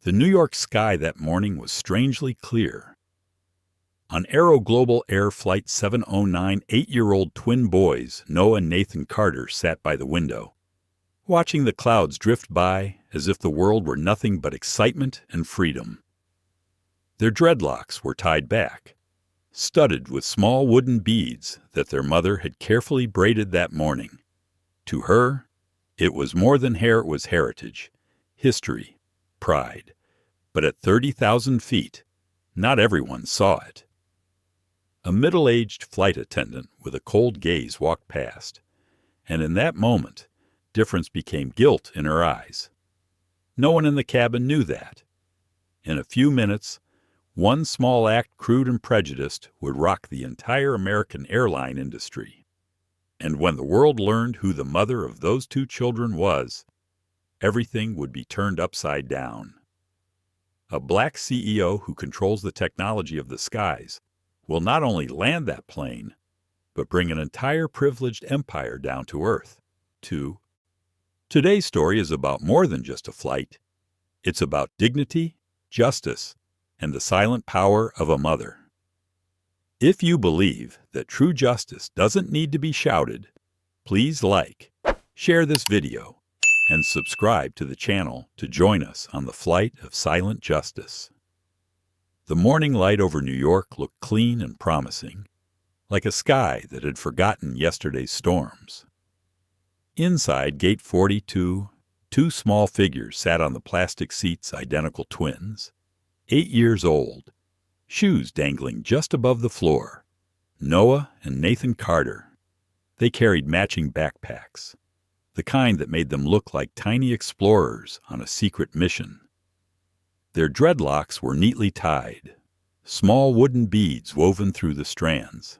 The New York sky that morning was strangely clear. On AeroGlobal Air Flight 709, 8-year-old twin boys, Noah and Nathan Carter, sat by the window, watching the clouds drift by as if the world were nothing but excitement and freedom. Their dreadlocks were tied back, studded with small wooden beads that their mother had carefully braided that morning. To her, it was more than hair, it was heritage, history, pride. But at 30,000 feet, not everyone saw it. A middle-aged flight attendant with a cold gaze walked past, and in that moment, difference became guilt in her eyes. No one in the cabin knew that. In a few minutes, one small act, crude and prejudiced, would rock the entire American airline industry. And when the world learned who the mother of those two children was, everything would be turned upside down. A black CEO who controls the technology of the skies will not only land that plane, but bring an entire privileged empire down to Earth, too. Today's story is about more than just a flight. It's about dignity, justice, and the silent power of a mother. If you believe that true justice doesn't need to be shouted, please like, share this video, and subscribe to the channel to join us on the flight of silent justice. The morning light over New York looked clean and promising, like a sky that had forgotten yesterday's storms. Inside Gate 42, two small figures sat on the plastic seats, identical twins, 8 years old, shoes dangling just above the floor. Noah and Nathan Carter. They carried matching backpacks, the kind that made them look like tiny explorers on a secret mission. Their dreadlocks were neatly tied, small wooden beads woven through the strands.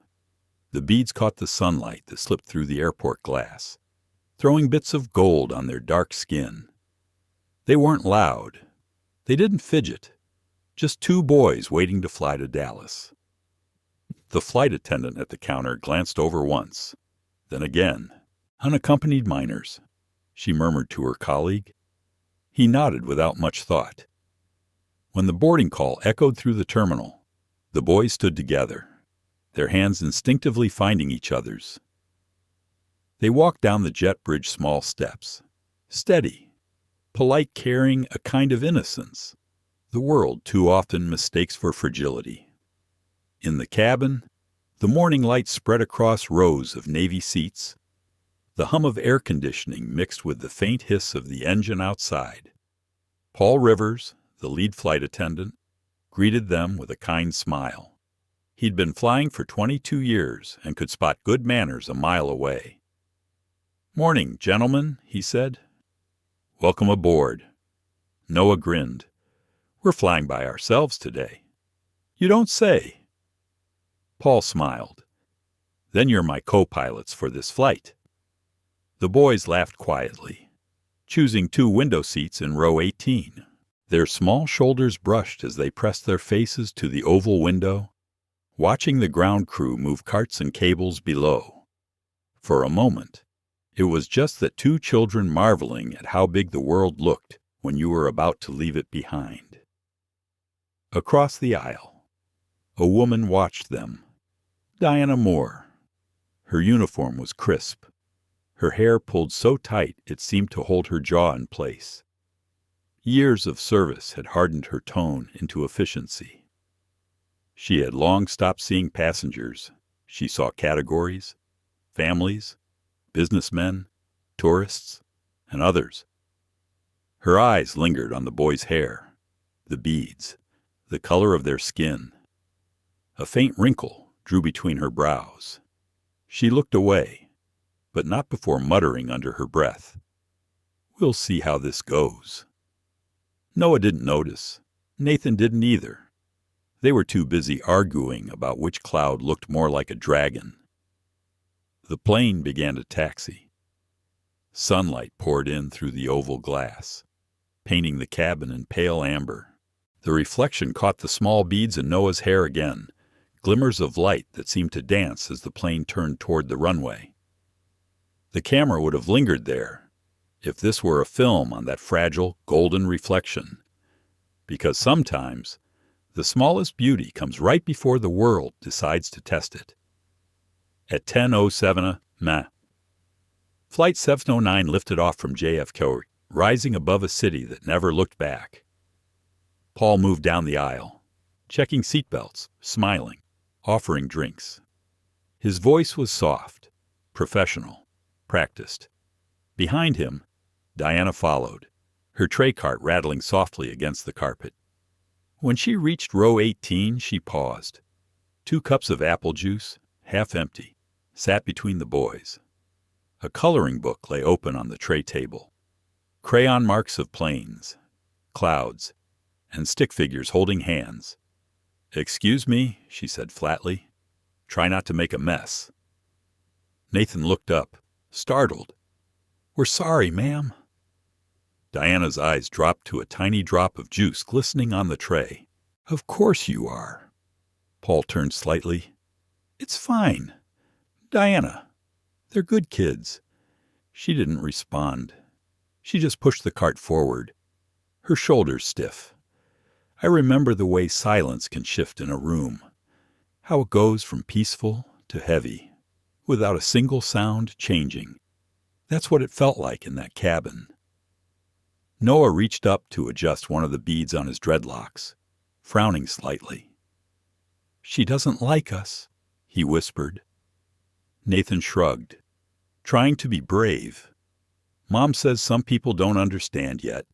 The beads caught the sunlight that slipped through the airport glass, throwing bits of gold on their dark skin. They weren't loud. They didn't fidget. Just two boys waiting to fly to Dallas. The flight attendant at the counter glanced over once, then again. "Unaccompanied minors," she murmured to her colleague. He nodded without much thought. When the boarding call echoed through the terminal, the boys stood together, their hands instinctively finding each other's. They walked down the jet bridge small steps, steady, polite, carrying a kind of innocence the world too often mistakes for fragility. In the cabin, the morning light spread across rows of Navy seats, the hum of air conditioning mixed with the faint hiss of the engine outside. Paul Rivers, the lead flight attendant, greeted them with a kind smile. He'd been flying for 22 years and could spot good manners a mile away. "Morning, gentlemen," he said. "Welcome aboard." Noah grinned. "We're flying by ourselves today." "You don't say." Paul smiled. "Then you're my co-pilots for this flight." The boys laughed quietly, choosing two window seats in row 18. Their small shoulders brushed as they pressed their faces to the oval window, watching the ground crew move carts and cables below. For a moment, it was just that two children marveling at how big the world looked when you were about to leave it behind. Across the aisle, a woman watched them. Diana Moore. Her uniform was crisp, her hair pulled so tight it seemed to hold her jaw in place. Years of service had hardened her tone into efficiency. She had long stopped seeing passengers. She saw categories, families, businessmen, tourists, and others. Her eyes lingered on the boys' hair, the beads, the color of their skin. A faint wrinkle drew between her brows. She looked away, but not before muttering under her breath, "We'll see how this goes." Noah didn't notice. Nathan didn't either. They were too busy arguing about which cloud looked more like a dragon. The plane began to taxi. Sunlight poured in through the oval glass, painting the cabin in pale amber. The reflection caught the small beads in Noah's hair again, glimmers of light that seemed to dance as the plane turned toward the runway. The camera would have lingered there if this were a film on that fragile, golden reflection. Because sometimes the smallest beauty comes right before the world decides to test it. At 10:07 a.m., Flight 709 lifted off from JFK, rising above a city that never looked back. Paul moved down the aisle, checking seatbelts, smiling, offering drinks. His voice was soft, professional, practiced. Behind him, Diana followed, her tray cart rattling softly against the carpet. When she reached row 18, she paused. 2 cups of apple juice, half empty, sat between the boys. A coloring book lay open on the tray table. Crayon marks of planes, clouds, and stick figures holding hands. "Excuse me," she said flatly. "Try not to make a mess." Nathan looked up, startled. "We're sorry, ma'am." Diana's eyes dropped to a tiny drop of juice glistening on the tray. "Of course you are." Paul turned slightly. "It's fine. Diana, they're good kids." She didn't respond. She just pushed the cart forward, her shoulders stiff. I remember the way silence can shift in a room, how it goes from peaceful to heavy, without a single sound changing. That's what it felt like in that cabin. Noah reached up to adjust one of the beads on his dreadlocks, frowning slightly. "She doesn't like us," he whispered. Nathan shrugged, trying to be brave. "Mom says some people don't understand yet.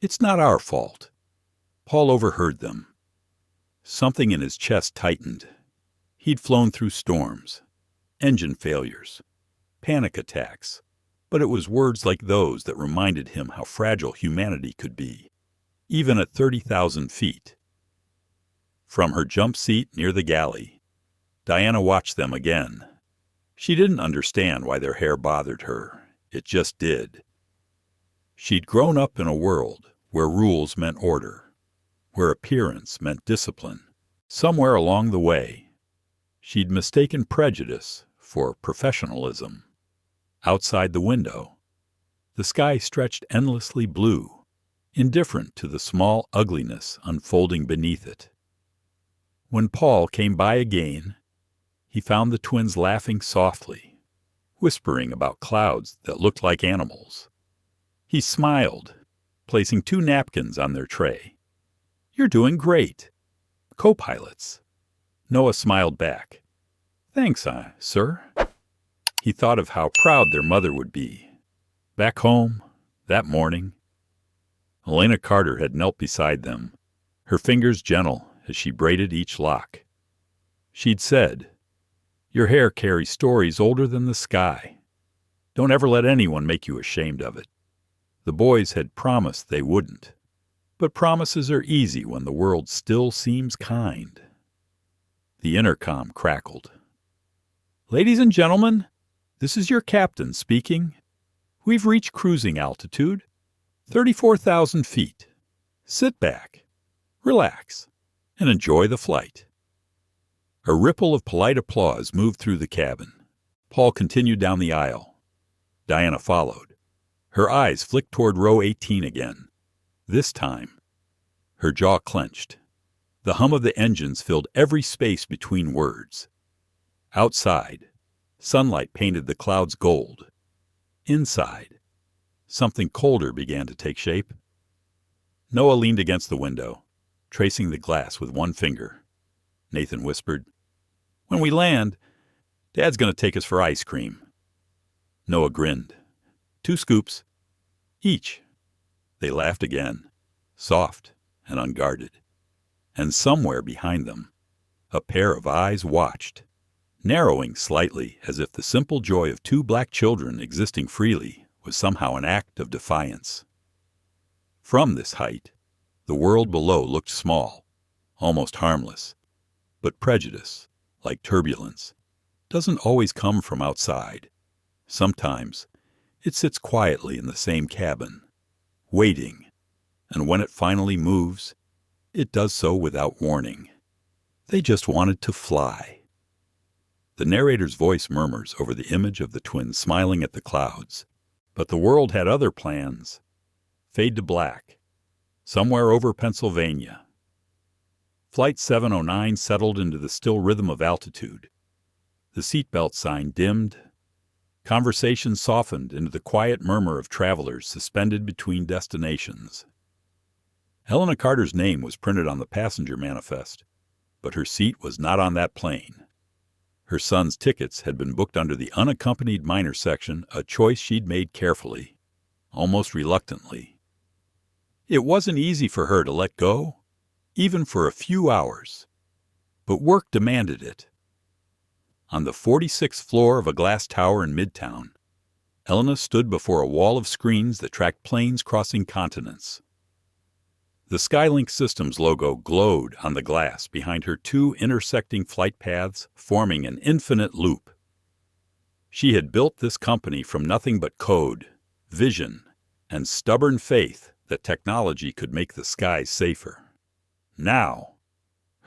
It's not our fault." Paul overheard them. Something in his chest tightened. He'd flown through storms, engine failures, panic attacks, but it was words like those that reminded him how fragile humanity could be, even at 30,000 feet. From her jump seat near the galley, Diana watched them again. She didn't understand why their hair bothered her. It just did. She'd grown up in a world where rules meant order, where appearance meant discipline. Somewhere along the way, she'd mistaken prejudice for professionalism. Outside the window, the sky stretched endlessly blue, indifferent to the small ugliness unfolding beneath it. When Paul came by again, he found the twins laughing softly, whispering about clouds that looked like animals. He smiled, placing 2 napkins on their tray. "You're doing great. Co-pilots." Noah smiled back. "Thanks, sir." He thought of how proud their mother would be. Back home, that morning, Elena Carter had knelt beside them, her fingers gentle as she braided each lock. She'd said, "Your hair carries stories older than the sky. Don't ever let anyone make you ashamed of it." The boys had promised they wouldn't. But promises are easy when the world still seems kind. The intercom crackled. "Ladies and gentlemen, this is your captain speaking. We've reached cruising altitude, 34,000 feet. Sit back, relax, and enjoy the flight." A ripple of polite applause moved through the cabin. Paul continued down the aisle. Diana followed. Her eyes flicked toward row 18 again. This time, her jaw clenched. The hum of the engines filled every space between words. Outside, sunlight painted the clouds gold. Inside, something colder began to take shape. Noah leaned against the window, tracing the glass with one finger. Nathan whispered, "When we land, Dad's going to take us for ice cream." Noah grinned. 2 scoops. Each. They laughed again, soft and unguarded. And somewhere behind them, a pair of eyes watched, narrowing slightly as if the simple joy of 2 black children existing freely was somehow an act of defiance. From this height, the world below looked small, almost harmless. But prejudice, like turbulence, doesn't always come from outside. Sometimes it sits quietly in the same cabin, waiting, and when it finally moves, it does so without warning. They just wanted to fly. The narrator's voice murmurs over the image of the twins smiling at the clouds. But the world had other plans. Fade to black. somewhere over Pennsylvania. Flight 709 settled into the still rhythm of altitude. The seatbelt sign dimmed. Conversation softened into the quiet murmur of travelers suspended between destinations. Elena Carter's name was printed on the passenger manifest, but her seat was not on that plane. Her son's tickets had been booked under the unaccompanied minor section, a choice she'd made carefully, almost reluctantly. It wasn't easy for her to let go, even for a few hours, but work demanded it. On the 46th floor of a glass tower in Midtown, Elena stood before a wall of screens that tracked planes crossing continents. The SkyLink Systems logo glowed on the glass behind her two intersecting flight paths, forming an infinite loop. She had built this company from nothing but code, vision, and stubborn faith that technology could make the skies safer. Now,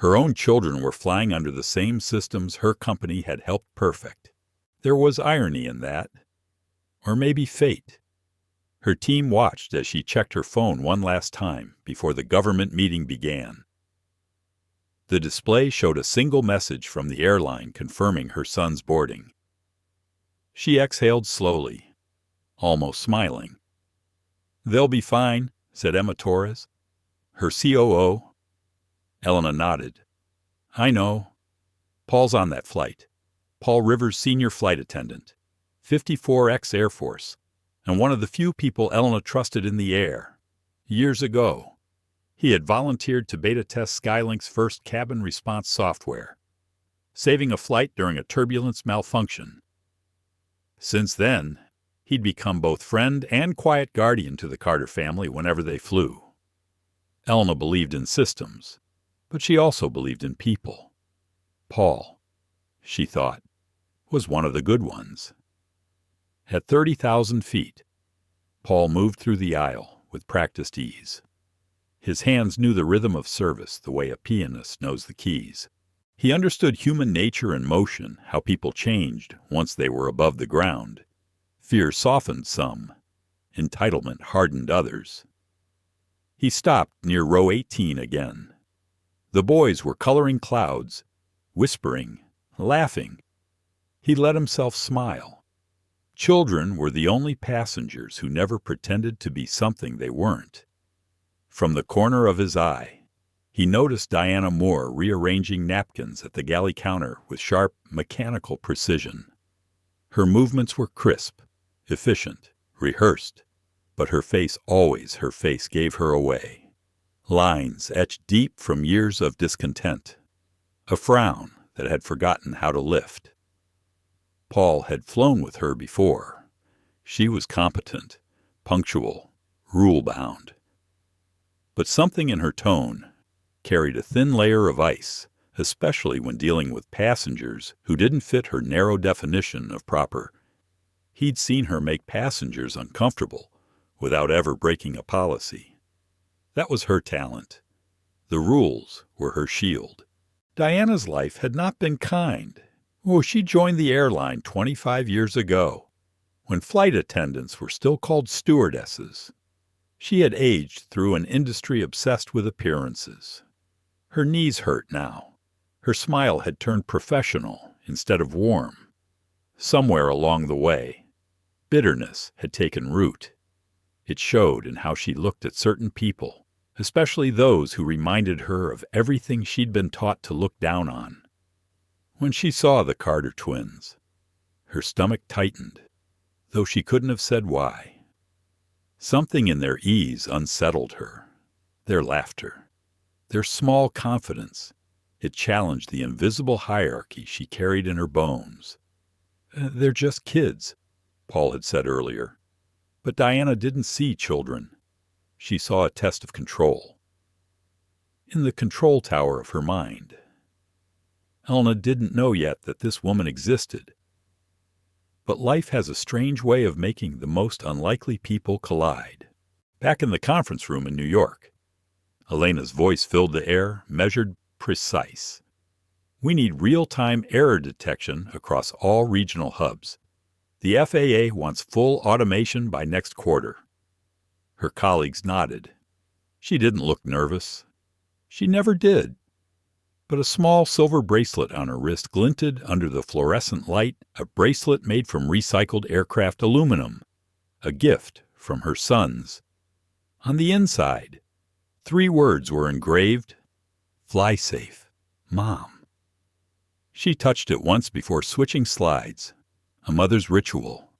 her own children were flying under the same systems her company had helped perfect. There was irony in that. Or maybe fate. Her team watched as she checked her phone one last time before the government meeting began. The display showed a single message from the airline confirming her son's boarding. She exhaled slowly, almost smiling. "They'll be fine," said Emma Torres, her COO. Elena nodded. "I know. Paul's on that flight. Paul Rivers, senior flight attendant, 54X Air Force, and one of the few people Elena trusted in the air. Years ago, he had volunteered to beta test SkyLink's first cabin response software, saving a flight during a turbulence malfunction. Since then, he'd become both friend and quiet guardian to the Carter family whenever they flew. Elena believed in systems, but she also believed in people. Paul, she thought, was one of the good ones. At 30,000 feet, Paul moved through the aisle with practiced ease. His hands knew the rhythm of service the way a pianist knows the keys. He understood human nature and motion, how people changed once they were above the ground. Fear softened some. Entitlement hardened others. He stopped near row 18 again. The boys were coloring clouds, whispering, laughing. He let himself smile. Children were the only passengers who never pretended to be something they weren't. From the corner of his eye, he noticed Diana Moore rearranging napkins at the galley counter with sharp, mechanical precision. Her movements were crisp, efficient, rehearsed, but her face gave her away. Lines etched deep from years of discontent. A frown that had forgotten how to lift. Paul had flown with her before. She was competent, punctual, rule-bound. But something in her tone carried a thin layer of ice, especially when dealing with passengers who didn't fit her narrow definition of proper. He'd seen her make passengers uncomfortable without ever breaking a policy. That was her talent. The rules were her shield. Diana's life had not been kind. She joined the airline 25 years ago, when flight attendants were still called stewardesses. She had aged through an industry obsessed with appearances. Her knees hurt now. Her smile had turned professional instead of warm. Somewhere along the way, bitterness had taken root. It showed in how she looked at certain people, especially those who reminded her of everything she'd been taught to look down on. When she saw the Carter twins, her stomach tightened, though she couldn't have said why. Something in their ease unsettled her. Their laughter, their small confidence, it challenged the invisible hierarchy she carried in her bones. "They're just kids," Paul had said earlier. But Diana didn't see children. She saw a test of control. In the control tower of her mind. Elena didn't know yet that this woman existed. But life has a strange way of making the most unlikely people collide. Back in the conference room in New York, Elena's voice filled the air, measured, precise. "We need real-time error detection across all regional hubs. The FAA wants full automation by next quarter." Her colleagues nodded. She didn't look nervous. She never did. But a small silver bracelet on her wrist glinted under the fluorescent light, a bracelet made from recycled aircraft aluminum, a gift from her sons. On the inside, 3 words were engraved: "Fly safe, Mom." She touched it once before switching slides, a mother's ritual.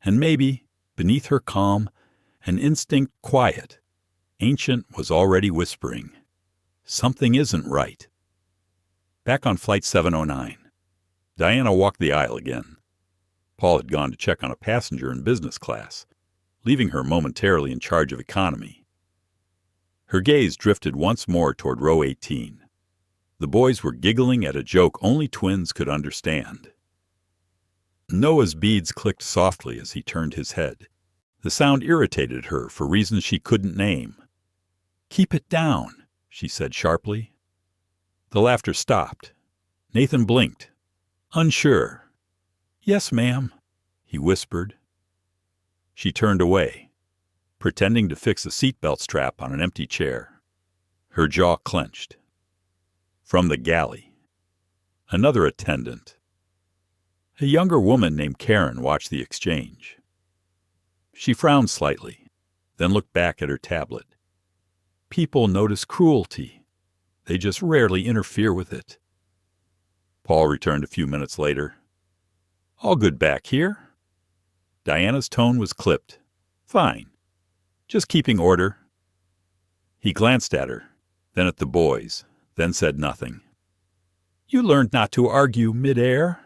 And maybe, beneath her calm, an instinct quiet, ancient, was already whispering, "Something isn't right." Back on Flight 709, Diana walked the aisle again. Paul had gone to check on a passenger in business class, leaving her momentarily in charge of economy. Her gaze drifted once more toward row 18. The boys were giggling at a joke only twins could understand. Noah's beads clicked softly as he turned his head. The sound irritated her for reasons she couldn't name. "Keep it down," she said sharply. The laughter stopped. Nathan blinked, unsure. "Yes, ma'am," he whispered. She turned away, pretending to fix a seatbelt strap on an empty chair. Her jaw clenched. From the galley, another attendant. A younger woman named Karen watched the exchange. She frowned slightly, then looked back at her tablet. People notice cruelty. They just rarely interfere with it. Paul returned a few minutes later. "All good back here?" Diana's tone was clipped. "Fine. Just keeping order." He glanced at her, then at the boys, then said nothing. "You learned not to argue mid-air."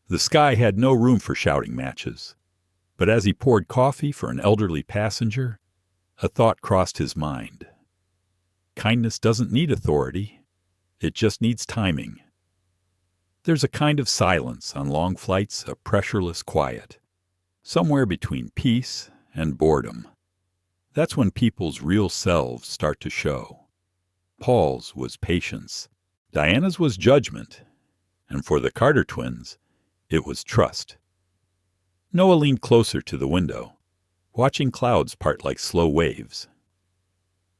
The sky had no room for shouting matches, but as he poured coffee for an elderly passenger, a thought crossed his mind. Kindness doesn't need authority. It just needs timing. There's a kind of silence on long flights, a pressureless quiet, somewhere between peace and boredom. That's when people's real selves start to show. Paul's was patience. Diana's was judgment. And for the Carter twins, it was trust. Noah leaned closer to the window, watching clouds part like slow waves.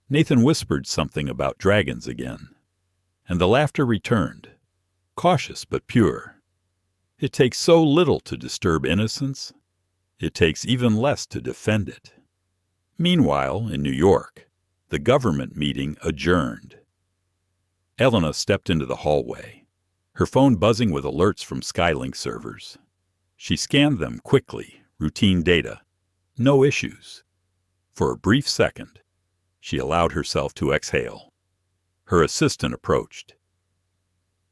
Nathan whispered something about dragons again, and the laughter returned, cautious but pure. It takes so little to disturb innocence. It takes even less to defend it. Meanwhile, in New York, the government meeting adjourned. Elena stepped into the hallway, her phone buzzing with alerts from SkyLink servers. She scanned them quickly, routine data. No issues. For a brief second, she allowed herself to exhale. Her assistant approached.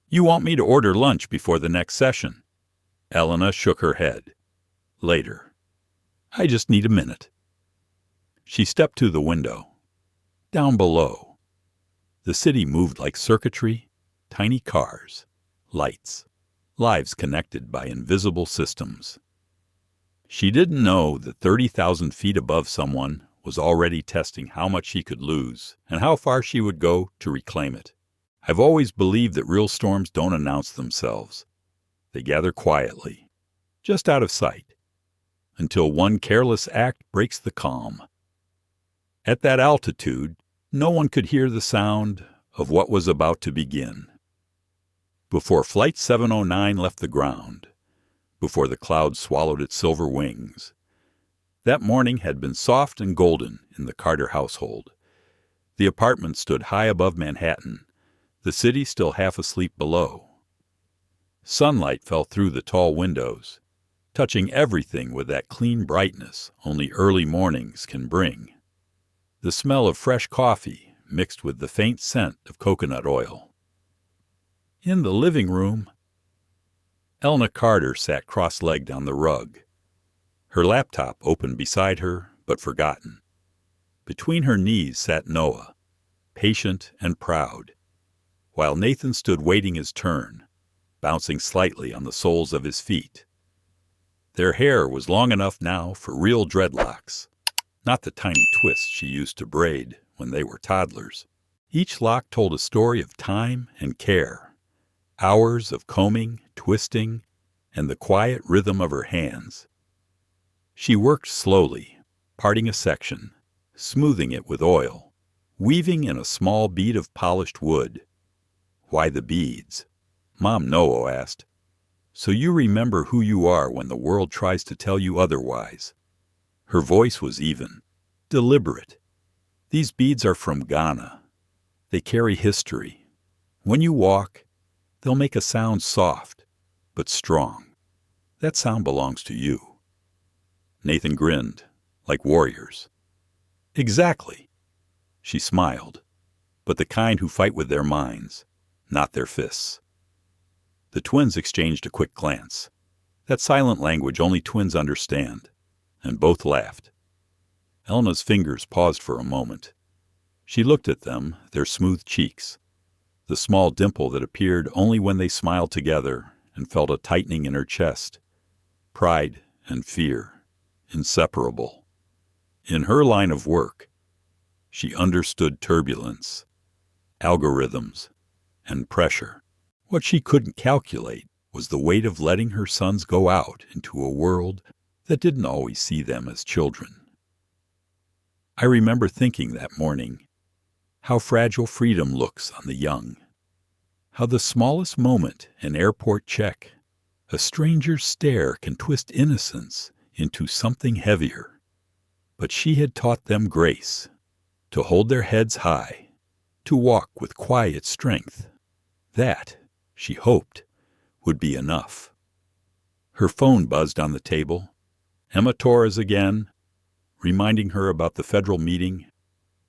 "You want me to order lunch before the next session?" Elena shook her head. "Later. I just need a minute." She stepped to the window. Down below, the city moved like circuitry, tiny cars, lights, lives connected by invisible systems. She didn't know that 30,000 feet above someone was already testing how much she could lose and how far she would go to reclaim it. I've always believed that real storms don't announce themselves. They gather quietly, just out of sight, until one careless act breaks the calm. At that altitude, no one could hear the sound of what was about to begin. Before Flight 709 left the ground, before the clouds swallowed its silver wings, that morning had been soft and golden in the Carter household. The apartment stood high above Manhattan, the city still half asleep below. Sunlight fell through the tall windows, touching everything with that clean brightness only early mornings can bring. The smell of fresh coffee mixed with the faint scent of coconut oil. In the living room, Elena Carter sat cross-legged on the rug, her laptop open beside her but forgotten. Between her knees sat Noah, patient and proud, while Nathan stood waiting his turn, bouncing slightly on the soles of his feet. Their hair was long enough now for real dreadlocks, not the tiny twists she used to braid when they were toddlers. Each lock told a story of time and care, hours of combing, twisting, and the quiet rhythm of her hands. She worked slowly, parting a section, smoothing it with oil, weaving in a small bead of polished wood. "Why the beads?" Mom Noah asked. "So you remember who you are when the world tries to tell you otherwise." Her voice was even, deliberate. "These beads are from Ghana. They carry history. When you walk, they'll make a sound soft, but strong. That sound belongs to you." Nathan grinned, like warriors. "Exactly." She smiled, but the kind who fight with their minds, not their fists. The twins exchanged a quick glance. That silent language only twins understand, and both laughed. Elena's fingers paused for a moment. She looked at them, their smooth cheeks, the small dimple that appeared only when they smiled together, and felt a tightening in her chest. Pride and fear, inseparable. In her line of work, she understood turbulence, algorithms, and pressure. What she couldn't calculate was the weight of letting her sons go out into a world that didn't always see them as children. I remember thinking that morning, how fragile freedom looks on the young. How the smallest moment, an airport check, a stranger's stare can twist innocence into something heavier. But she had taught them grace, to hold their heads high, to walk with quiet strength. That, she hoped, would be enough. Her phone buzzed on the table. Emma Torres again, reminding her about the federal meeting.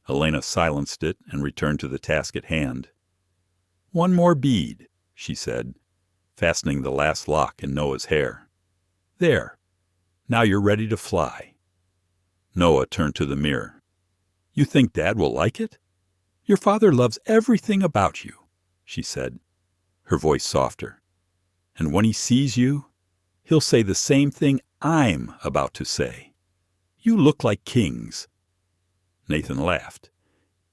Elena silenced it and returned to the task at hand. "One more bead," she said, fastening the last lock in Noah's hair. "There. Now you're ready to fly." Noah turned to the mirror. "You think Dad will like it?" "Your father loves everything about you," she said, her voice softer. "And when he sees you, he'll say the same thing I'm about to say. You look like kings." Nathan laughed.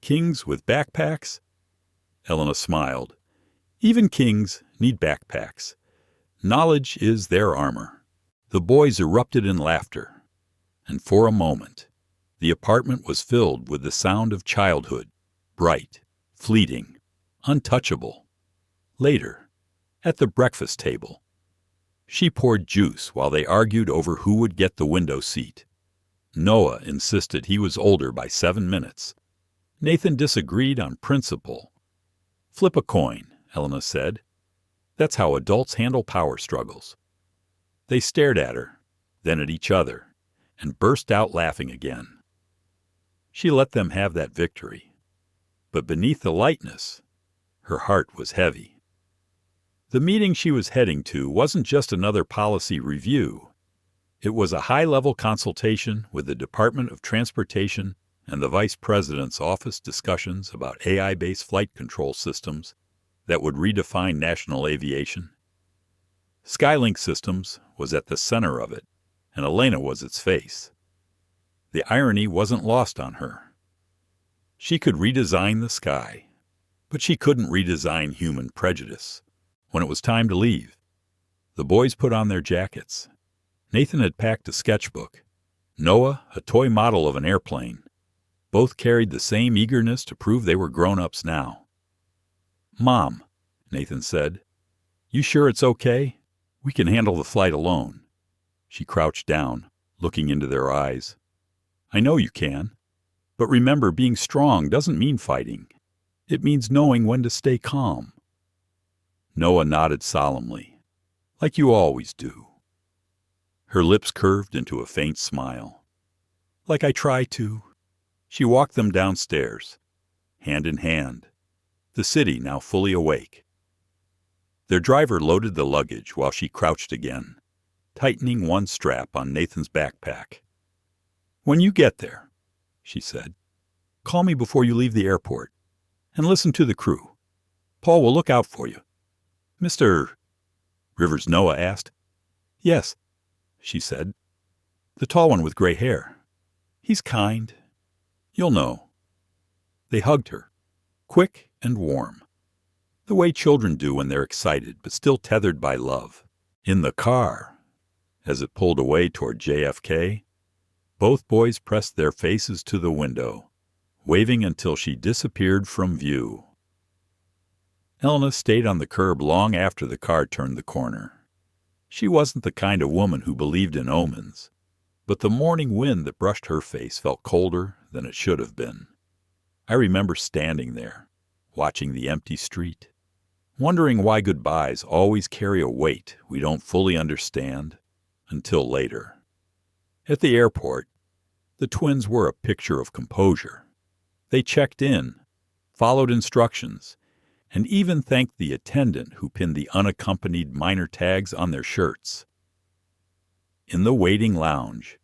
"Kings with backpacks?" Elena smiled. "Even kings need backpacks. Knowledge is their armor." The boys erupted in laughter, and for a moment, the apartment was filled with the sound of childhood, bright, fleeting, untouchable. Later, at the breakfast table, she poured juice while they argued over who would get the window seat. Noah insisted he was older by 7 minutes. Nathan disagreed on principle. "Flip a coin," Elena said. "That's how adults handle power struggles." They stared at her, then at each other, and burst out laughing again. She let them have that victory. But beneath the lightness, her heart was heavy. The meeting she was heading to wasn't just another policy review. It was a high-level consultation with the Department of Transportation and the Vice President's office discussions about AI-based flight control systems that would redefine national aviation. SkyLink Systems was at the center of it, and Elena was its face. The irony wasn't lost on her. She could redesign the sky, but she couldn't redesign human prejudice. When it was time to leave, the boys put on their jackets. Nathan had packed a sketchbook. Noah, a toy model of an airplane. Both carried the same eagerness to prove they were grown-ups now. "Mom," Nathan said, "you sure it's okay? We can handle the flight alone." She crouched down, looking into their eyes. "I know you can. But remember, being strong doesn't mean fighting. It means knowing when to stay calm." Noah nodded solemnly, "Like you always do." Her lips curved into a faint smile. "Like I try to." She walked them downstairs, hand in hand, the city now fully awake. Their driver loaded the luggage while she crouched again, tightening one strap on Nathan's backpack. "When you get there," she said, "call me before you leave the airport, and listen to the crew. Paul will look out for you." "Mr. Rivers?" Noah asked. "Yes," she said. "The tall one with gray hair. He's kind. You'll know." They hugged her, quick and warm, the way children do when they're excited but still tethered by love. In the car, as it pulled away toward JFK, both boys pressed their faces to the window, waving until she disappeared from view. Elena stayed on the curb long after the car turned the corner. She wasn't the kind of woman who believed in omens, but the morning wind that brushed her face felt colder than it should have been. I remember standing there, watching the empty street, wondering why goodbyes always carry a weight we don't fully understand until later. At the airport, the twins were a picture of composure. They checked in, followed instructions, and even thanked the attendant who pinned the unaccompanied minor tags on their shirts. In the waiting lounge,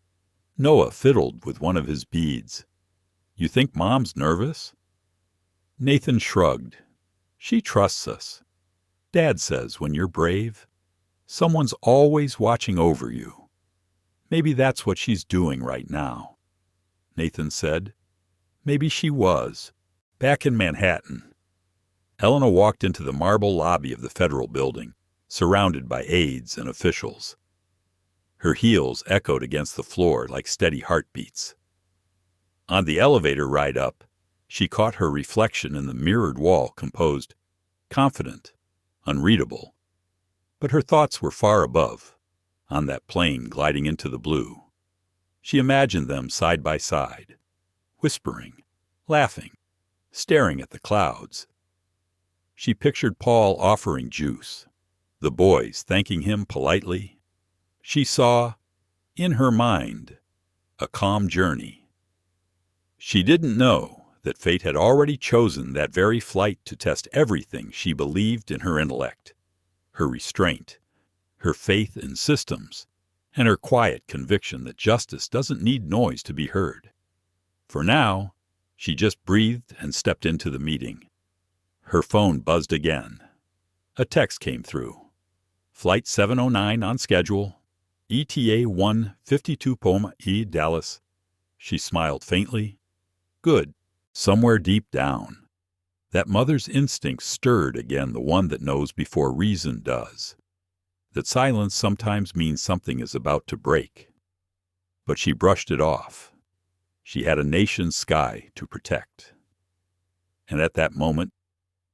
Noah fiddled with one of his beads. "You think Mom's nervous?" Nathan shrugged. "She trusts us. Dad says when you're brave, someone's always watching over you. Maybe that's what she's doing right now." Nathan said. Maybe she was. Back in Manhattan, Elena walked into the marble lobby of the Federal Building, surrounded by aides and officials. Her heels echoed against the floor like steady heartbeats. On the elevator ride up, she caught her reflection in the mirrored wall, composed, confident, unreadable. But her thoughts were far above, on that plane gliding into the blue. She imagined them side by side, whispering, laughing, staring at the clouds. She pictured Paul offering juice, the boys thanking him politely. She saw, in her mind, a calm journey. She didn't know that fate had already chosen that very flight to test everything she believed in her intellect, her restraint, her faith in systems, and her quiet conviction that justice doesn't need noise to be heard. For now, she just breathed and stepped into the meeting. Her phone buzzed again. A text came through. Flight 709 on schedule. ETA 152 Poma E Dallas. She smiled faintly. Good. Somewhere deep down, that mother's instinct stirred again, the one that knows before reason does. That silence sometimes means something is about to break. But she brushed it off. She had a nation's sky to protect. And at that moment,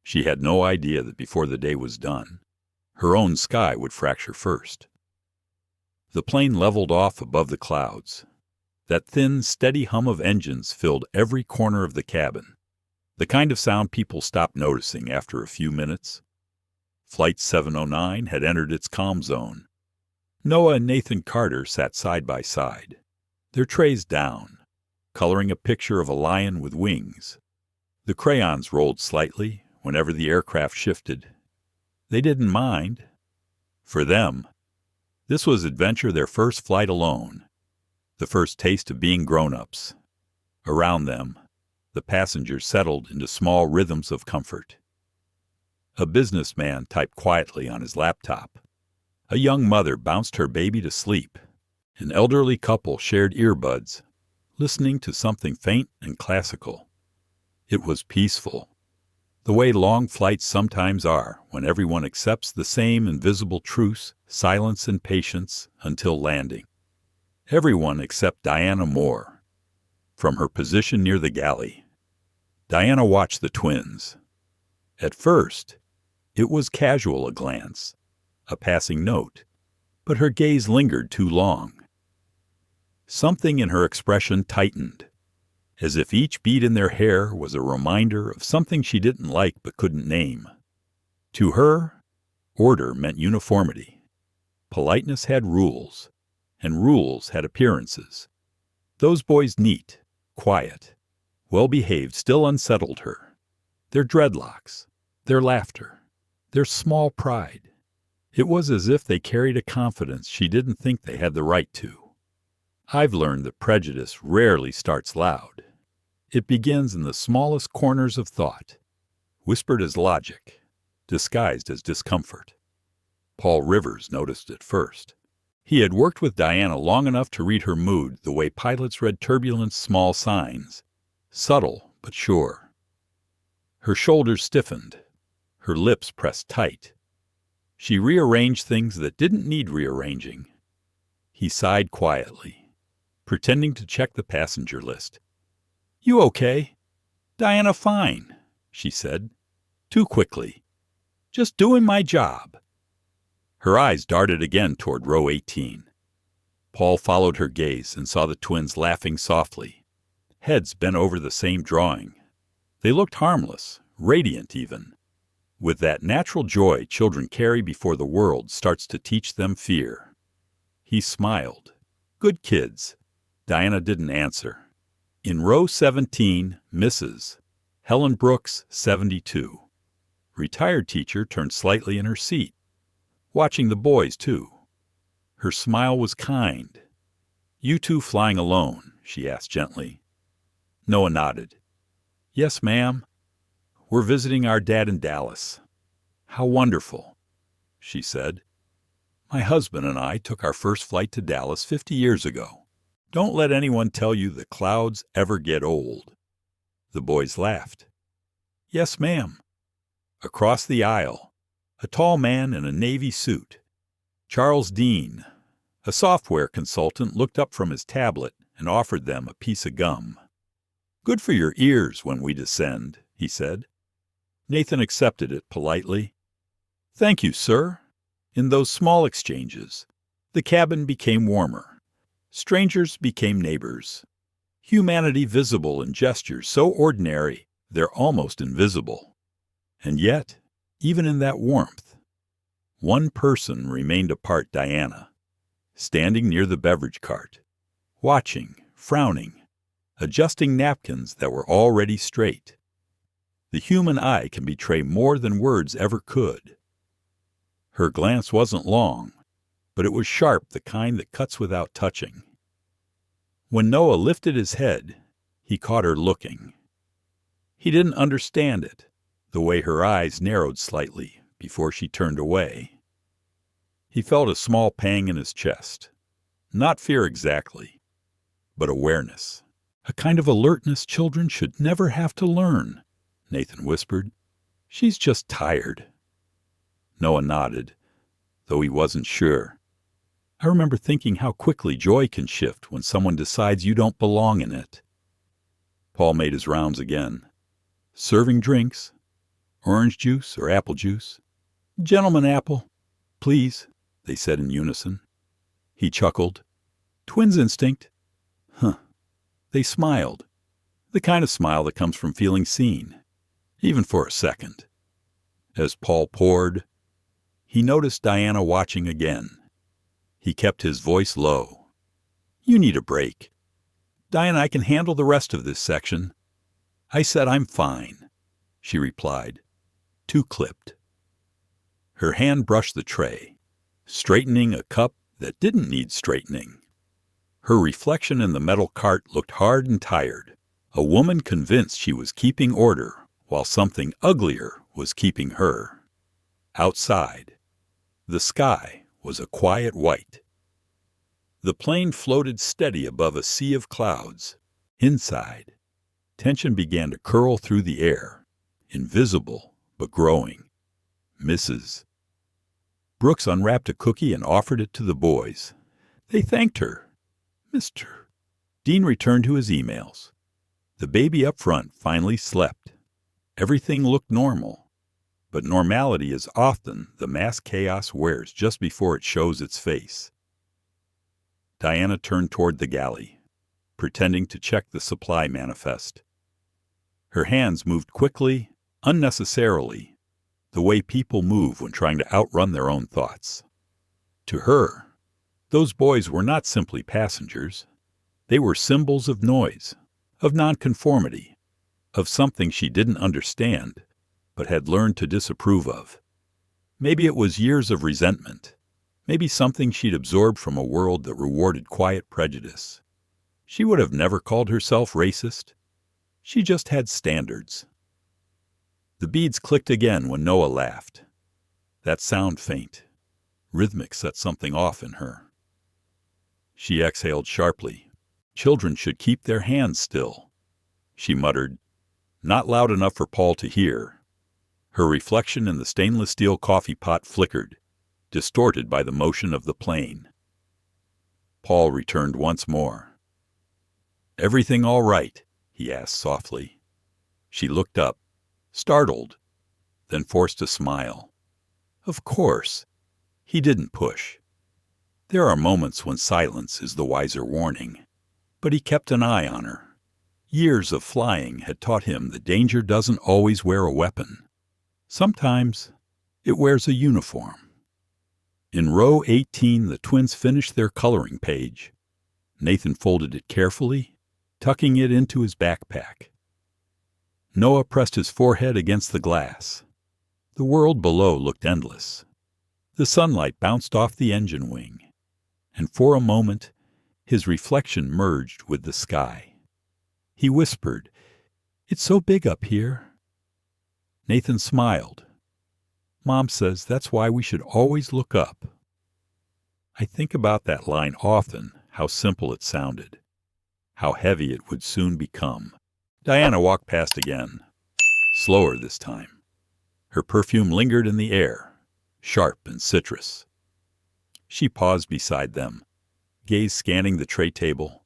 she had no idea that before the day was done, her own sky would fracture first. The plane leveled off above the clouds. That thin, steady hum of engines filled every corner of the cabin, the kind of sound people stopped noticing after a few minutes. Flight 709 had entered its calm zone. Noah and Nathan Carter sat side by side, their trays down, coloring a picture of a lion with wings. The crayons rolled slightly whenever the aircraft shifted. They didn't mind. For them, this was adventure, their first flight alone, the first taste of being grown-ups. Around them, the passengers settled into small rhythms of comfort. A businessman typed quietly on his laptop. A young mother bounced her baby to sleep. An elderly couple shared earbuds, listening to something faint and classical. It was peaceful, the way long flights sometimes are when everyone accepts the same invisible truce, silence, and patience until landing. Everyone except Diana Moore. From her position near the galley, Diana watched the twins. At first, it was casual, a glance, a passing note, but her gaze lingered too long. Something in her expression tightened, as if each bead in their hair was a reminder of something she didn't like but couldn't name. To her, order meant uniformity. Politeness had rules, and rules had appearances. Those boys, neat, quiet, well-behaved, still unsettled her. Their dreadlocks, their laughter, their small pride. It was as if they carried a confidence she didn't think they had the right to. I've learned that prejudice rarely starts loud. It begins in the smallest corners of thought, whispered as logic, disguised as discomfort. Paul Rivers noticed it first. He had worked with Diana long enough to read her mood the way pilots read turbulence, small signs, subtle but sure. Her shoulders stiffened, her lips pressed tight. She rearranged things that didn't need rearranging. He sighed quietly, pretending to check the passenger list. "You okay?" "Diana, fine," she said, too quickly. "Just doing my job." Her eyes darted again toward row 18. Paul followed her gaze and saw the twins laughing softly, heads bent over the same drawing. They looked harmless, radiant even, with that natural joy children carry before the world starts to teach them fear. He smiled. "Good kids." Diana didn't answer. In row 17, Mrs. Helen Brooks, 72. Retired teacher turned slightly in her seat, watching the boys, too. Her smile was kind. "You two flying alone?" she asked gently. Noah nodded. "Yes, ma'am. We're visiting our dad in Dallas." "How wonderful," she said. "My husband and I took our first flight to Dallas 50 years ago. Don't let anyone tell you the clouds ever get old." The boys laughed. "Yes, ma'am." Across the aisle, a tall man in a navy suit, Charles Dean, a software consultant, looked up from his tablet and offered them a piece of gum. "Good for your ears when we descend," he said. Nathan accepted it politely. "Thank you, sir." In those small exchanges, the cabin became warmer. Strangers became neighbors. Humanity visible in gestures so ordinary they're almost invisible. And yet, even in that warmth, one person remained apart: Diana, standing near the beverage cart, watching, frowning, adjusting napkins that were already straight. The human eye can betray more than words ever could. Her glance wasn't long, but it was sharp, the kind that cuts without touching. When Noah lifted his head, he caught her looking. He didn't understand it, the way her eyes narrowed slightly before she turned away. He felt a small pang in his chest. Not fear exactly, but awareness. "A kind of alertness children should never have to learn," Nathan whispered. "She's just tired." Noah nodded, though he wasn't sure. "I remember thinking how quickly joy can shift when someone decides you don't belong in it." Paul made his rounds again. "Serving drinks? Orange juice or apple juice?" "Gentleman apple, please," they said in unison. He chuckled. "Twins instinct." "Huh." They smiled, the kind of smile that comes from feeling seen, even for a second. As Paul poured, he noticed Diana watching again. He kept his voice low. "You need a break. Diana, I can handle the rest of this section." "I said I'm fine," she replied, too clipped. Her hand brushed the tray, straightening a cup that didn't need straightening. Her reflection in the metal cart looked hard and tired, a woman convinced she was keeping order while something uglier was keeping her. Outside, the sky was a quiet white. The plane floated steady above a sea of clouds. Inside, tension began to curl through the air, invisible but growing. Mrs. Brooks unwrapped a cookie and offered it to the boys. They thanked her. "Mr." Dean returned to his emails. The baby up front finally slept. Everything looked normal, but normality is often the mask chaos wears just before it shows its face. Diana turned toward the galley, pretending to check the supply manifest. Her hands moved quickly, unnecessarily, the way people move when trying to outrun their own thoughts. To her, those boys were not simply passengers. They were symbols of noise, of nonconformity, of something she didn't understand, but had learned to disapprove of. Maybe it was years of resentment, maybe something she'd absorbed from a world that rewarded quiet prejudice. She would have never called herself racist. She just had standards. The beads clicked again when Noah laughed. That sound faint, rhythmic, set something off in her. She exhaled sharply. "Children should keep their hands still," she muttered, not loud enough for Paul to hear. Her reflection in the stainless steel coffee pot flickered, distorted by the motion of the plane. Paul returned once more. "Everything all right?" he asked softly. She looked up, startled, then forced a smile. Of course. He didn't push. There are moments when silence is the wiser warning, but he kept an eye on her. Years of flying had taught him that danger doesn't always wear a weapon. Sometimes it wears a uniform. In row 18, the twins finished their coloring page. Nathan folded it carefully, tucking it into his backpack. Noah pressed his forehead against the glass. The world below looked endless. The sunlight bounced off the engine wing, and for a moment his reflection merged with the sky. He whispered, "It's so big up here." Nathan smiled. "Mom says that's why we should always look up." I think about that line often, how simple it sounded, how heavy it would soon become. Diana walked past again, slower this time. Her perfume lingered in the air, sharp and citrus. She paused beside them, gaze scanning the tray table,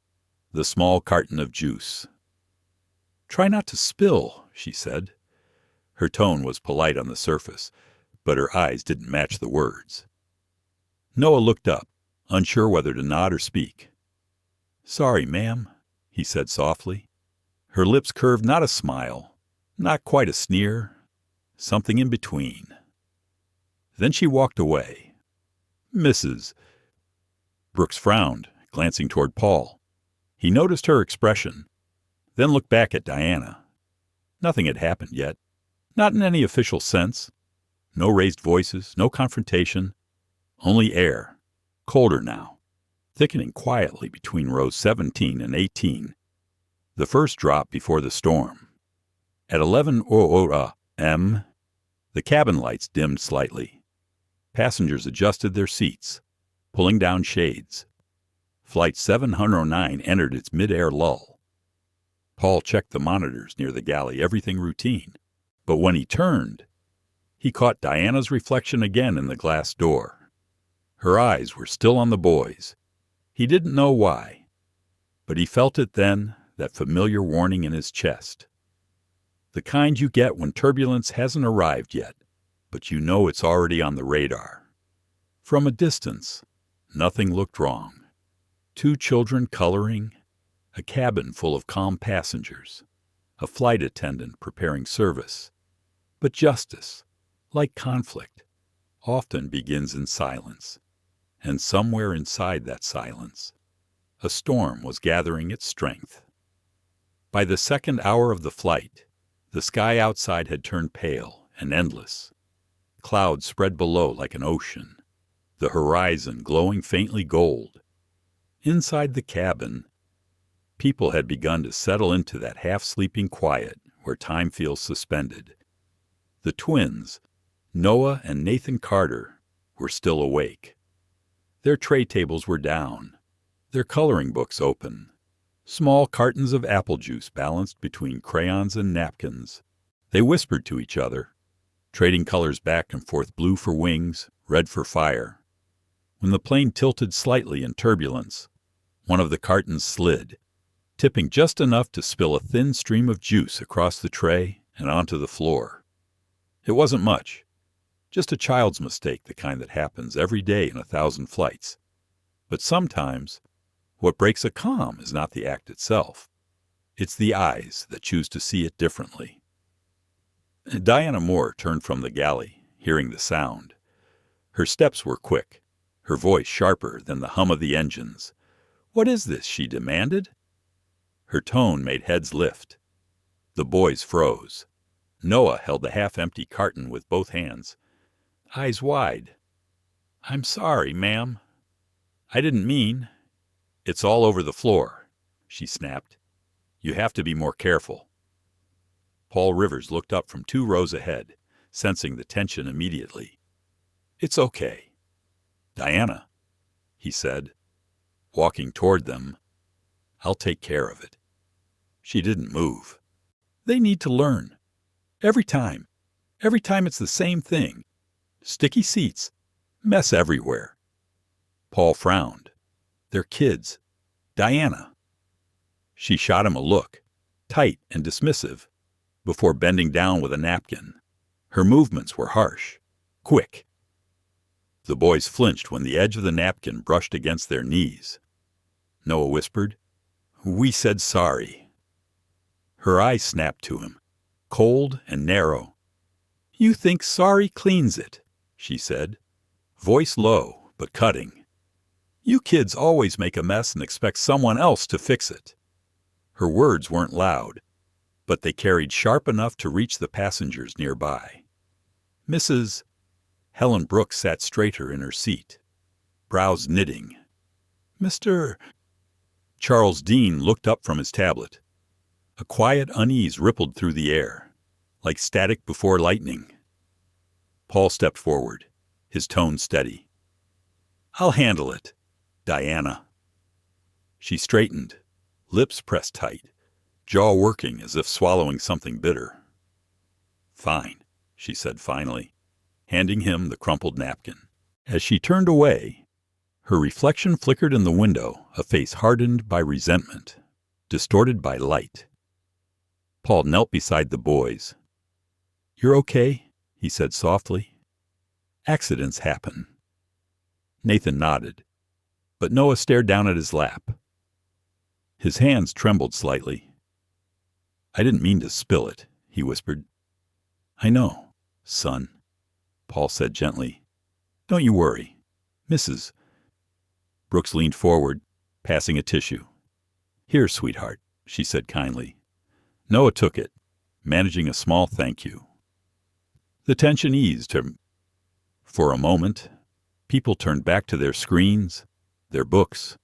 the small carton of juice. "Try not to spill," she said. Her tone was polite on the surface, but her eyes didn't match the words. Noah looked up, unsure whether to nod or speak. "Sorry, ma'am," he said softly. Her lips curved not a smile, not quite a sneer, something in between. Then she walked away. "Mrs." Brooks frowned, glancing toward Paul. He noticed her expression, then looked back at Diana. Nothing had happened yet, not in any official sense. No raised voices, no confrontation, only air, colder now, thickening quietly between rows 17 and 18. The first drop before the storm. At 11:00 m, the cabin lights dimmed slightly. Passengers adjusted their seats, pulling down shades. Flight 709 entered its mid-air lull. Paul checked the monitors near the galley, everything routine. But when he turned, he caught Diana's reflection again in the glass door. Her eyes were still on the boys. He didn't know why, but he felt it then, that familiar warning in his chest. The kind you get when turbulence hasn't arrived yet, but you know it's already on the radar. From a distance, nothing looked wrong. 2 children coloring, a cabin full of calm passengers, a flight attendant preparing service. But justice, like conflict, often begins in silence, and somewhere inside that silence, a storm was gathering its strength. By the second hour of the flight, the sky outside had turned pale and endless. Clouds spread below like an ocean, the horizon glowing faintly gold. Inside the cabin, people had begun to settle into that half-sleeping quiet where time feels suspended. The twins, Noah and Nathan Carter, were still awake. Their tray tables were down, their coloring books open. Small cartons of apple juice balanced between crayons and napkins. They whispered to each other, trading colors back and forth, blue for wings, red for fire. When the plane tilted slightly in turbulence, one of the cartons slid, tipping just enough to spill a thin stream of juice across the tray and onto the floor. It wasn't much, just a child's mistake, the kind that happens every day in 1,000 flights. But sometimes, what breaks a calm is not the act itself. It's the eyes that choose to see it differently. Diana Moore turned from the galley, hearing the sound. Her steps were quick, her voice sharper than the hum of the engines. "What is this?" she demanded. Her tone made heads lift. The boys froze. Noah held the half-empty carton with both hands, eyes wide. "I'm sorry, ma'am. I didn't mean—" "It's all over the floor," she snapped. "You have to be more careful." Paul Rivers looked up from 2 rows ahead, sensing the tension immediately. "It's okay." "Diana," he said, walking toward them, "I'll take care of it." She didn't move. "They need to learn. Every time it's the same thing. Sticky seats, mess everywhere." Paul frowned. "They're kids. Diana." She shot him a look, tight and dismissive. before bending down with a napkin. Her movements were harsh, quick. The boys flinched when the edge of the napkin brushed against their knees. Noah whispered, "We said sorry." Her eyes snapped to him, cold and narrow. "You think sorry cleans it," she said, voice low but cutting. "You kids always make a mess and expect someone else to fix it." Her words weren't loud, but they carried sharp enough to reach the passengers nearby. Mrs. Helen Brooks sat straighter in her seat, brows knitting. "Mr. Charles Dean looked up from his tablet. A quiet unease rippled through the air, like static before lightning. Paul stepped forward, his tone steady. "I'll handle it, Diana." She straightened, lips pressed tight, jaw working as if swallowing something bitter. "Fine," she said finally, handing him the crumpled napkin. As she turned away, her reflection flickered in the window, a face hardened by resentment, distorted by light. Paul knelt beside the boys. "You're okay?" he said softly. "Accidents happen." Nathan nodded, but Noah stared down at his lap. His hands trembled slightly. "I didn't mean to spill it," he whispered. "I know, son," Paul said gently. "Don't you worry. Mrs. Brooks leaned forward, passing a tissue. "Here, sweetheart," she said kindly. Noah took it, managing a small thank you. The tension eased him. For a moment, people turned back to their screens, their books.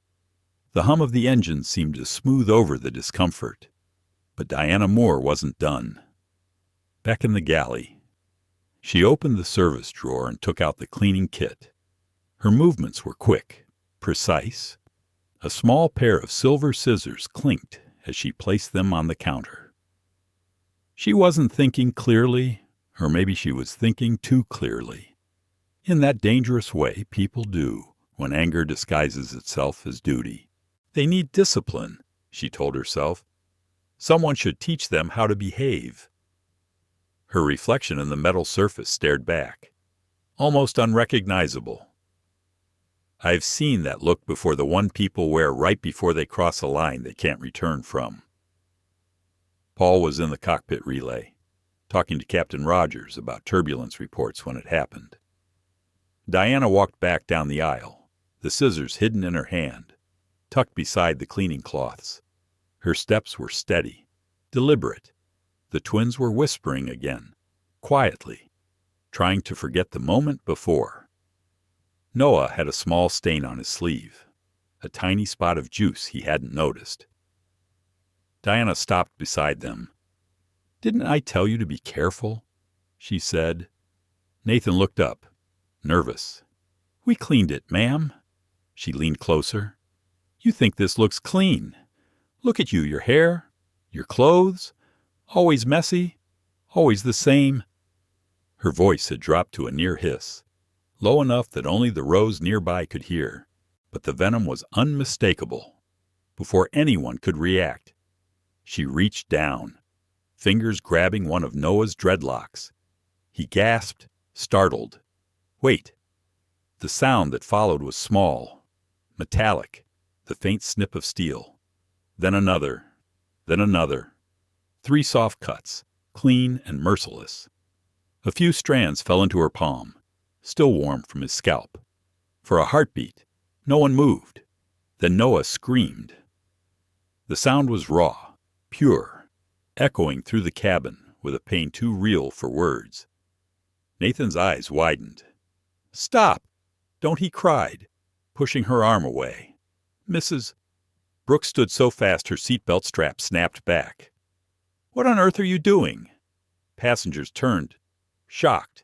The hum of the engine seemed to smooth over the discomfort. But Diana Moore wasn't done. Back in the galley, she opened the service drawer and took out the cleaning kit. Her movements were quick, precise. A small pair of silver scissors clinked as she placed them on the counter. She wasn't thinking clearly, or maybe she was thinking too clearly. In that dangerous way people do when anger disguises itself as duty. They need discipline, she told herself. Someone should teach them how to behave. Her reflection in the metal surface stared back, almost unrecognizable. I've seen that look before, the one people wear right before they cross a line they can't return from. Paul was in the cockpit relay, talking to Captain Rogers about turbulence reports when it happened. Diana walked back down the aisle, the scissors hidden in her hand, tucked beside the cleaning cloths. Her steps were steady, deliberate. The twins were whispering again, quietly, trying to forget the moment before. Noah had a small stain on his sleeve, a tiny spot of juice he hadn't noticed. Diana stopped beside them. "Didn't I tell you to be careful?" she said. Nathan looked up, nervous. "We cleaned it, ma'am." She leaned closer. "You think this looks clean. Look at you, your hair, your clothes, always messy, always the same." Her voice had dropped to a near hiss, low enough that only the rows nearby could hear, but the venom was unmistakable. Before anyone could react, she reached down, fingers grabbing one of Noah's dreadlocks. He gasped, startled. "Wait!" The sound that followed was small, metallic, the faint snip of steel. Then another, then another. 3 soft cuts, clean and merciless. A few strands fell into her palm, still warm from his scalp. For a heartbeat, no one moved. Then Noah screamed. The sound was raw, pure, echoing through the cabin with a pain too real for words. Nathan's eyes widened. "Stop! Don't!" he cried, pushing her arm away. "Mrs. Brooks stood so fast her seatbelt strap snapped back. "What on earth are you doing?" Passengers turned, shocked,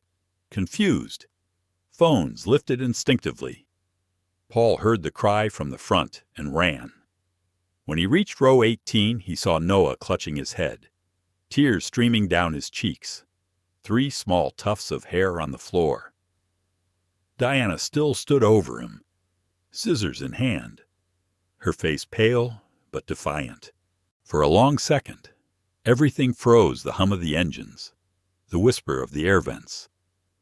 confused. Phones lifted instinctively. Paul heard the cry from the front and ran. When he reached row 18, he saw Noah clutching his head, tears streaming down his cheeks, 3 small tufts of hair on the floor. Diana still stood over him, scissors in hand, her face pale but defiant. For a long second, Everything froze: the hum of the engines, the whisper of the air vents,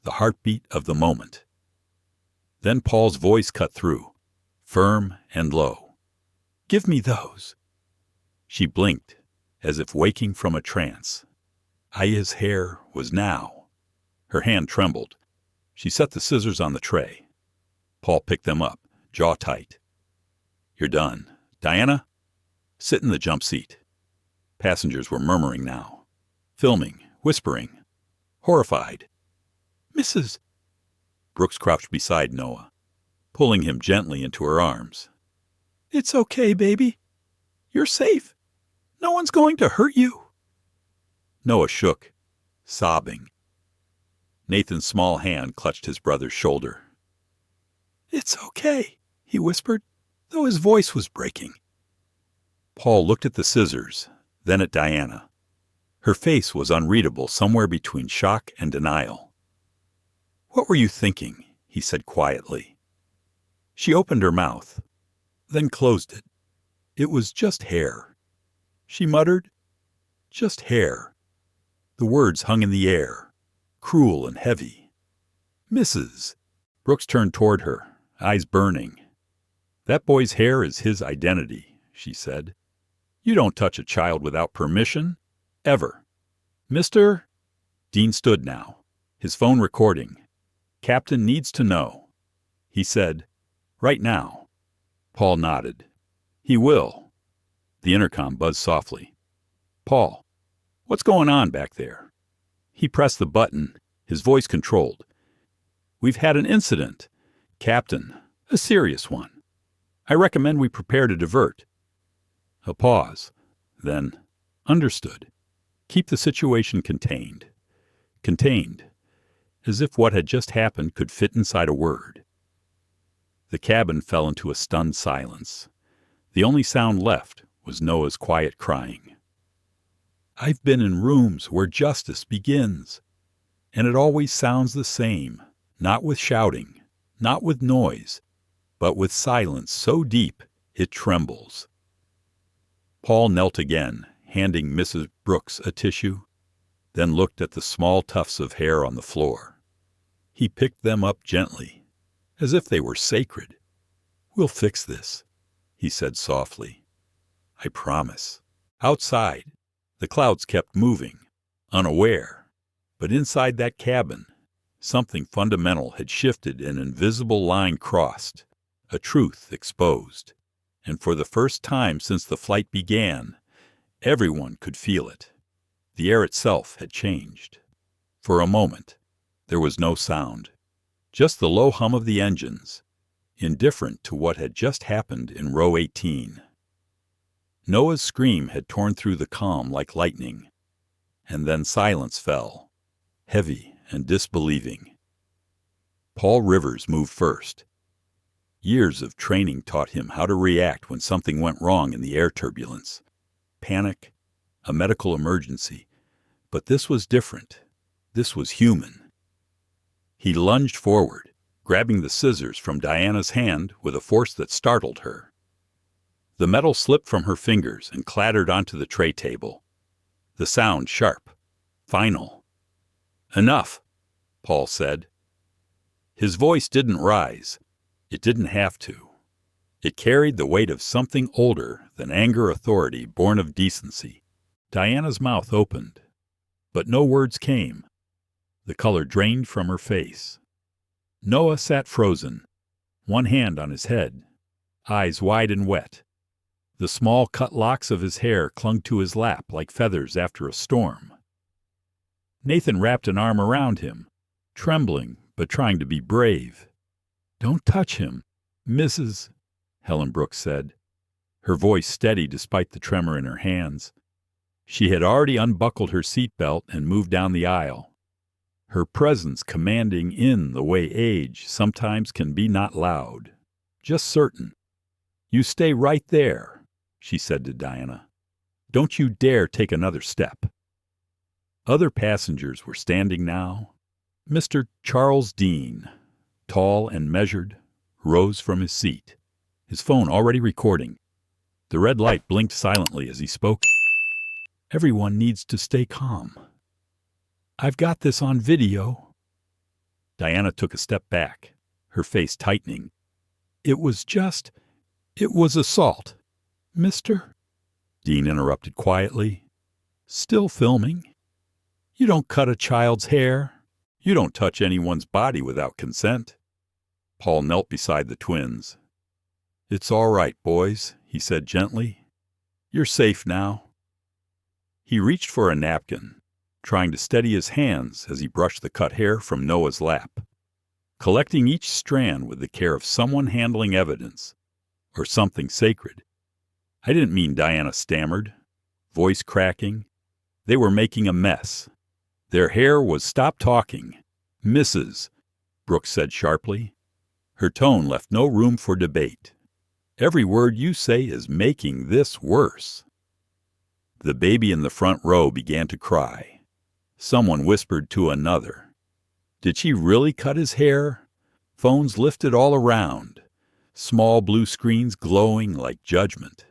the heartbeat of the moment. Then Paul's voice cut through, firm and low. "Give me those." She blinked, as if waking from a trance. Aya's hair was now. Her hand trembled. She set the scissors on the tray. Paul picked them up, jaw tight. "You're done. Diana, sit in the jump seat." Passengers were murmuring now, filming, whispering, horrified. "Mrs." Brooks crouched beside Noah, pulling him gently into her arms. "It's okay, baby. You're safe. No one's going to hurt you." Noah shook, sobbing. Nathan's small hand clutched his brother's shoulder. "It's okay," he whispered, though his voice was breaking. Paul looked at the scissors, then at Diana. Her face was unreadable, somewhere between shock and denial. "What were you thinking?" he said quietly. She opened her mouth, then closed it. It was just hair. She muttered, "Just hair." The words hung in the air, cruel and heavy. "Mrs." Brooks turned toward her, eyes burning. "That boy's hair is his identity," she said. "You don't touch a child without permission, ever." "Mr." Dean stood now, his phone recording. "Captain needs to know." He said, "Right now." Paul nodded. "He will." The intercom buzzed softly. "Paul, what's going on back there?" He pressed the button, his voice controlled. "We've had an incident, Captain, a serious one. I recommend we prepare to divert." A pause. Then, "Understood. Keep the situation contained." Contained, as if what had just happened could fit inside a word. The cabin fell into a stunned silence. The only sound left was Noah's quiet crying. "I've been in rooms where justice begins, and it always sounds the same, not with shouting, not with noise, but with silence so deep it trembles." Paul knelt again, handing Mrs. Brooks a tissue, then looked at the small tufts of hair on the floor. He picked them up gently, as if they were sacred. "We'll fix this," he said softly. "I promise." Outside, the clouds kept moving, unaware, but inside that cabin, something fundamental had shifted. An invisible line crossed, a truth exposed, and for the first time since the flight began, everyone could feel it. The air itself had changed. For a moment, there was no sound, just the low hum of the engines, indifferent to what had just happened in row 18. Noah's scream had torn through the calm like lightning, and then silence fell, heavy and disbelieving. Paul Rivers moved first. Years of training taught him how to react when something went wrong in the air turbulence. Panic, a medical emergency. But this was different. This was human. He lunged forward, grabbing the scissors from Diana's hand with a force that startled her. The metal slipped from her fingers and clattered onto the tray table. The sound sharp, final. "Enough," Paul said. His voice didn't rise. It didn't have to. It carried the weight of something older than anger, authority born of decency. Diana's mouth opened, but no words came. The color drained from her face. Noah sat frozen, one hand on his head, eyes wide and wet. The small cut locks of his hair clung to his lap like feathers after a storm. Nathan wrapped an arm around him, trembling but trying to be brave. "Don't touch him, Mrs." Helen Brooks said, her voice steady despite the tremor in her hands. She had already unbuckled her seatbelt and moved down the aisle, her presence commanding in the way age sometimes can be, not loud, just certain. "You stay right there," she said to Diana. "Don't you dare take another step." Other passengers were standing now. Mr. Charles Dean, tall and measured, rose from his seat, his phone already recording. The red light blinked silently as he spoke. Everyone needs to stay calm. I've got this on video." Diana took a step back, her face tightening. It was assault. Mister, Dean interrupted quietly. Still filming. You don't cut a child's hair. You don't touch anyone's body without consent. Paul knelt beside the twins. It's all right, boys, he said gently. You're safe now. He reached for a napkin, trying to steady his hands as he brushed the cut hair from Noah's lap, collecting each strand with the care of someone handling evidence, or something sacred. I didn't mean, Diana stammered, voice cracking. They were making a mess. Their hair was stop talking. Mrs., Brooks said sharply. Her tone left no room for debate. Every word you say is making this worse. The baby in the front row began to cry. Someone whispered to another. Did she really cut his hair? Phones lifted all around, small blue screens glowing like judgment.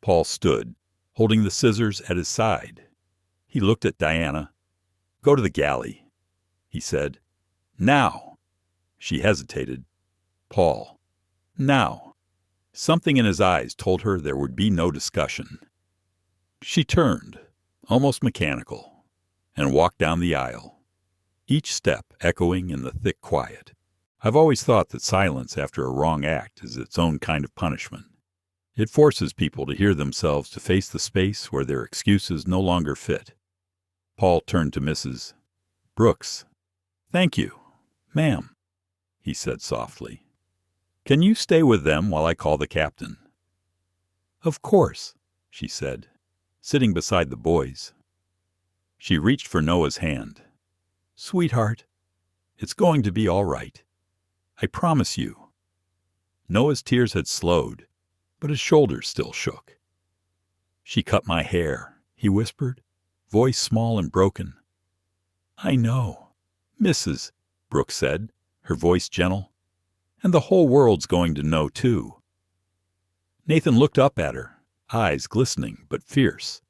Paul stood, holding the scissors at his side. He looked at Diana. Go to the galley, he said. Now. She hesitated. Paul. Now. Something in his eyes told her there would be no discussion. She turned, almost mechanical, and walked down the aisle, each step echoing in the thick quiet. I've always thought that silence after a wrong act is its own kind of punishment. It forces people to hear themselves, to face the space where their excuses no longer fit. Paul turned to Mrs. Brooks. Thank you, ma'am, he said softly. Can you stay with them while I call the captain? Of course, she said, sitting beside the boys. She reached for Noah's hand. Sweetheart, it's going to be all right. I promise you. Noah's tears had slowed, but his shoulders still shook. She cut my hair, he whispered, voice small and broken. I know, Mrs., Brooks said, her voice gentle. And the whole world's going to know, too. Nathan looked up at her, eyes glistening but fierce.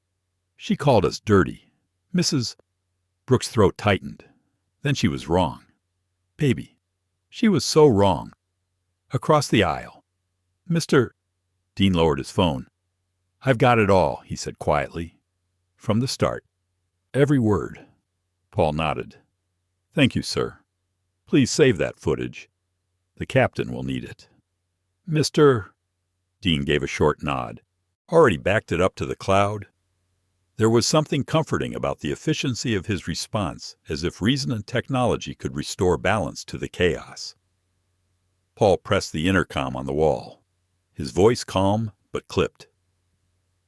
She called us dirty. Mrs. Brooks' throat tightened. Then she was wrong. Baby, she was so wrong. Across the aisle. Mr. Dean lowered his phone. I've got it all, he said quietly. From the start. Every word. Paul nodded. Thank you, sir. Please save that footage. The captain will need it. Mr. Dean gave a short nod. Already backed it up to the cloud. There was something comforting about the efficiency of his response, as if reason and technology could restore balance to the chaos. Paul pressed the intercom on the wall, his voice calm but clipped.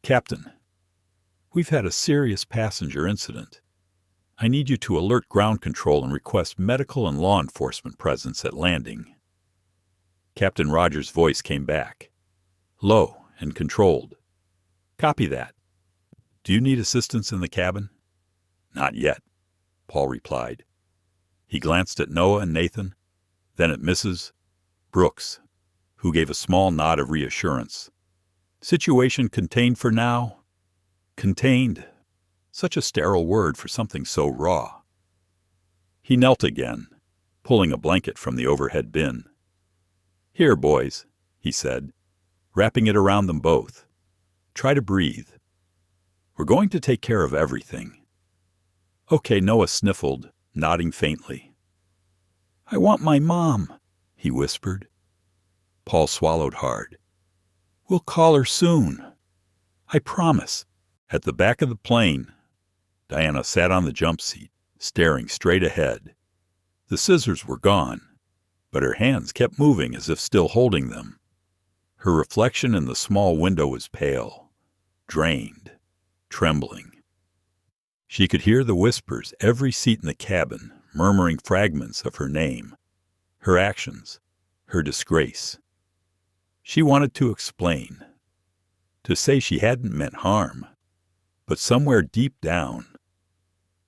Captain, we've had a serious passenger incident. I need you to alert ground control and request medical and law enforcement presence at landing. Captain Rogers' voice came back, low and controlled. Copy that. Do you need assistance in the cabin? Not yet, Paul replied. He glanced at Noah and Nathan, then at Mrs. Brooks, who gave a small nod of reassurance. Situation contained for now? Contained. Such a sterile word for something so raw. He knelt again, pulling a blanket from the overhead bin. Here, boys, he said, wrapping it around them both. Try to breathe. We're going to take care of everything. Okay, Noah sniffled, nodding faintly. I want my mom, he whispered. Paul swallowed hard. We'll call her soon. I promise. At the back of the plane, Diana sat on the jump seat, staring straight ahead. The scissors were gone, but her hands kept moving as if still holding them. Her reflection in the small window was pale, drained, trembling. She could hear the whispers every seat in the cabin, murmuring fragments of her name, her actions, her disgrace. She wanted to explain, to say she hadn't meant harm, but somewhere deep down,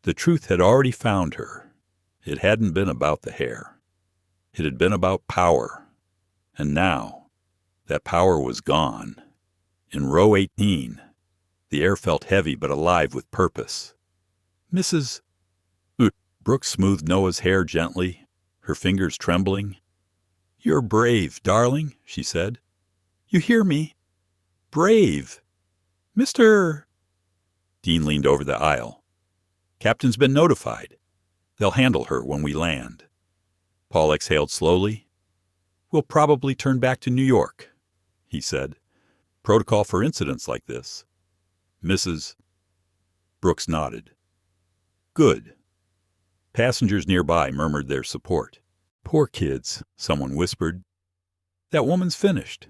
the truth had already found her. It hadn't been about the hair. It had been about power. And now, that power was gone. In row 18, The air felt heavy but alive with purpose. Mrs. Brooks smoothed Noah's hair gently, her fingers trembling. "You're brave, darling," she said. "You hear me? Brave. Mr. Dean leaned over the aisle. "Captain's been notified. They'll handle her when we land." Paul exhaled slowly. "We'll probably turn back to New York," he said. "Protocol for incidents like this." Mrs. Brooks nodded. "Good." Passengers nearby murmured their support. "Poor kids," someone whispered. "That woman's finished,"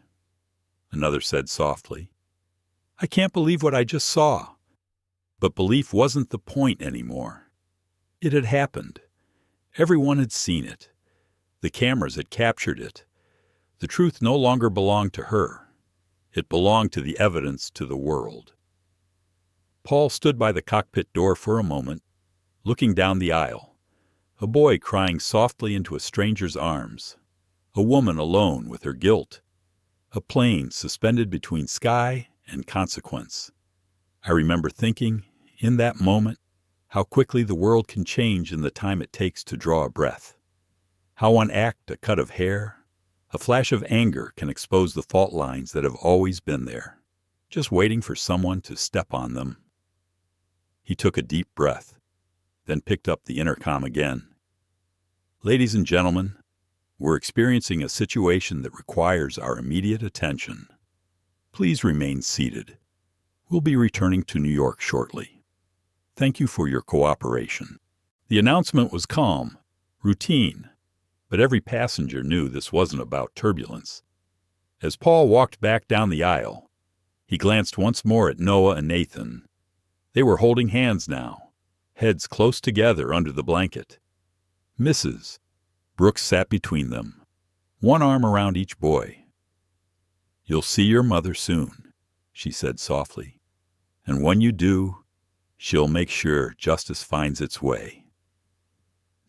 another said softly. "I can't believe what I just saw." But belief wasn't the point anymore. It had happened. Everyone had seen it. The cameras had captured it. The truth no longer belonged to her. It belonged to the evidence to the world. Paul stood by the cockpit door for a moment, looking down the aisle. A boy crying softly into a stranger's arms. A woman alone with her guilt. A plane suspended between sky and consequence. I remember thinking, in that moment, how quickly the world can change in the time it takes to draw a breath. How one act, a cut of hair, a flash of anger can expose the fault lines that have always been there, just waiting for someone to step on them. He took a deep breath, then picked up the intercom again. "Ladies and gentlemen, we're experiencing a situation that requires our immediate attention. Please remain seated. We'll be returning to New York shortly. Thank you for your cooperation." The announcement was calm, routine, but every passenger knew this wasn't about turbulence. As Paul walked back down the aisle, he glanced once more at Noah and Nathan. They were holding hands now, heads close together under the blanket. Mrs. Brooks sat between them, one arm around each boy. "You'll see your mother soon," she said softly. "And when you do, she'll make sure justice finds its way."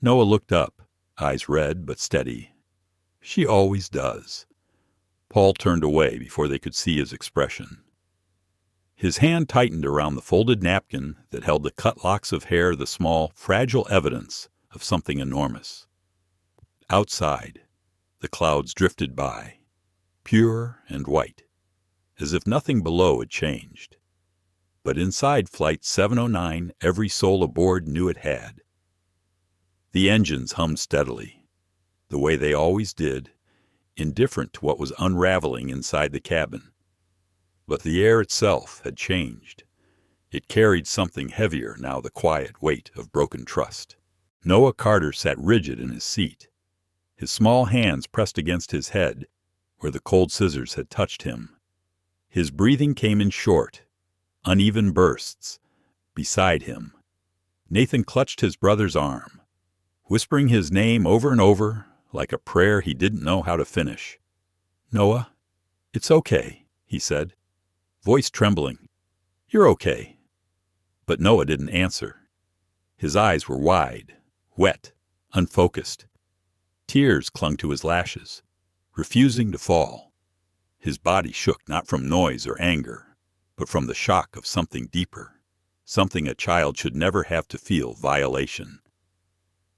Noah looked up, eyes red but steady. "She always does." Paul turned away before they could see his expression. His hand tightened around the folded napkin that held the cut locks of hair, the small, fragile evidence of something enormous. Outside, the clouds drifted by, pure and white, as if nothing below had changed. But inside Flight 709, every soul aboard knew it had. The engines hummed steadily, the way they always did, indifferent to what was unraveling inside the cabin. But the air itself had changed. It carried something heavier now, the quiet weight of broken trust. Noah Carter sat rigid in his seat, his small hands pressed against his head where the cold scissors had touched him. His breathing came in short, uneven bursts. Beside him, Nathan clutched his brother's arm, whispering his name over and over like a prayer he didn't know how to finish. "Noah, it's okay," he said, voice trembling. "You're okay." But Noah didn't answer. His eyes were wide, wet, unfocused. Tears clung to his lashes, refusing to fall. His body shook not from noise or anger, but from the shock of something deeper, something a child should never have to feel: violation.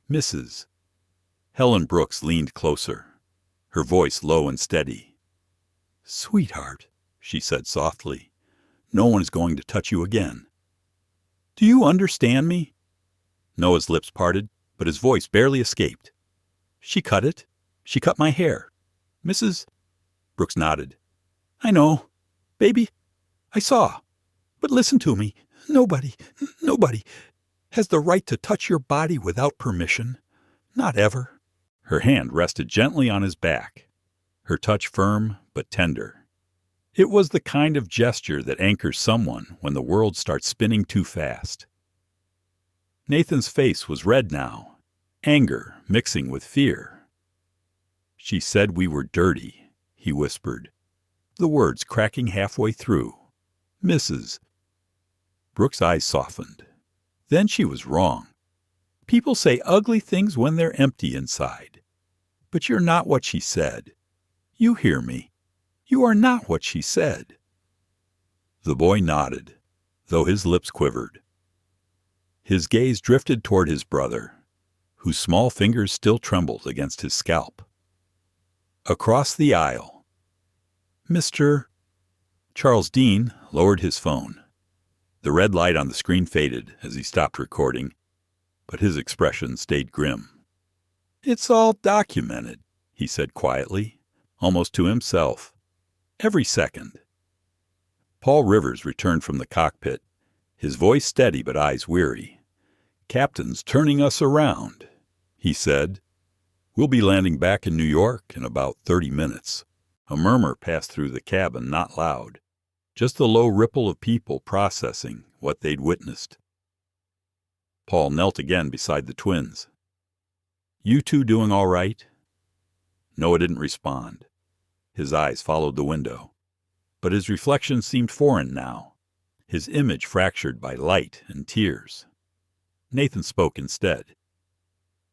"Mrs." Helen Brooks leaned closer, her voice low and steady. "Sweetheart," she said softly, "no one is going to touch you again. Do you understand me?" Noah's lips parted, but his voice barely escaped. "She cut it. She cut my hair." "Mrs." Brooks nodded. "I know. Baby, I saw. But listen to me. Nobody has the right to touch your body without permission. Not ever." Her hand rested gently on his back, her touch firm but tender. It was the kind of gesture that anchors someone when the world starts spinning too fast. Nathan's face was red now, anger mixing with fear. "She said we were dirty," he whispered, the words cracking halfway through. "Mrs." Brooks' eyes softened. Then she was wrong. People say ugly things when they're empty inside. But you're not what she said. You hear me. You are not what she said. The boy nodded. though his lips quivered. His gaze drifted toward his brother, whose small fingers still trembled against his scalp. Across the aisle, Mr. Charles Dean lowered his phone. The red light on the screen faded as he stopped recording, but his expression stayed grim. "It's all documented," he said quietly, almost to himself. "Every second." Paul Rivers returned from the cockpit, his voice steady but eyes weary. "Captain's turning us around," he said. "We'll be landing back in New York in about 30 minutes. A murmur passed through the cabin, not loud, just the low ripple of people processing what they'd witnessed. Paul knelt again beside the twins. "You two doing all right?" Noah didn't respond. His eyes followed the window, but his reflection seemed foreign now, his image fractured by light and tears. Nathan spoke instead.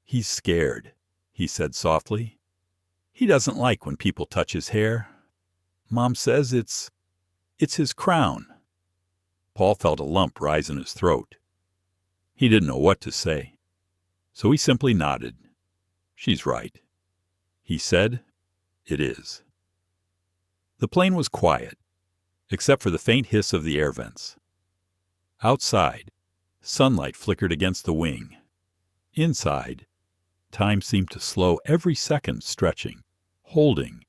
"He's scared," he said softly. "He doesn't like when people touch his hair. Mom says it's his crown." Paul felt a lump rise in his throat. He didn't know what to say, so he simply nodded. "She's right," he said. "It is." The plane was quiet, except for the faint hiss of the air vents. Outside, sunlight flickered against the wing. Inside, time seemed to slow every second, stretching, holding,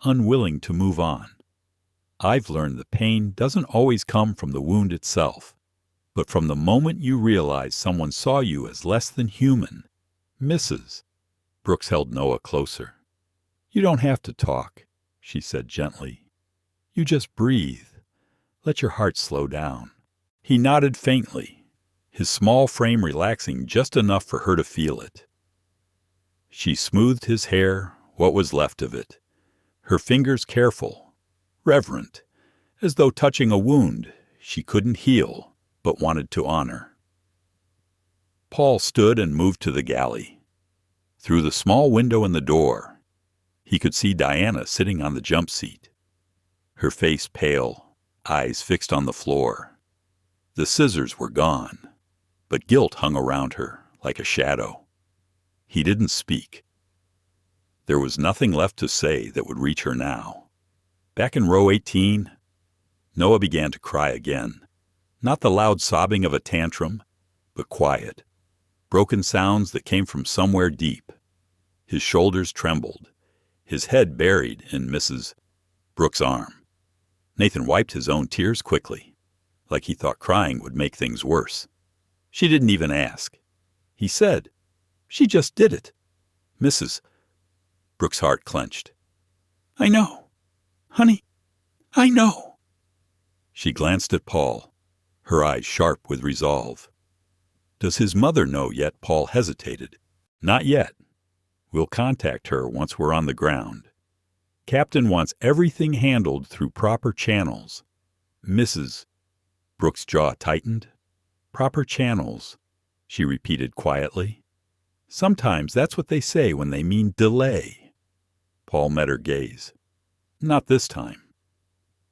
unwilling to move on. I've learned the pain doesn't always come from the wound itself, but from the moment you realize someone saw you as less than human. Mrs. Brooks held Noah closer. "You don't have to talk," she said gently. "You just breathe. Let your heart slow down." He nodded faintly, his small frame relaxing just enough for her to feel it. She smoothed his hair, what was left of it, her fingers careful, reverent, as though touching a wound she couldn't heal but wanted to honor. Paul stood and moved to the galley. Through the small window in the door, he could see Diana sitting on the jump seat, her face pale, eyes fixed on the floor. The scissors were gone, but guilt hung around her like a shadow. He didn't speak. There was nothing left to say that would reach her now. Back in row 18, Noah began to cry again. Not the loud sobbing of a tantrum, but quiet, broken sounds that came from somewhere deep. His shoulders trembled, his head buried in Mrs. Brooks' arm. Nathan wiped his own tears quickly, like he thought crying would make things worse. She didn't even ask. He said, "She just did it." Mrs. Brooks' heart clenched. "I know. Honey, I know." She glanced at Paul, her eyes sharp with resolve. Does his mother know yet? Paul hesitated. Not yet. We'll contact her once we're on the ground. Captain wants everything handled through proper channels. Mrs. Brooks' jaw tightened. Proper channels, she repeated quietly. Sometimes that's what they say when they mean delay. Paul met her gaze. Not this time.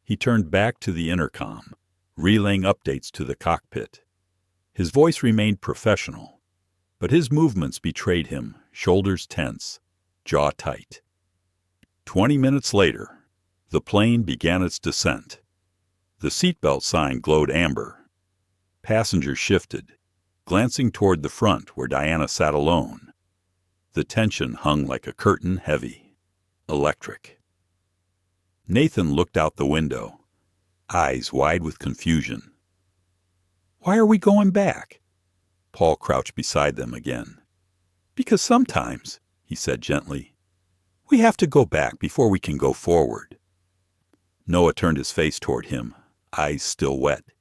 He turned back to the intercom, relaying updates to the cockpit. His voice remained professional, but his movements betrayed him, shoulders tense, jaw tight. 20 minutes later, the plane began its descent. The seatbelt sign glowed amber. Passengers shifted, glancing toward the front where Diana sat alone. The tension hung like a curtain, heavy, electric. Nathan looked out the window, eyes wide with confusion. "Why are we going back?" Paul crouched beside them again. "Because sometimes," he said gently, "we have to go back before we can go forward." Noah turned his face toward him, eyes still wet.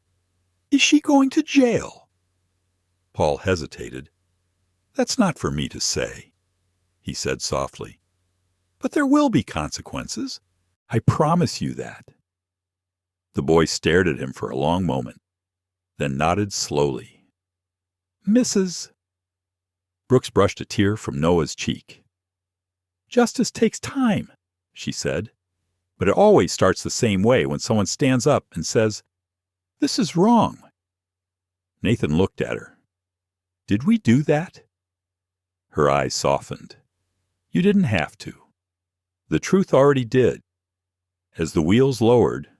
"Is she going to jail?" Paul hesitated. "That's not for me to say," he said softly. "But there will be consequences. I promise you that." The boy stared at him for a long moment, then nodded slowly. "Mrs." Brooks brushed a tear from Noah's cheek. "Justice takes time," she said, "but it always starts the same way when someone stands up and says, 'This is wrong.' Nathan looked at her. "Did we do that?" Her eyes softened. "You didn't have to. The truth already did." As the wheels lowered,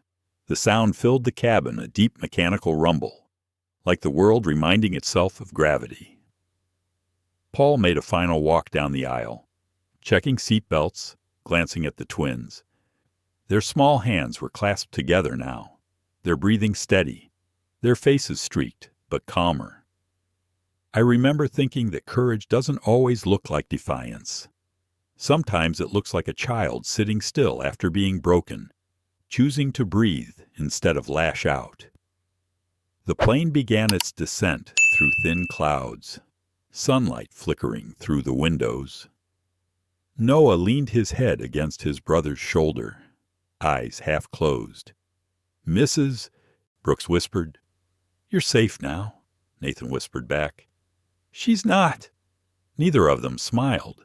the sound filled the cabin, a deep mechanical rumble, like the world reminding itself of gravity. Paul made a final walk down the aisle, checking seat belts, glancing at the twins. Their small hands were clasped together now, their breathing steady, their faces streaked, but calmer. I remember thinking that courage doesn't always look like defiance. Sometimes it looks like a child sitting still after being broken, choosing to breathe instead of lash out. The plane began its descent through thin clouds, sunlight flickering through the windows. Noah leaned his head against his brother's shoulder, eyes half closed. "Mrs." Brooks whispered. "You're safe now," Nathan whispered back. "She's not." Neither of them smiled.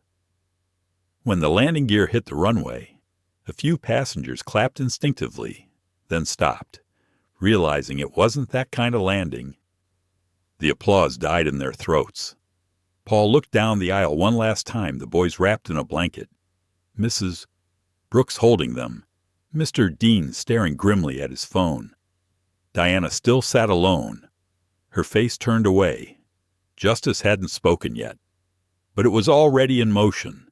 When the landing gear hit the runway, a few passengers clapped instinctively, then stopped, realizing it wasn't that kind of landing. The applause died in their throats. Paul looked down the aisle one last time, the boys wrapped in a blanket. Mrs. Brooks holding them, Mr. Dean staring grimly at his phone. Diana still sat alone, her face turned away. Justice hadn't spoken yet, but it was already in motion.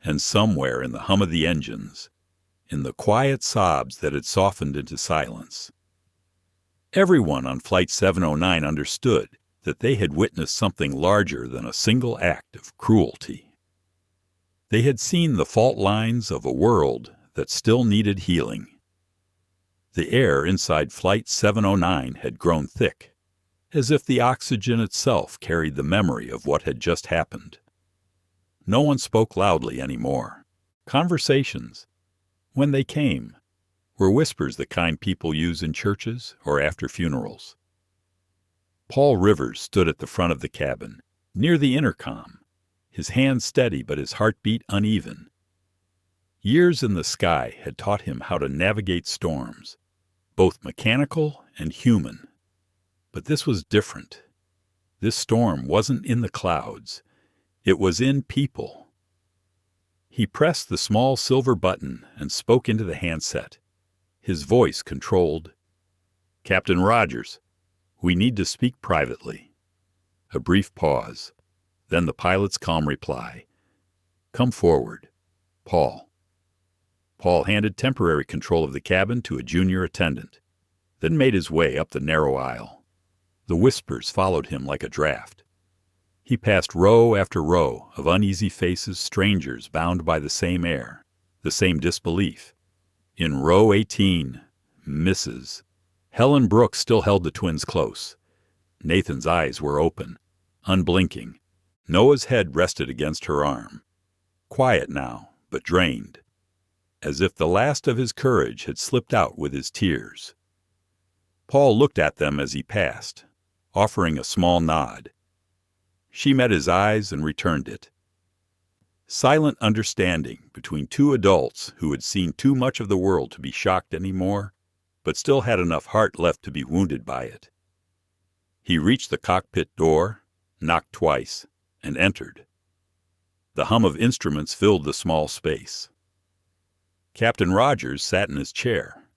And somewhere in the hum of the engines, in the quiet sobs that had softened into silence, everyone on Flight 709 understood that they had witnessed something larger than a single act of cruelty. They had seen the fault lines of a world that still needed healing. The air inside Flight 709 had grown thick, as if the oxygen itself carried the memory of what had just happened. No one spoke loudly anymore. Conversations, when they came, were whispers the kind people use in churches or after funerals. Paul Rivers stood at the front of the cabin, near the intercom, his hands steady but his heartbeat uneven. Years in the sky had taught him how to navigate storms, both mechanical and human. But this was different. This storm wasn't in the clouds. It was in people. He pressed the small silver button and spoke into the handset, his voice controlled. "Captain Rogers, we need to speak privately." A brief pause, then the pilot's calm reply. "Come forward, Paul." Paul handed temporary control of the cabin to a junior attendant, then made his way up the narrow aisle. The whispers followed him like a draft. He passed row after row of uneasy faces, strangers bound by the same air, the same disbelief. In row 18, Mrs. Helen Brooks still held the twins close. Nathan's eyes were open, unblinking. Noah's head rested against her arm. Quiet now, but drained, as if the last of his courage had slipped out with his tears. Paul looked at them as he passed, offering a small nod. She met his eyes and returned it. Silent understanding between two adults who had seen too much of the world to be shocked anymore, but still had enough heart left to be wounded by it. He reached the cockpit door, knocked twice, and entered. The hum of instruments filled the small space. Captain Rogers sat in his chair,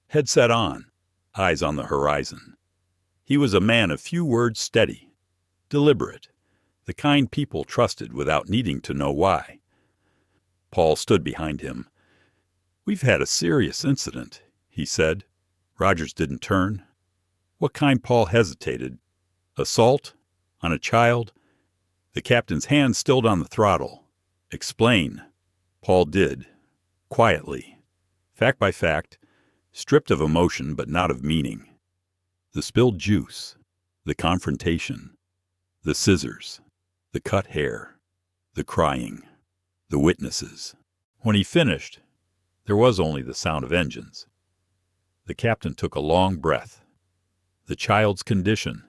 headset on, eyes on the horizon. He was a man of few words, steady, deliberate, the kind people trusted without needing to know why. Paul stood behind him. "We've had a serious incident," he said. Rogers didn't turn. "What kind?" Paul hesitated. "Assault? On a child?" The captain's hand stilled on the throttle. "Explain." Paul did, quietly, fact by fact, stripped of emotion but not of meaning. The spilled juice, the confrontation, the scissors, the cut hair, the crying, the witnesses. When he finished, there was only the sound of engines. The captain took a long breath. "The child's condition?"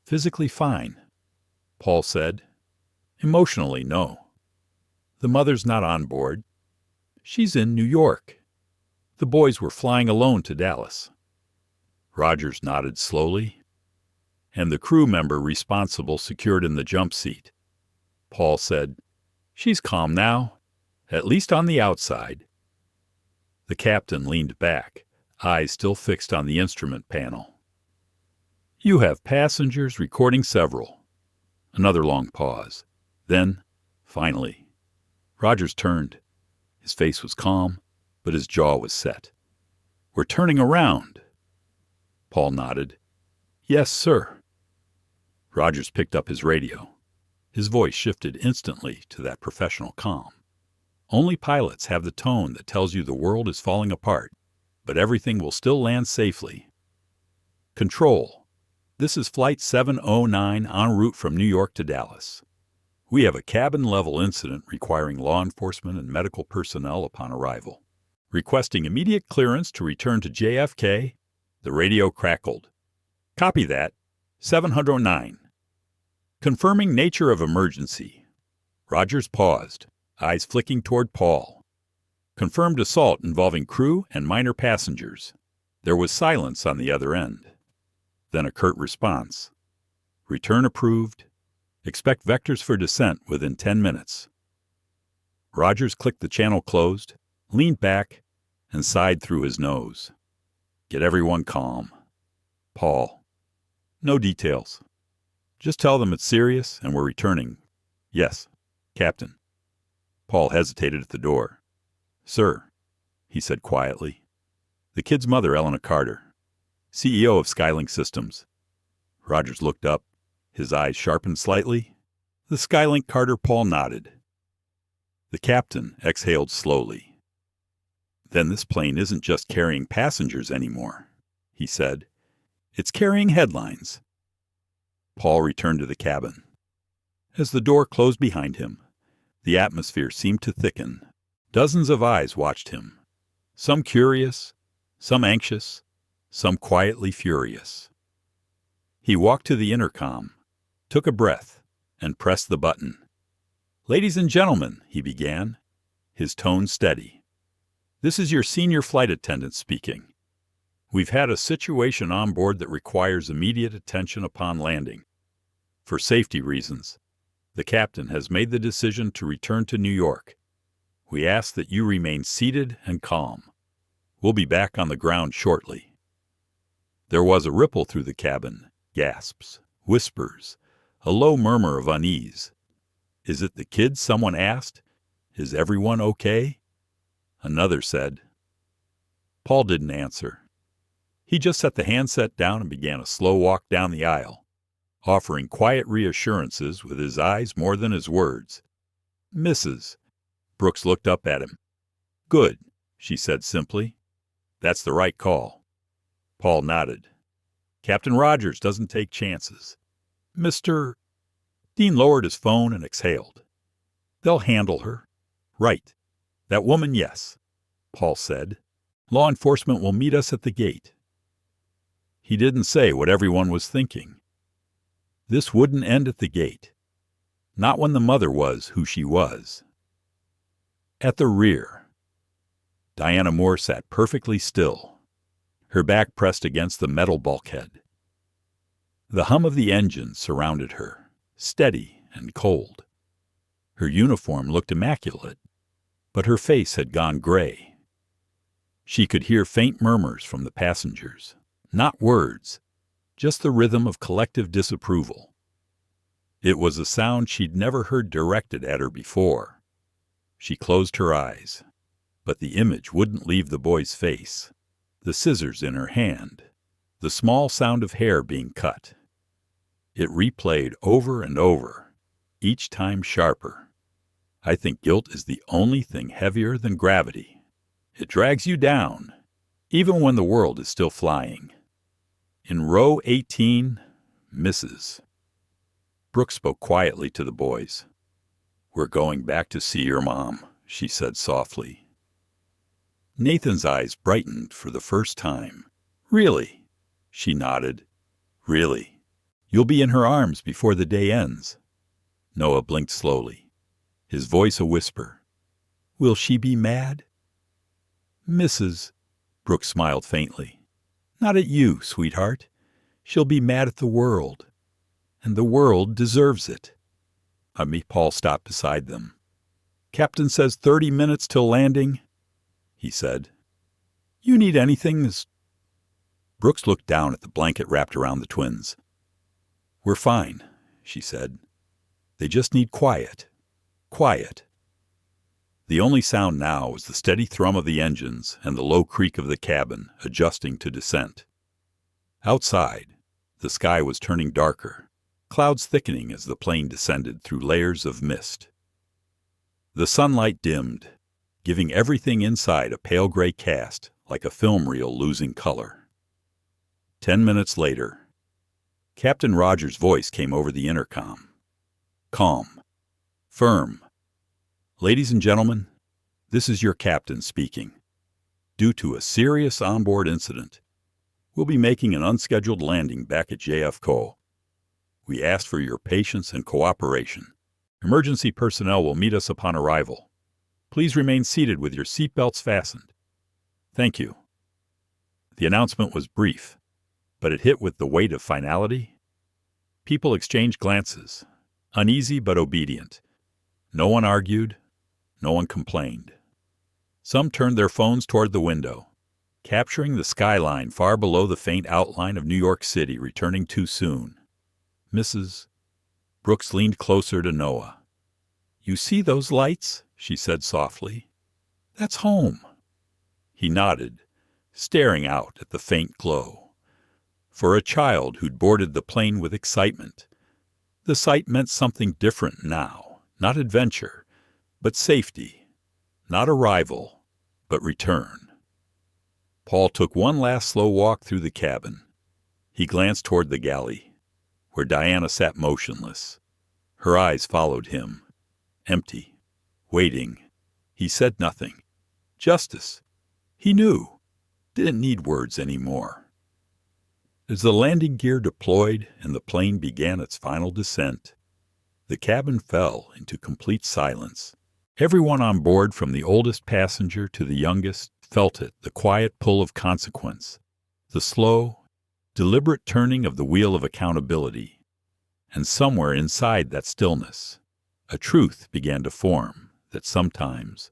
"Physically fine," Paul said. "Emotionally, no. The mother's not on board. She's in New York. The boys were flying alone to Dallas." Rogers nodded slowly. and the crew member responsible secured in the jump seat. Paul said, "She's calm now, at least on the outside." The captain leaned back, eyes still fixed on the instrument panel. "You have passengers recording several." Another long pause. Then, finally, Rogers turned. His face was calm, but his jaw was set. "We're turning around." Paul nodded. "Yes, sir." Rogers picked up his radio. His voice shifted instantly to that professional calm. Only pilots have the tone that tells you the world is falling apart, but everything will still land safely. "Control. This is Flight 709 en route from New York to Dallas. We have a cabin-level incident requiring law enforcement and medical personnel upon arrival. Requesting immediate clearance to return to JFK." The radio crackled. "Copy that. 709. Confirming nature of emergency." Rogers paused, eyes flicking toward Paul. "Confirmed assault involving crew and minor passengers." There was silence on the other end. Then a curt response. "Return approved. Expect vectors for descent within 10 minutes. Rogers clicked the channel closed, leaned back, and sighed through his nose. "Get everyone calm." Paul. "No details. Just tell them it's serious and we're returning." "Yes, Captain." Paul hesitated at the door. "Sir," he said quietly. "The kid's mother, Elena Carter, CEO of SkyLink Systems." Rogers looked up, his eyes sharpened slightly. "The SkyLink Carter." Paul nodded. The captain exhaled slowly. "Then this plane isn't just carrying passengers anymore," he said. "It's carrying headlines." Paul returned to the cabin. As the door closed behind him, the atmosphere seemed to thicken. Dozens of eyes watched him, some curious, some anxious, some quietly furious. He walked to the intercom, took a breath, and pressed the button. "Ladies and gentlemen," he began, his tone steady. "This is your senior flight attendant speaking. We've had a situation on board that requires immediate attention upon landing. For safety reasons, the captain has made the decision to return to New York. We ask that you remain seated and calm. We'll be back on the ground shortly." There was a ripple through the cabin, gasps, whispers, a low murmur of unease. "Is it the kid?" someone asked. "Is everyone okay?" Another said. Paul didn't answer. He just set the handset down and began a slow walk down the aisle, offering quiet reassurances with his eyes more than his words. "Mrs." Brooks looked up at him. "Good," she said simply. "That's the right call." Paul nodded. "Captain Rogers doesn't take chances." "Mr. Dean lowered his phone and exhaled. "They'll handle her." "Right. That woman, yes," Paul said. "Law enforcement will meet us at the gate." He didn't say what everyone was thinking. This wouldn't end at the gate. Not when the mother was who she was. At the rear, Diana Moore sat perfectly still, her back pressed against the metal bulkhead. The hum of the engine surrounded her, steady and cold. Her uniform looked immaculate, but her face had gone gray. She could hear faint murmurs from the passengers, not words, just the rhythm of collective disapproval. It was a sound she'd never heard directed at her before. She closed her eyes, but the image wouldn't leave the boy's face, the scissors in her hand, the small sound of hair being cut. It replayed over and over, each time sharper. I think guilt is the only thing heavier than gravity. It drags you down, even when the world is still flying. In row 18, Mrs. Brooks spoke quietly to the boys. "We're going back to see your mom," she said softly. Nathan's eyes brightened for the first time. "Really?" She nodded. "Really. You'll be in her arms before the day ends." Noah blinked slowly, his voice a whisper. "Will she be mad?" "Mrs." Brooks smiled faintly. "Not at you, sweetheart. She'll be mad at the world, and the world deserves it. Paul stopped beside them. Captain says 30 minutes till landing, he said. You need anything? Brooks looked down at the blanket wrapped around the twins. We're fine, she said. They just need quiet. Quiet. The only sound now was the steady thrum of the engines and the low creak of the cabin adjusting to descent. Outside, the sky was turning darker, clouds thickening as the plane descended through layers of mist. The sunlight dimmed, giving everything inside a pale gray cast like a film reel losing color. 10 minutes later, Captain Rogers' voice came over the intercom. Calm. Firm. Ladies and gentlemen, this is your captain speaking. Due to a serious onboard incident, we'll be making an unscheduled landing back at JFK. We ask for your patience and cooperation. Emergency personnel will meet us upon arrival. Please remain seated with your seatbelts fastened. Thank you. The announcement was brief, but it hit with the weight of finality. People exchanged glances, uneasy but obedient. No one argued, no one complained. Some turned their phones toward the window, capturing the skyline far below the faint outline of New York City returning too soon. Mrs. Brooks leaned closer to Noah. You see those lights? She said softly. That's home. He nodded, staring out at the faint glow. For a child who'd boarded the plane with excitement, the sight meant something different now. Not adventure, but safety. Not arrival, but return. Paul took one last slow walk through the cabin. He glanced toward the galley, where Diana sat motionless. Her eyes followed him, empty, waiting. He said nothing. Justice. He knew. Didn't need words anymore. As the landing gear deployed and the plane began its final descent, the cabin fell into complete silence. Everyone on board, from the oldest passenger to the youngest, felt it, the quiet pull of consequence, the slow, deliberate turning of the wheel of accountability. And somewhere inside that stillness, a truth began to form that sometimes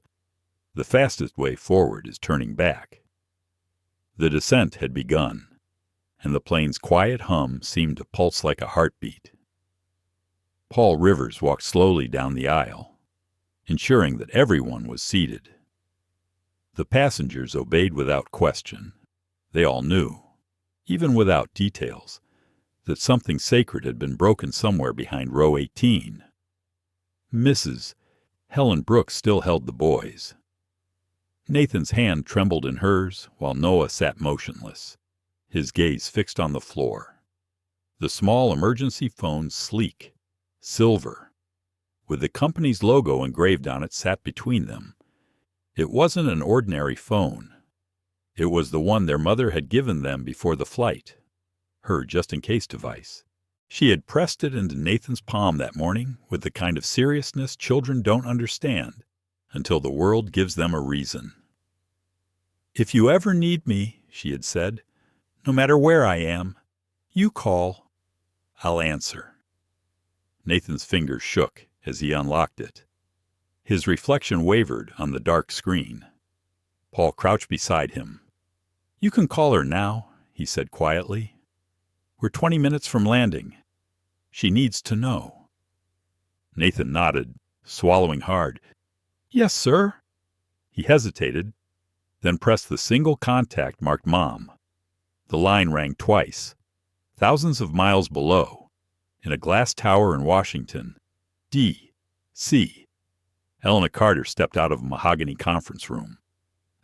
the fastest way forward is turning back. The descent had begun, and the plane's quiet hum seemed to pulse like a heartbeat. Paul Rivers walked slowly down the aisle, ensuring that everyone was seated. The passengers obeyed without question. They all knew, even without details, that something sacred had been broken somewhere behind row 18. Mrs. Helen Brooks still held the boys. Nathan's hand trembled in hers while Noah sat motionless, his gaze fixed on the floor. The small emergency phone, sleek, silver, with the company's logo engraved on it, sat between them. It wasn't an ordinary phone. It was the one their mother had given them before the flight, her just-in-case device. She had pressed it into Nathan's palm that morning with the kind of seriousness children don't understand until the world gives them a reason. If you ever need me, she had said, no matter where I am, you call. I'll answer. Nathan's fingers shook as he unlocked it. His reflection wavered on the dark screen. Paul crouched beside him. You can call her now, he said quietly. We're 20 minutes from landing. She needs to know. Nathan nodded, swallowing hard. Yes, sir. He hesitated, then pressed the single contact marked Mom. The line rang twice. Thousands of miles below, in a glass tower in Washington, D.C. Elena Carter stepped out of a mahogany conference room.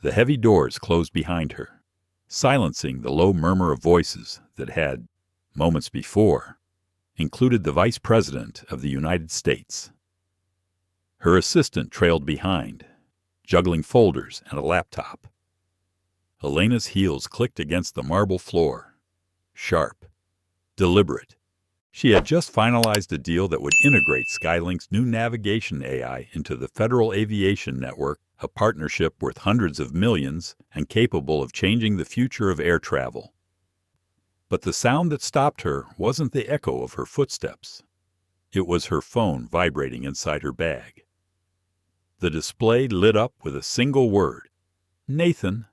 The heavy doors closed behind her, silencing the low murmur of voices that had, moments before, included the Vice President of the United States. Her assistant trailed behind, juggling folders and a laptop. Elena's heels clicked against the marble floor, sharp, deliberate. She had just finalized a deal that would integrate SkyLink's new navigation AI into the Federal Aviation Network, a partnership worth hundreds of millions and capable of changing the future of air travel. But the sound that stopped her wasn't the echo of her footsteps. It was her phone vibrating inside her bag. The display lit up with a single word, "Nathan."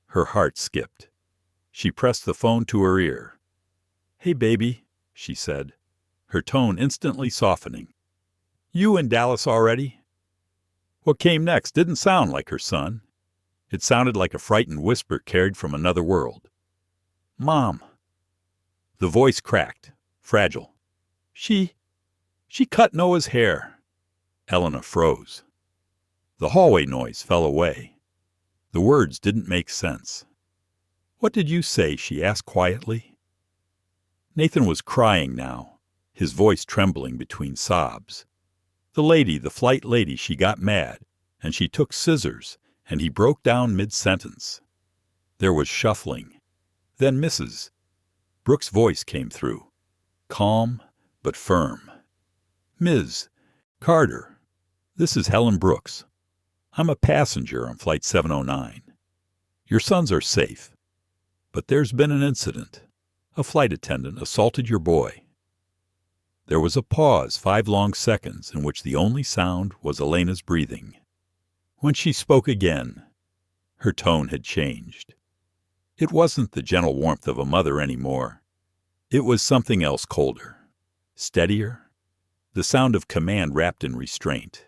Her heart skipped. She pressed the phone to her ear. "Hey, baby," she said, her tone instantly softening. "You in Dallas already?" What came next didn't sound like her son. It sounded like a frightened whisper carried from another world. "Mom." The voice cracked, fragile. She cut Noah's hair." Elena froze. The hallway noise fell away. The words didn't make sense. "What did you say?" she asked quietly. Nathan was crying now, his voice trembling between sobs. The flight lady, she got mad, and she took scissors, and he broke down mid-sentence. There was shuffling. Then Mrs. Brooks' voice came through, calm but firm. "Ms. Carter, this is Helen Brooks. I'm a passenger on Flight 709. Your sons are safe, but there's been an incident. A flight attendant assaulted your boy." There was a pause, 5 long seconds, in which the only sound was Elena's breathing. When she spoke again, her tone had changed. It wasn't the gentle warmth of a mother anymore. It was something else colder, steadier, the sound of command wrapped in restraint.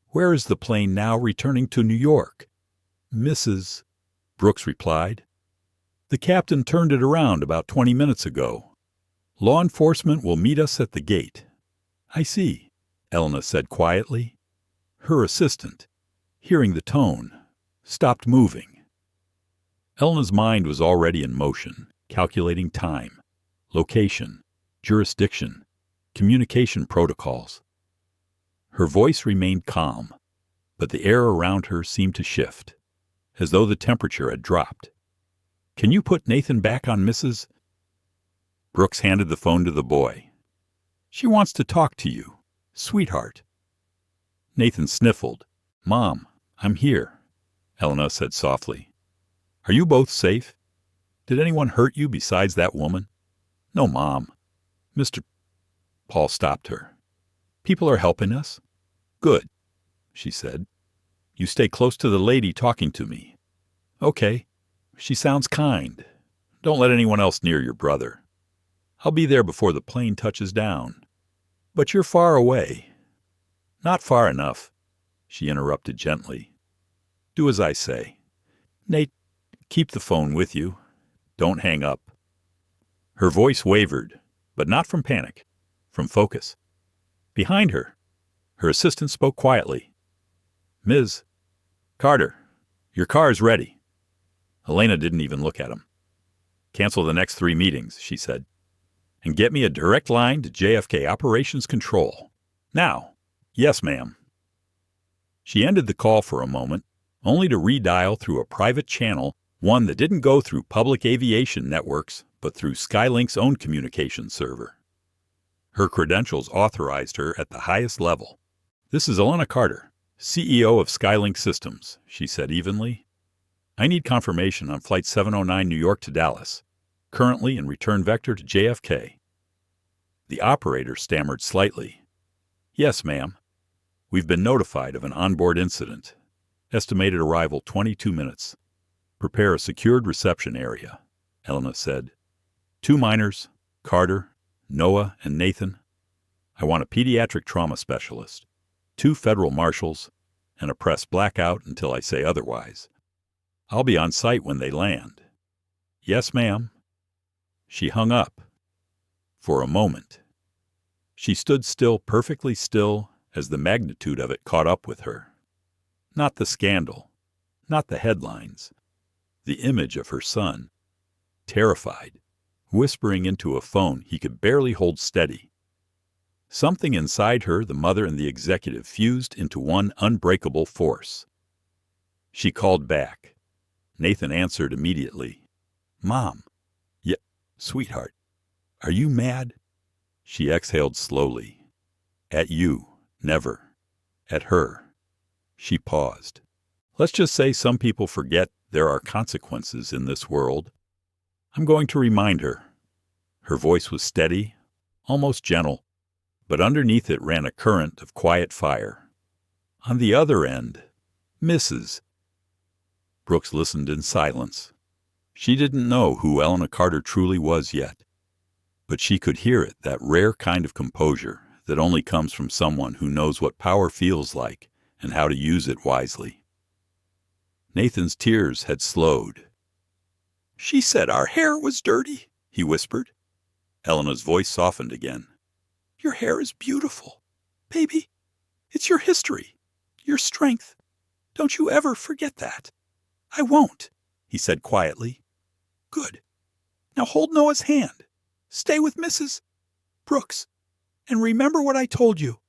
"Where is the plane now returning to New York?" "Mrs. Brooks replied. "The captain turned it around about 20 minutes ago. Law enforcement will meet us at the gate." "I see," Elena said quietly. Her assistant, hearing the tone, stopped moving. Elena's mind was already in motion, calculating time, location, jurisdiction, communication protocols. Her voice remained calm, but the air around her seemed to shift, as though the temperature had dropped. "Can you put Nathan back on Mrs. Brooks handed the phone to the boy. "She wants to talk to you, sweetheart." Nathan sniffled. "Mom, I'm here," Elena said softly. "Are you both safe? Did anyone hurt you besides that woman?" "No, Mom." Mr. Paul stopped her. "People are helping us." "Good," she said. "You stay close to the lady talking to me." "Okay. She sounds kind. Don't let anyone else near your brother. I'll be there before the plane touches down." "But you're far away." "Not far enough," she interrupted gently. "Do as I say. Nate, keep the phone with you. Don't hang up." Her voice wavered, but not from panic, from focus. Behind her, her assistant spoke quietly. "Ms. Carter, your car is ready." Elena didn't even look at him. "Cancel the next 3 meetings," she said, "and get me a direct line to JFK Operations Control. Now." "Yes, ma'am." She ended the call for a moment, only to redial through a private channel, one that didn't go through public aviation networks, but through SkyLink's own communication server. Her credentials authorized her at the highest level. "This is Elena Carter, CEO of SkyLink Systems," she said evenly. "I need confirmation on Flight 709 New York to Dallas, currently in return vector to JFK." The operator stammered slightly. "Yes, ma'am. We've been notified of an onboard incident. Estimated arrival 22 minutes. Prepare a secured reception area," Elena said. 2 minors, Carter, Noah, and Nathan. I want a pediatric trauma specialist, 2 federal marshals, and a press blackout until I say otherwise. I'll be on site when they land." "Yes, ma'am." She hung up. For a moment. She stood still, perfectly still, as the magnitude of it caught up with her. Not the scandal, not the headlines, the image of her son, terrified, whispering into a phone he could barely hold steady. Something inside her, the mother and the executive, fused into one unbreakable force. She called back. Nathan answered immediately. "Mom." "Yeah, sweetheart. Are you mad?" She exhaled slowly. "At you. Never. At her." She paused. "Let's just say some people forget there are consequences in this world." I'm going to remind her. Her voice was steady, almost gentle, but underneath it ran a current of quiet fire. On the other end, Mrs. Brooks listened in silence. She didn't know who Elena Carter truly was yet, but she could hear it, that rare kind of composure that only comes from someone who knows what power feels like and how to use it wisely. Nathan's tears had slowed. "She said our hair was dirty," he whispered. Elena's voice softened again. "Your hair is beautiful. Baby, it's your history, your strength. Don't you ever forget that." "I won't," he said quietly. "Good. Now hold Noah's hand. Stay with Mrs. Brooks. And remember what I told you."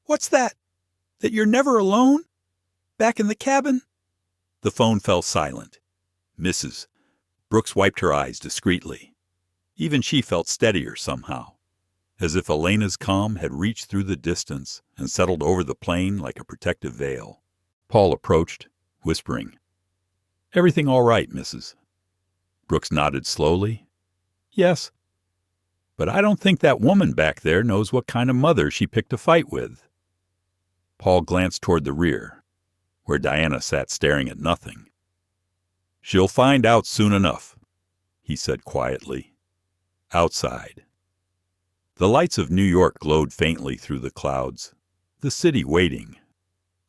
"What's that? That you're never alone? Back in the cabin?" The phone fell silent. Mrs. Brooks wiped her eyes discreetly. Even she felt steadier somehow, as if Elena's calm had reached through the distance and settled over the plane like a protective veil. Paul approached, whispering, "Everything all right, Mrs.?" Brooks nodded slowly. "Yes. But I don't think that woman back there knows what kind of mother she picked a fight with." Paul glanced toward the rear, where Diana sat staring at nothing. "She'll find out soon enough," he said quietly. Outside, the lights of New York glowed faintly through the clouds, the city waiting,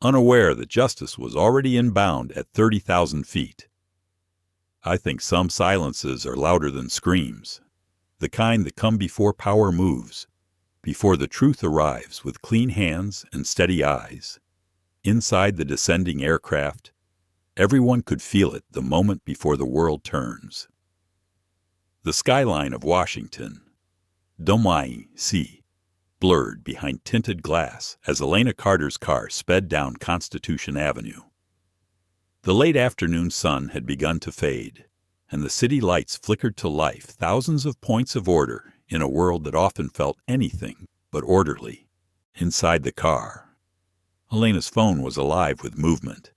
unaware that justice was already inbound at 30,000 feet. I think some silences are louder than screams, the kind that come before power moves, before the truth arrives with clean hands and steady eyes. Inside the descending aircraft, everyone could feel it the moment before the world turns. The skyline of Washington, Sea, blurred behind tinted glass as Elena Carter's car sped down Constitution Avenue. The late afternoon sun had begun to fade, and the city lights flickered to life thousands of points of order in a world that often felt anything but orderly. Inside the car, Elena's phone was alive with movement.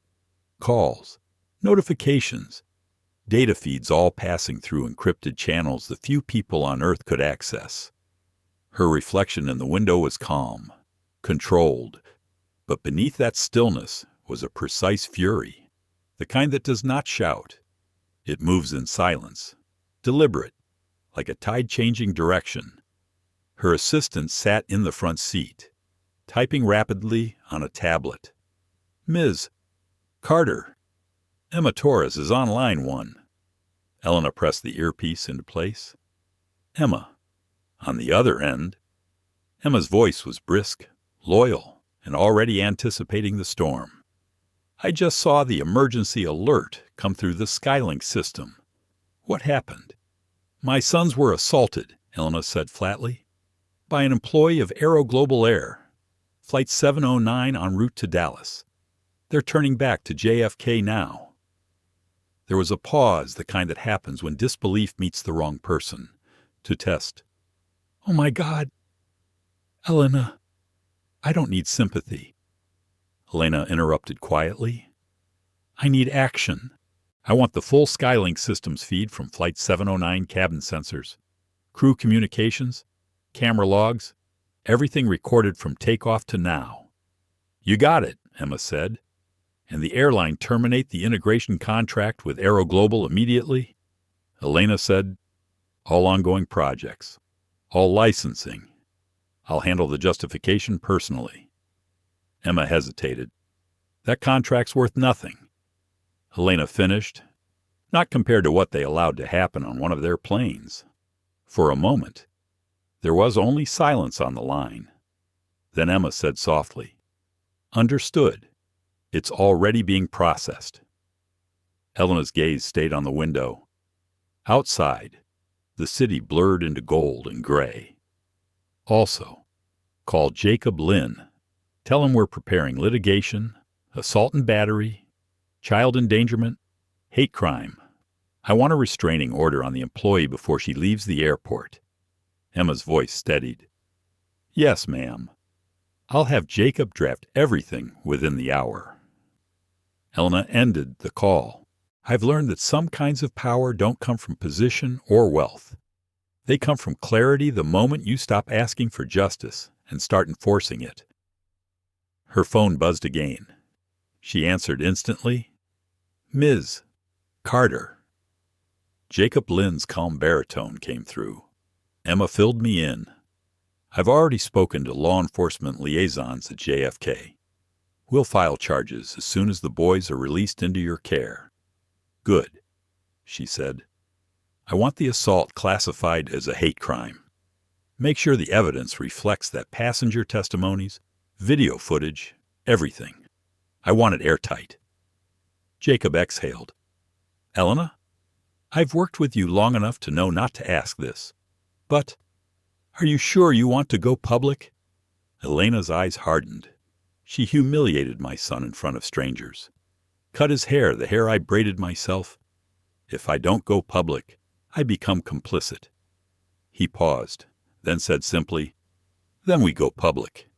Calls, notifications, data feeds all passing through encrypted channels the few people on Earth could access. Her reflection in the window was calm, controlled, but beneath that stillness was a precise fury, the kind that does not shout. It moves in silence, deliberate, like a tide-changing direction. Her assistant sat in the front seat, typing rapidly on a tablet. "Ms. Carter, Emma Torres is on line 1. Elena pressed the earpiece into place. Emma. On the other end, Emma's voice was brisk, loyal, and already anticipating the storm. "I just saw the emergency alert come through the SkyLink system. What happened?" "My sons were assaulted," Elena said flatly, "by an employee of AeroGlobal Air, Flight 709 en route to Dallas. They're turning back to JFK now." There was a pause, the kind that happens when disbelief meets the wrong person, to test. "Oh my God. Elena, I don't need sympathy," Elena interrupted quietly. "I need action. I want the full SkyLink Systems feed from Flight 709 cabin sensors, crew communications, camera logs, everything recorded from takeoff to now." "You got it," Emma said. "And the airline terminate the integration contract with AeroGlobal immediately?" Elena said, "All ongoing projects, all licensing. I'll handle the justification personally." Emma hesitated. "That contract's worth nothing." Elena finished, "Not compared to what they allowed to happen on one of their planes." For a moment, there was only silence on the line. Then Emma said softly, "Understood. It's already being processed." Elena's gaze stayed on the window. Outside, the city blurred into gold and gray. "Also, call Jacob Lynn. Tell him we're preparing litigation, assault and battery, child endangerment, hate crime. I want a restraining order on the employee before she leaves the airport." Emma's voice steadied. "Yes, ma'am. I'll have Jacob draft everything within the hour." Elena ended the call. I've learned that some kinds of power don't come from position or wealth. They come from clarity the moment you stop asking for justice and start enforcing it. Her phone buzzed again. She answered instantly. Ms. Carter. Jacob Lynn's calm baritone came through. Emma filled me in. I've already spoken to law enforcement liaisons at JFK. We'll file charges as soon as the boys are released into your care. Good, she said. I want the assault classified as a hate crime. Make sure the evidence reflects that passenger testimonies, video footage, everything. I want it airtight. Jacob exhaled. Elena, I've worked with you long enough to know not to ask this. But, are you sure you want to go public? Elena's eyes hardened. She humiliated my son in front of strangers. Cut his hair, the hair I braided myself. If I don't go public, I become complicit. He paused, then said simply, Then we go public.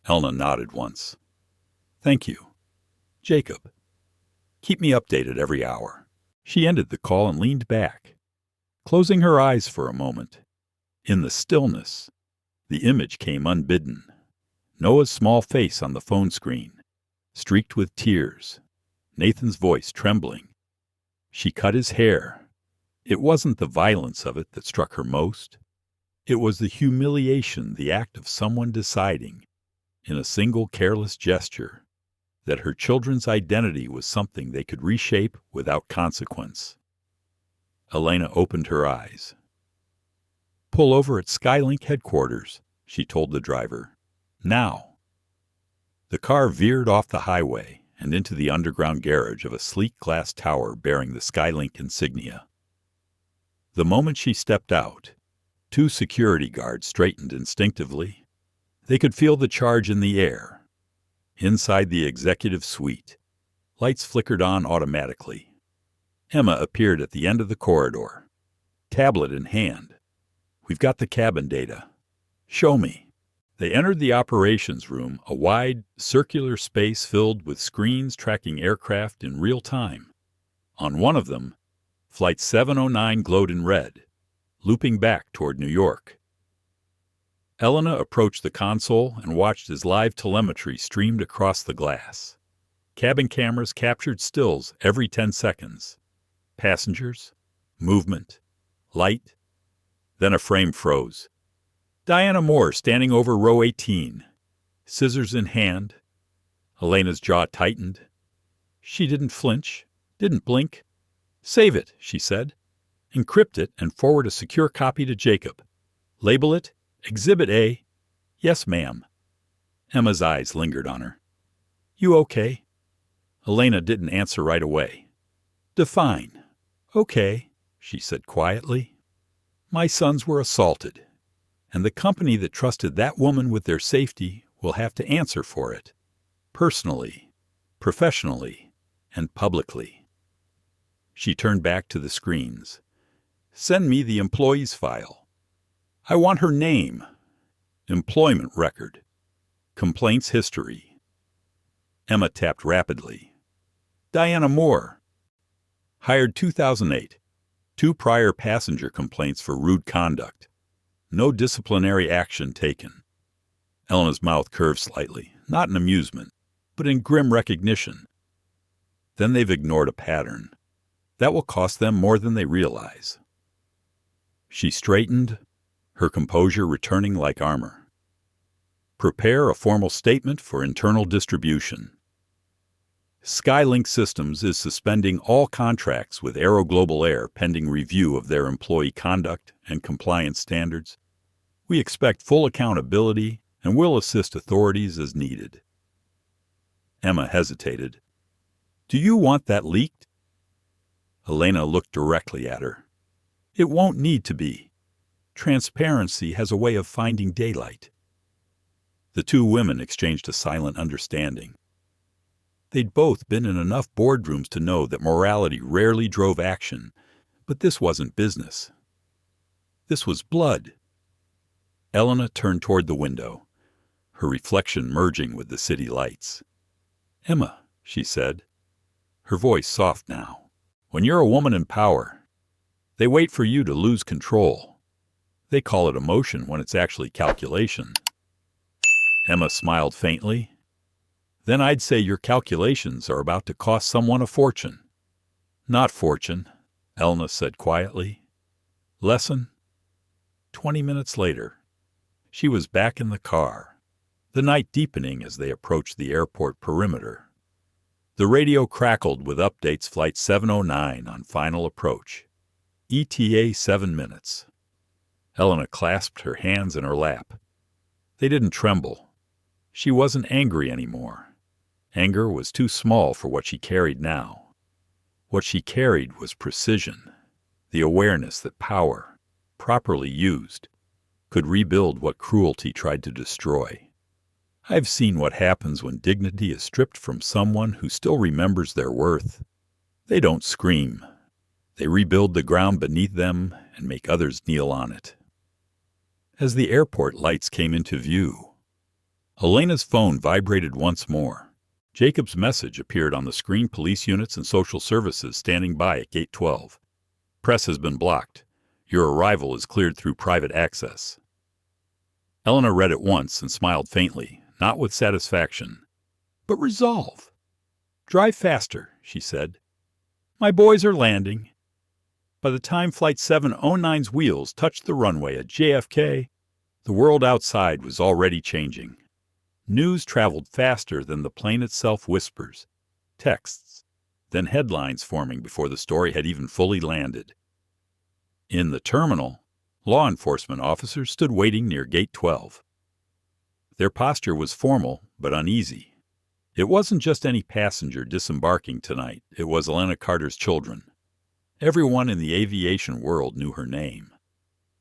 Elena nodded once. Thank you. Jacob, keep me updated every hour. She ended the call and leaned back, closing her eyes for a moment. In the stillness, the image came unbidden. Noah's small face on the phone screen, streaked with tears. Nathan's voice trembling. She cut his hair. It wasn't the violence of it that struck her most. It was the humiliation, the act of someone deciding, in a single careless gesture, that her children's identity was something they could reshape without consequence. Elena opened her eyes. Pull over at SkyLink headquarters, she told the driver. Now. The car veered off the highway and into the underground garage of a sleek glass tower bearing the SkyLink insignia. The moment she stepped out, 2 security guards straightened instinctively. They could feel the charge in the air. Inside the executive suite, lights flickered on automatically. Emma appeared at the end of the corridor, tablet in hand. We've got the cabin data. Show me. They entered the operations room, a wide, circular space filled with screens tracking aircraft in real time. On one of them, Flight 709 glowed in red, looping back toward New York. Elena approached the console and watched as live telemetry streamed across the glass. Cabin cameras captured stills every 10 seconds. Passengers, movement, light. Then a frame froze. Diana Moore standing over row 18, scissors in hand. Elena's jaw tightened. She didn't flinch, didn't blink. Save it, she said. Encrypt it and forward a secure copy to Jacob. Label it Exhibit A. Yes, ma'am. Emma's eyes lingered on her. You okay? Elena didn't answer right away. Define. Okay, she said quietly. My sons were assaulted, and the company that trusted that woman with their safety will have to answer for it. Personally, professionally, and publicly. She turned back to the screens. Send me the employee's file. I want her name, employment record, complaints history. Emma tapped rapidly. Diana Moore. Hired 2008. 2 prior passenger complaints for rude conduct. No disciplinary action taken. Elena's mouth curved slightly, not in amusement, but in grim recognition. Then they've ignored a pattern. That will cost them more than they realize. She straightened, her composure returning like armor. Prepare a formal statement for internal distribution. SkyLink Systems is suspending all contracts with AeroGlobal Air pending review of their employee conduct and compliance standards. We expect full accountability and will assist authorities as needed. Emma hesitated. Do you want that leaked? Elena looked directly at her. It won't need to be. Transparency has a way of finding daylight. The 2 women exchanged a silent understanding. They'd both been in enough boardrooms to know that morality rarely drove action, but this wasn't business. This was blood. Elena turned toward the window, her reflection merging with the city lights. Emma, she said, her voice soft now. When you're a woman in power, they wait for you to lose control. They call it emotion when it's actually calculation. Emma smiled faintly. Then I'd say your calculations are about to cost someone a fortune. Not fortune, Elena said quietly. Lesson? 20 minutes later, she was back in the car, the night deepening as they approached the airport perimeter. The radio crackled with updates. Flight 709 on final approach. ETA 7 minutes. Elena clasped her hands in her lap. They didn't tremble. She wasn't angry anymore. Anger was too small for what she carried now. What she carried was precision, the awareness that power, properly used, could rebuild what cruelty tried to destroy. I've seen what happens when dignity is stripped from someone who still remembers their worth. They don't scream. They rebuild the ground beneath them and make others kneel on it. As the airport lights came into view, Elena's phone vibrated once more. Jacob's message appeared on the screen. Police units and social services standing by at Gate 12. Press has been blocked. Your arrival is cleared through private access. Elena read it once and smiled faintly, not with satisfaction, but resolve. Drive faster, she said. My boys are landing. By the time Flight 709's wheels touched the runway at JFK, the world outside was already changing. News traveled faster than the plane itself. Whispers, texts, then headlines forming before the story had even fully landed. In the terminal, law enforcement officers stood waiting near Gate 12. Their posture was formal but uneasy. It wasn't just any passenger disembarking tonight. It was Elena Carter's children. Everyone in the aviation world knew her name.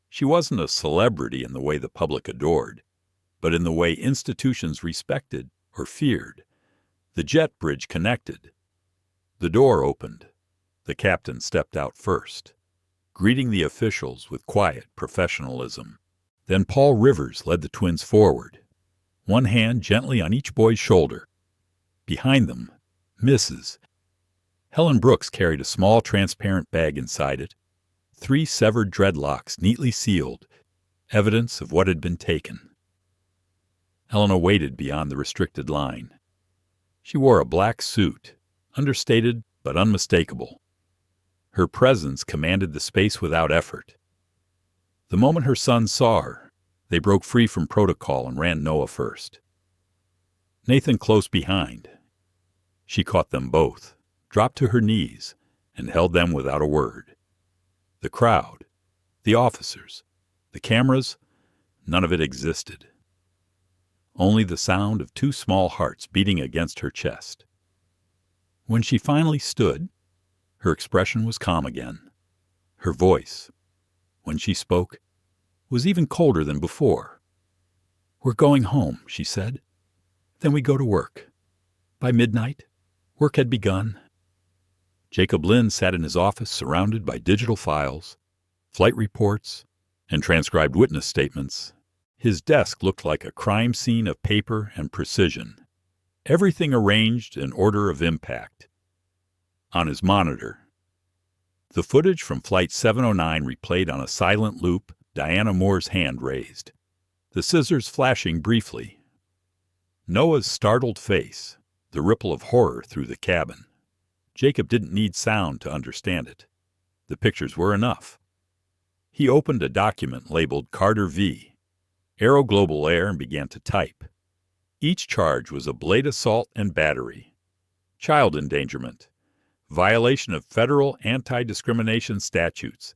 She wasn't a celebrity in the way the public adored, but in the way institutions respected or feared. The jet bridge connected. The door opened. The captain stepped out first, greeting the officials with quiet professionalism. Then Paul Rivers led the twins forward, one hand gently on each boy's shoulder. Behind them, Mrs. Helen Brooks carried a small transparent bag inside it, 3 severed dreadlocks neatly sealed, evidence of what had been taken. Elena waited beyond the restricted line. She wore a black suit, understated but unmistakable. Her presence commanded the space without effort. The moment her sons saw her, they broke free from protocol and ran Noah first. Nathan close behind. She caught them both, dropped to her knees, and held them without a word. The crowd, the officers, the cameras, none of it existed. Only the sound of 2 small hearts beating against her chest. When she finally stood, her expression was calm again. Her voice, when she spoke, was even colder than before. We're going home, she said. Then we go to work. By midnight, work had begun. Jacob Lynn sat in his office surrounded by digital files, flight reports, and transcribed witness statements. His desk looked like a crime scene of paper and precision, everything arranged in order of impact. On his monitor, the footage from Flight 709 replayed on a silent loop, Diana Moore's hand raised, the scissors flashing briefly. Noah's startled face, the ripple of horror through the cabin. Jacob didn't need sound to understand it. The pictures were enough. He opened a document labeled Carter v. AeroGlobal Air and began to type. Each charge was a blade assault and battery, child endangerment, violation of federal anti-discrimination statutes,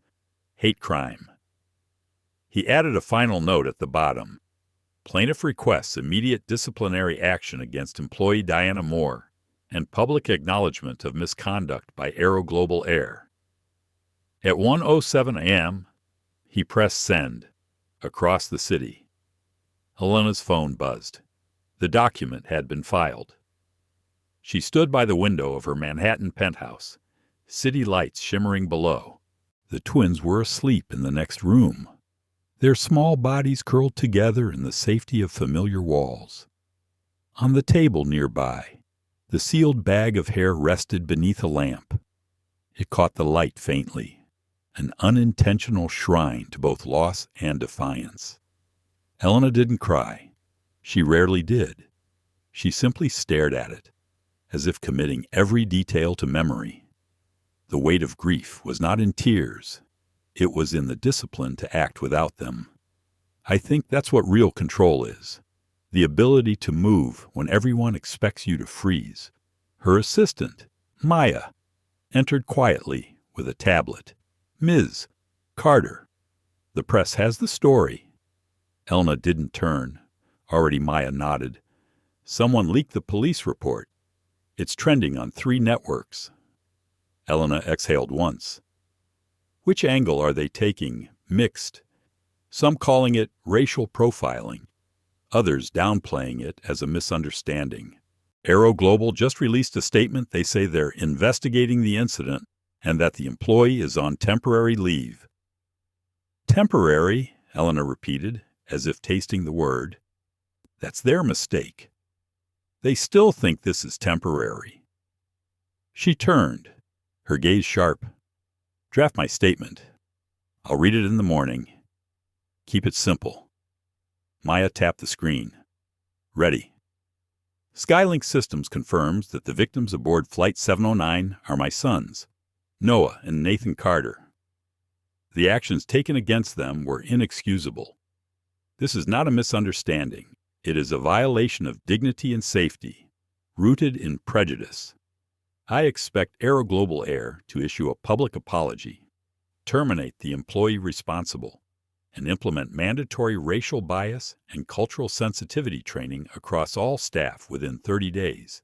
hate crime. He added a final note at the bottom. Plaintiff requests immediate disciplinary action against employee Diana Moore and public acknowledgement of misconduct by AeroGlobal Air. At 1:07 a.m., he pressed send. Across the city, Elena's phone buzzed. The document had been filed. She stood by the window of her Manhattan penthouse, city lights shimmering below. The twins were asleep in the next room, their small bodies curled together in the safety of familiar walls. On the table nearby, the sealed bag of hair rested beneath a lamp. It caught the light faintly, an unintentional shrine to both loss and defiance. Elena didn't cry. She rarely did. She simply stared at it, as if committing every detail to memory. The weight of grief was not in tears. It was in the discipline to act without them. I think that's what real control is. The ability to move when everyone expects you to freeze. Her assistant, Maya, entered quietly with a tablet. Ms. Carter. The press has the story. Elena didn't turn. Already Maya nodded. Someone leaked the police report. It's trending on 3 networks. Elena exhaled once. Which angle are they taking? Mixed. Some calling it racial profiling. Others downplaying it as a misunderstanding. AeroGlobal just released a statement. They say they're investigating the incident and that the employee is on temporary leave. Temporary, Elena repeated, as if tasting the word. That's their mistake. They still think this is temporary. She turned, her gaze sharp. Draft my statement. I'll read it in the morning. Keep it simple. Maya tapped the screen. Ready. SkyLink Systems confirms that the victims aboard Flight 709 are my sons, Noah and Nathan Carter. The actions taken against them were inexcusable. This is not a misunderstanding. It is a violation of dignity and safety, rooted in prejudice. I expect AeroGlobal Air to issue a public apology, terminate the employee responsible, and implement mandatory racial bias and cultural sensitivity training across all staff within 30 days.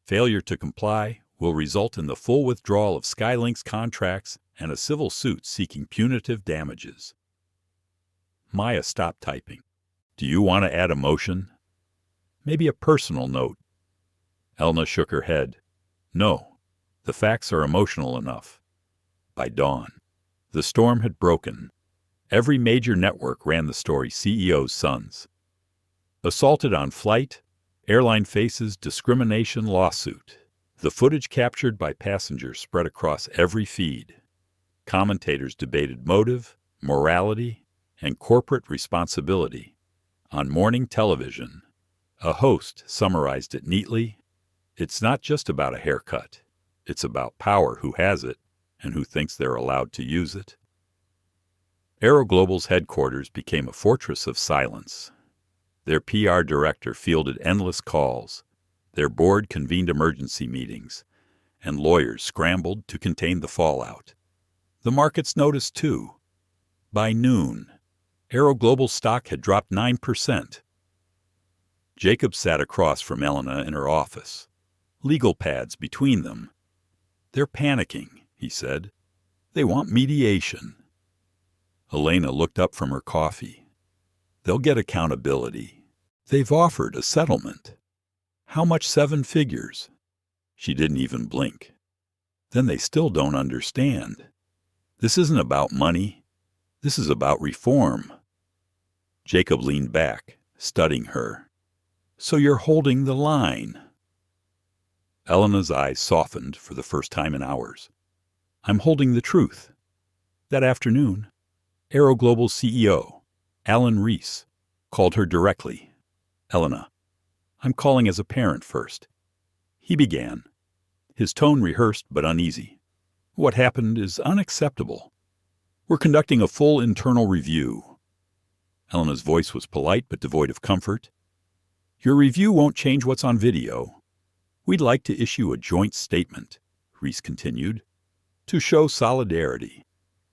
Failure to comply will result in the full withdrawal of SkyLink's contracts and a civil suit seeking punitive damages. Maya stopped typing. Do you want to add a motion? Maybe a personal note. Elena shook her head. No, the facts are emotional enough. By dawn, the storm had broken. Every major network ran the story CEO's sons. Assaulted on flight, airline faces discrimination lawsuit. The footage captured by passengers spread across every feed. Commentators debated motive, morality, and corporate responsibility. On morning television, a host summarized it neatly. It's not just about a haircut. It's about power, who has it, and who thinks they're allowed to use it. AeroGlobal's headquarters became a fortress of silence. Their PR director fielded endless calls. Their board convened emergency meetings, and lawyers scrambled to contain the fallout. The markets noticed too. By noon, AeroGlobal stock had dropped 9%. Jacob sat across from Elena in her office, legal pads between them. They're panicking, he said. They want mediation. Elena looked up from her coffee. They'll get accountability. They've offered a settlement. How much? 7 figures. She didn't even blink. Then they still don't understand. This isn't about money. This is about reform. Jacob leaned back, studying her. So you're holding the line. Elena's eyes softened for the first time in hours. I'm holding the truth. That afternoon, AeroGlobal's CEO, Alan Reese, called her directly. Elena, I'm calling as a parent first. He began, his tone rehearsed but uneasy. What happened is unacceptable. We're conducting a full internal review. Elena's voice was polite but devoid of comfort. Your review won't change what's on video. We'd like to issue a joint statement, Reese continued, to show solidarity,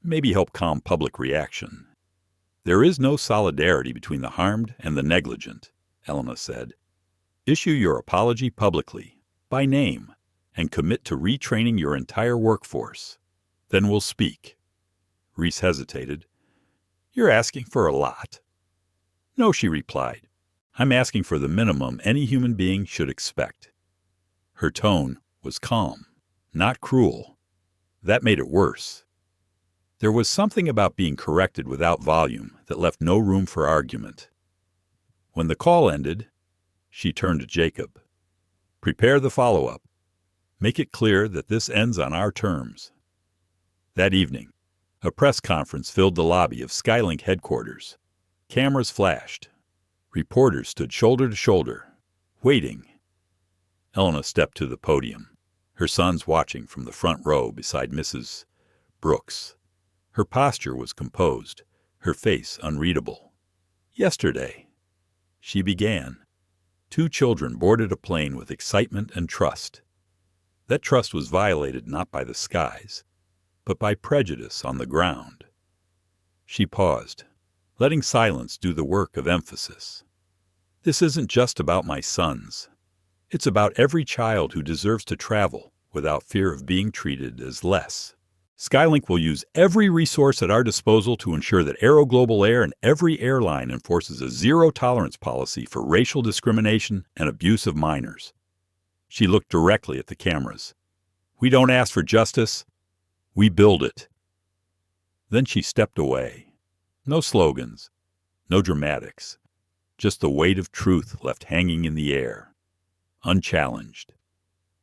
maybe help calm public reaction. There is no solidarity between the harmed and the negligent, Elena said. Issue your apology publicly, by name, and commit to retraining your entire workforce. Then we'll speak. Reese hesitated. You're asking for a lot. No, she replied. I'm asking for the minimum any human being should expect. Her tone was calm, not cruel. That made it worse. There was something about being corrected without volume that left no room for argument. When the call ended, she turned to Jacob. Prepare the follow-up. Make it clear that this ends on our terms. That evening, a press conference filled the lobby of SkyLink headquarters. Cameras flashed. Reporters stood shoulder to shoulder, waiting. Elena stepped to the podium, her sons watching from the front row beside Mrs. Brooks. Her posture was composed, her face unreadable. "Yesterday," she began, "two children boarded a plane with excitement and trust. That trust was violated not by the skies, but by prejudice on the ground." She paused, letting silence do the work of emphasis. "This isn't just about my sons. It's about every child who deserves to travel without fear of being treated as less. SkyLink will use every resource at our disposal to ensure that AeroGlobal Air and every airline enforces a zero-tolerance policy for racial discrimination and abuse of minors." She looked directly at the cameras. "We don't ask for justice. We build it." Then she stepped away. No slogans, no dramatics, just the weight of truth left hanging in the air, unchallenged.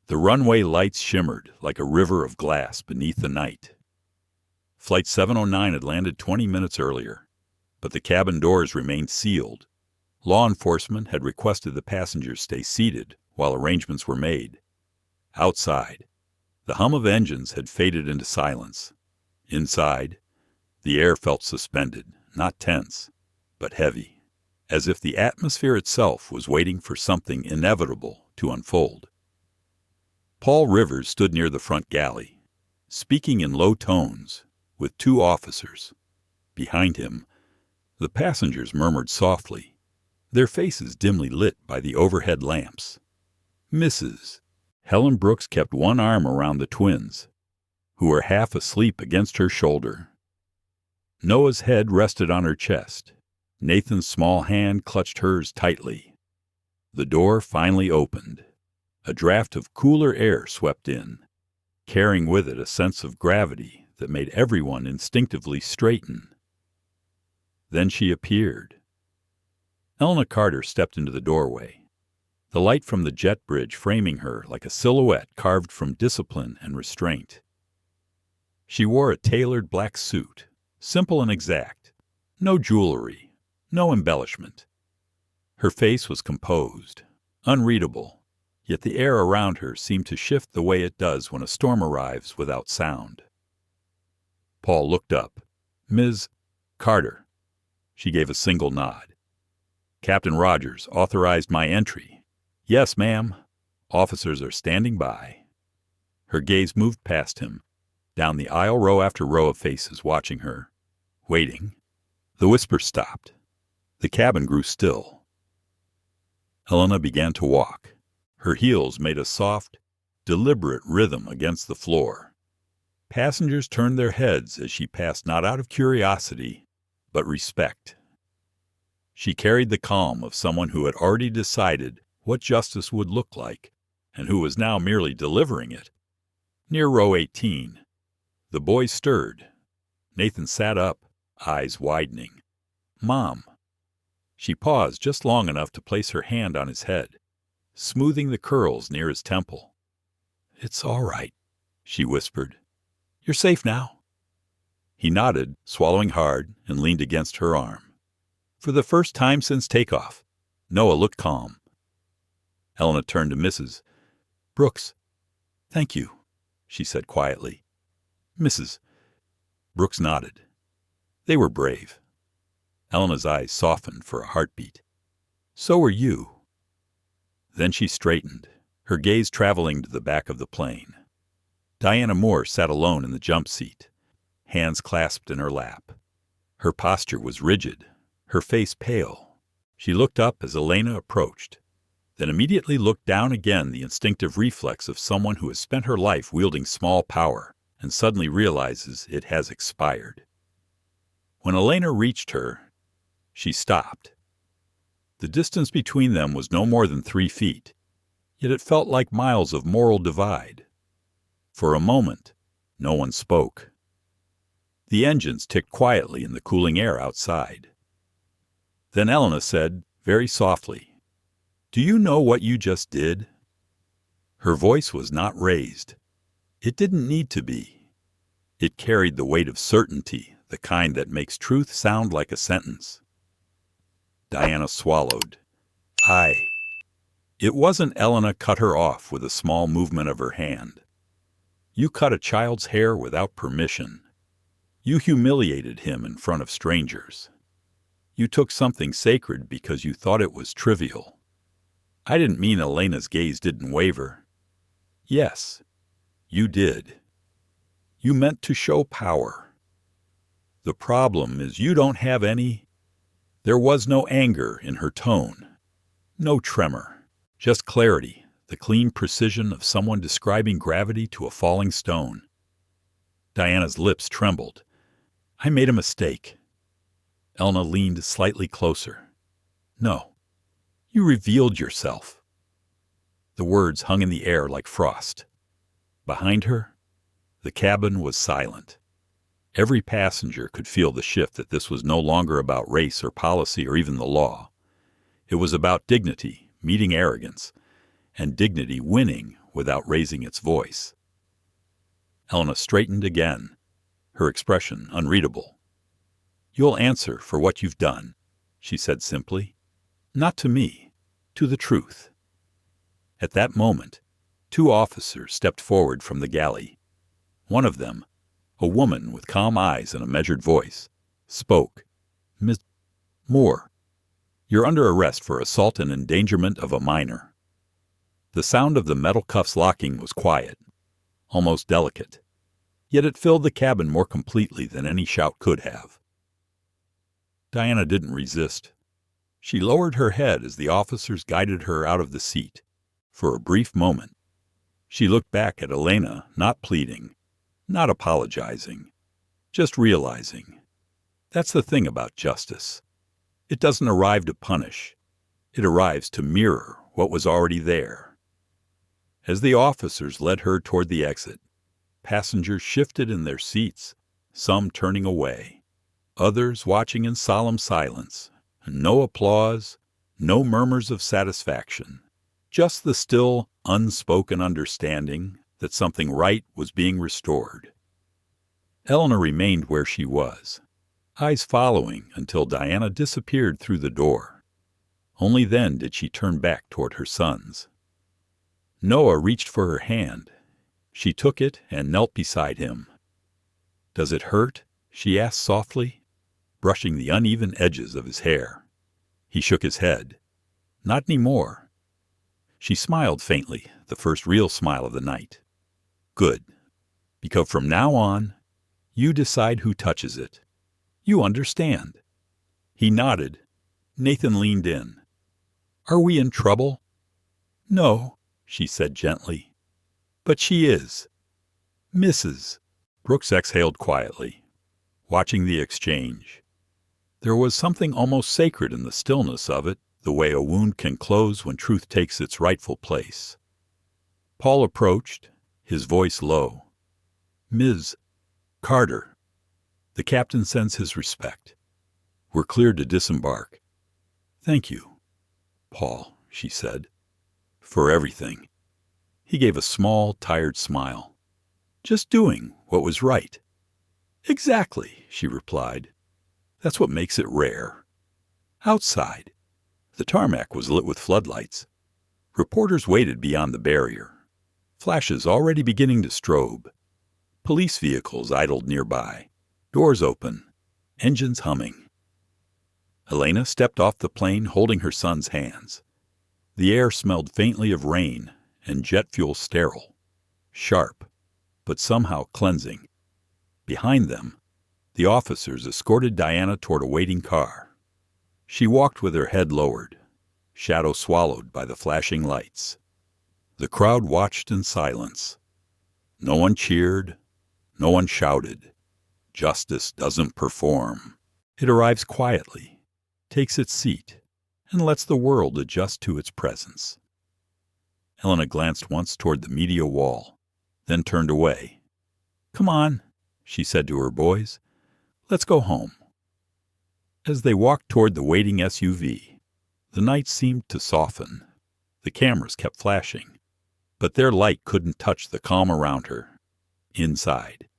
The runway lights shimmered like a river of glass beneath the night. Flight 709 had landed 20 minutes earlier, but the cabin doors remained sealed. Law enforcement had requested the passengers stay seated while arrangements were made. Outside, the hum of engines had faded into silence. Inside, the air felt suspended, not tense, but heavy, as if the atmosphere itself was waiting for something inevitable to unfold. Paul Rivers stood near the front galley, speaking in low tones, with two officers. Behind him, the passengers murmured softly, their faces dimly lit by the overhead lamps. Mrs. Helen Brooks kept one arm around the twins, who were half asleep against her shoulder. Noah's head rested on her chest. Nathan's small hand clutched hers tightly. The door finally opened. A draft of cooler air swept in, carrying with it a sense of gravity that made everyone instinctively straighten. Then she appeared. Elena Carter stepped into the doorway, the light from the jet bridge framing her like a silhouette carved from discipline and restraint. She wore a tailored black suit, simple and exact, no jewelry, no embellishment. Her face was composed, unreadable, yet the air around her seemed to shift the way it does when a storm arrives without sound. Paul looked up. "Ms. Carter." She gave a single nod. "Captain Rogers authorized my entry." "Yes, ma'am. Officers are standing by." Her gaze moved past him, down the aisle row after row of faces watching her, waiting. The whisper stopped. The cabin grew still. Elena began to walk. Her heels made a soft, deliberate rhythm against the floor. Passengers turned their heads as she passed, not out of curiosity, but respect. She carried the calm of someone who had already decided what justice would look like, and who was now merely delivering it. Near row 18, the boys stirred. Nathan sat up, eyes widening. "Mom." She paused just long enough to place her hand on his head, smoothing the curls near his temple. "It's all right," she whispered. "You're safe now." He nodded, swallowing hard, and leaned against her arm. For the first time since takeoff, Noah looked calm. Elena turned to Mrs. Brooks. "Thank you," she said quietly. Mrs. Brooks nodded. They were brave. Elena's eyes softened for a heartbeat. "So are you." Then she straightened, her gaze traveling to the back of the plane. Diana Moore sat alone in the jump seat, hands clasped in her lap. Her posture was rigid, her face pale. She looked up as Elena approached, then immediately looked down again, the instinctive reflex of someone who has spent her life wielding small power and suddenly realizes it has expired. When Elena reached her, she stopped. The distance between them was no more than 3 feet, yet it felt like miles of moral divide. For a moment, no one spoke. The engines ticked quietly in the cooling air outside. Then Elena said, very softly, "Do you know what you just did?" Her voice was not raised. It didn't need to be. It carried the weight of certainty, the kind that makes truth sound like a sentence. Diana swallowed. It wasn't. Elena cut her off with a small movement of her hand. You cut a child's hair without permission. You humiliated him in front of strangers. You took something sacred because you thought it was trivial. I didn't mean Elena's gaze didn't waver. Yes, you did. You meant to show power. The problem is you don't have any. There was no anger in her tone, no tremor, just clarity, the clean precision of someone describing gravity to a falling stone. Diana's lips trembled. I made a mistake. Elena leaned slightly closer. No, you revealed yourself. The words hung in the air like frost. Behind her, the cabin was silent. Every passenger could feel the shift that this was no longer about race or policy or even the law. It was about dignity meeting arrogance, and dignity winning without raising its voice. Elena straightened again, her expression unreadable. You'll answer for what you've done, she said simply. Not to me, to the truth. At that moment, 2 officers stepped forward from the galley. One of them, a woman with calm eyes and a measured voice, spoke. Miss Moore, you're under arrest for assault and endangerment of a minor. The sound of the metal cuffs locking was quiet, almost delicate, yet it filled the cabin more completely than any shout could have. Diana didn't resist. She lowered her head as the officers guided her out of the seat. For a brief moment, she looked back at Elena, not pleading, not apologizing, just realizing. That's the thing about justice. It doesn't arrive to punish. It arrives to mirror what was already there. As the officers led her toward the exit, passengers shifted in their seats, some turning away, others watching in solemn silence. No applause, no murmurs of satisfaction, just the still, unspoken understanding that something right was being restored. Elena remained where she was, eyes following until Diana disappeared through the door. Only then did she turn back toward her sons. Noah reached for her hand. She took it and knelt beside him. Does it hurt? She asked softly, brushing the uneven edges of his hair. He shook his head. Not anymore. She smiled faintly, the first real smile of the night. Good. Because from now on, you decide who touches it. You understand. He nodded. Nathan leaned in. Are we in trouble? No, she said gently. But she is. Mrs. Brooks exhaled quietly, watching the exchange. There was something almost sacred in the stillness of it, the way a wound can close when truth takes its rightful place. Paul approached, his voice low. Ms. Carter. The captain sends his respect. We're cleared to disembark. Thank you, Paul, she said, for everything. He gave a small, tired smile. Just doing what was right. Exactly, she replied. That's what makes it rare. Outside, the tarmac was lit with floodlights. Reporters waited beyond the barrier, flashes already beginning to strobe. Police vehicles idled nearby, doors open, engines humming. Elena stepped off the plane holding her son's hands. The air smelled faintly of rain and jet fuel, sterile, sharp, but somehow cleansing. Behind them, the officers escorted Diana toward a waiting car. She walked with her head lowered, shadow swallowed by the flashing lights. The crowd watched in silence. No one cheered, no one shouted. Justice doesn't perform. It arrives quietly, takes its seat, and lets the world adjust to its presence. Elena glanced once toward the media wall, then turned away. Come on, she said to her boys. Let's go home. As they walked toward the waiting SUV, the night seemed to soften. The cameras kept flashing, but their light couldn't touch the calm around her. Inside,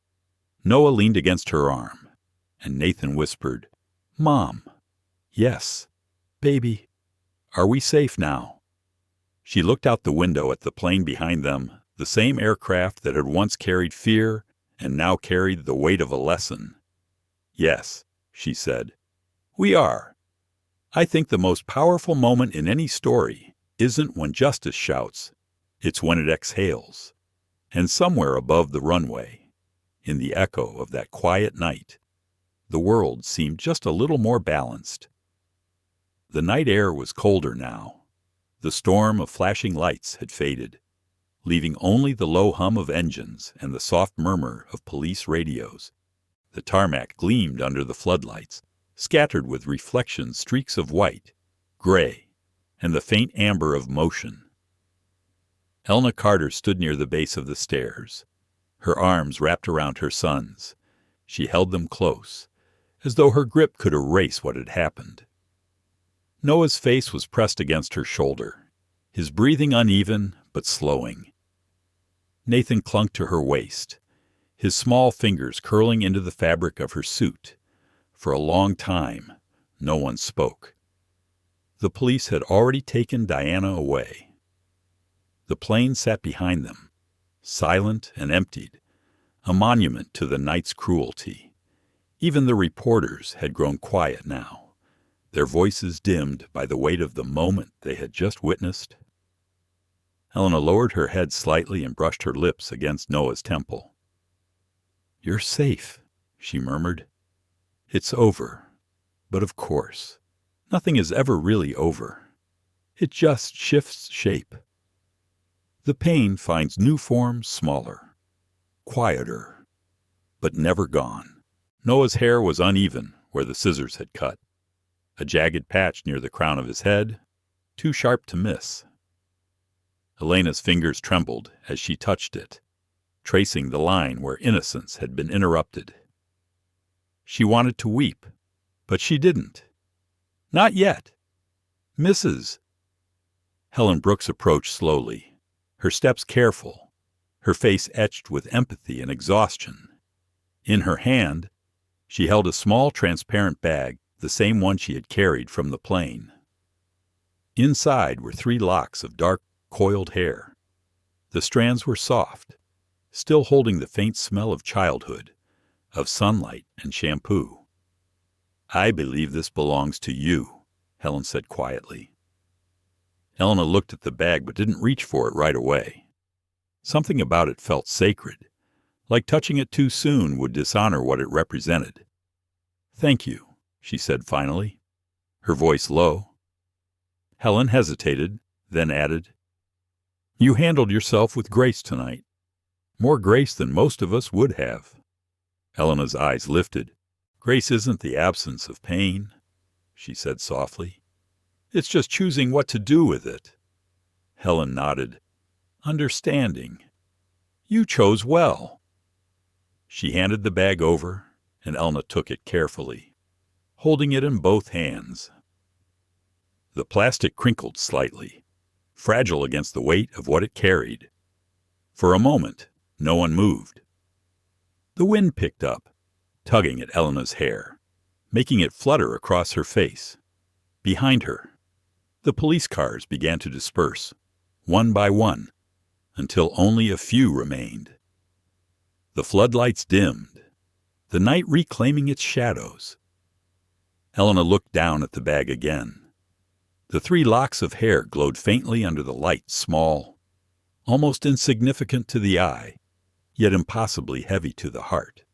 Noah leaned against her arm, and Nathan whispered, "Mom." "Yes." "Baby, are we safe now?" She looked out the window at the plane behind them, the same aircraft that had once carried fear and now carried the weight of a lesson. "Yes," she said, "we are. I think the most powerful moment in any story isn't when justice shouts, it's when it exhales. And somewhere above the runway, in the echo of that quiet night, the world seemed just a little more balanced." The night air was colder now. The storm of flashing lights had faded, leaving only the low hum of engines and the soft murmur of police radios. The tarmac gleamed under the floodlights, scattered with reflection streaks of white, gray, and the faint amber of motion. Elena Carter stood near the base of the stairs, her arms wrapped around her son's. She held them close, as though her grip could erase what had happened. Noah's face was pressed against her shoulder, his breathing uneven but slowing. Nathan clung to her waist, his small fingers curling into the fabric of her suit. For a long time, no one spoke. The police had already taken Diana away. The plane sat behind them, silent and emptied, a monument to the night's cruelty. Even the reporters had grown quiet now, their voices dimmed by the weight of the moment they had just witnessed. Elena lowered her head slightly and brushed her lips against Noah's temple. "You're safe," she murmured. "It's over. But of course, nothing is ever really over. It just shifts shape. The pain finds new forms smaller, quieter, but never gone." Noah's hair was uneven where the scissors had cut, a jagged patch near the crown of his head, too sharp to miss. Elena's fingers trembled as she touched it, tracing the line where innocence had been interrupted. She wanted to weep, but she didn't. "Not yet. Mrs." Helen Brooks approached slowly, her steps careful, her face etched with empathy and exhaustion. In her hand, she held a small transparent bag, the same one she had carried from the plane. Inside were 3 locks of dark, coiled hair. The strands were soft, still holding the faint smell of childhood, of sunlight and shampoo. "I believe this belongs to you," Helen said quietly. Elena looked at the bag but didn't reach for it right away. Something about it felt sacred, like touching it too soon would dishonor what it represented. "Thank you," she said finally, her voice low. Helen hesitated, then added, "You handled yourself with grace tonight. More grace than most of us would have." Elena's eyes lifted. "Grace isn't the absence of pain," she said softly. "It's just choosing what to do with it." Helen nodded. "Understanding. You chose well." She handed the bag over, and Elena took it carefully, holding it in both hands. The plastic crinkled slightly, fragile against the weight of what it carried. For a moment, no one moved. The wind picked up, tugging at Elena's hair, making it flutter across her face. Behind her, the police cars began to disperse, one by one, until only a few remained. The floodlights dimmed, the night reclaiming its shadows. Elena looked down at the bag again. The 3 locks of hair glowed faintly under the light, small, almost insignificant to the eye, yet impossibly heavy to the heart.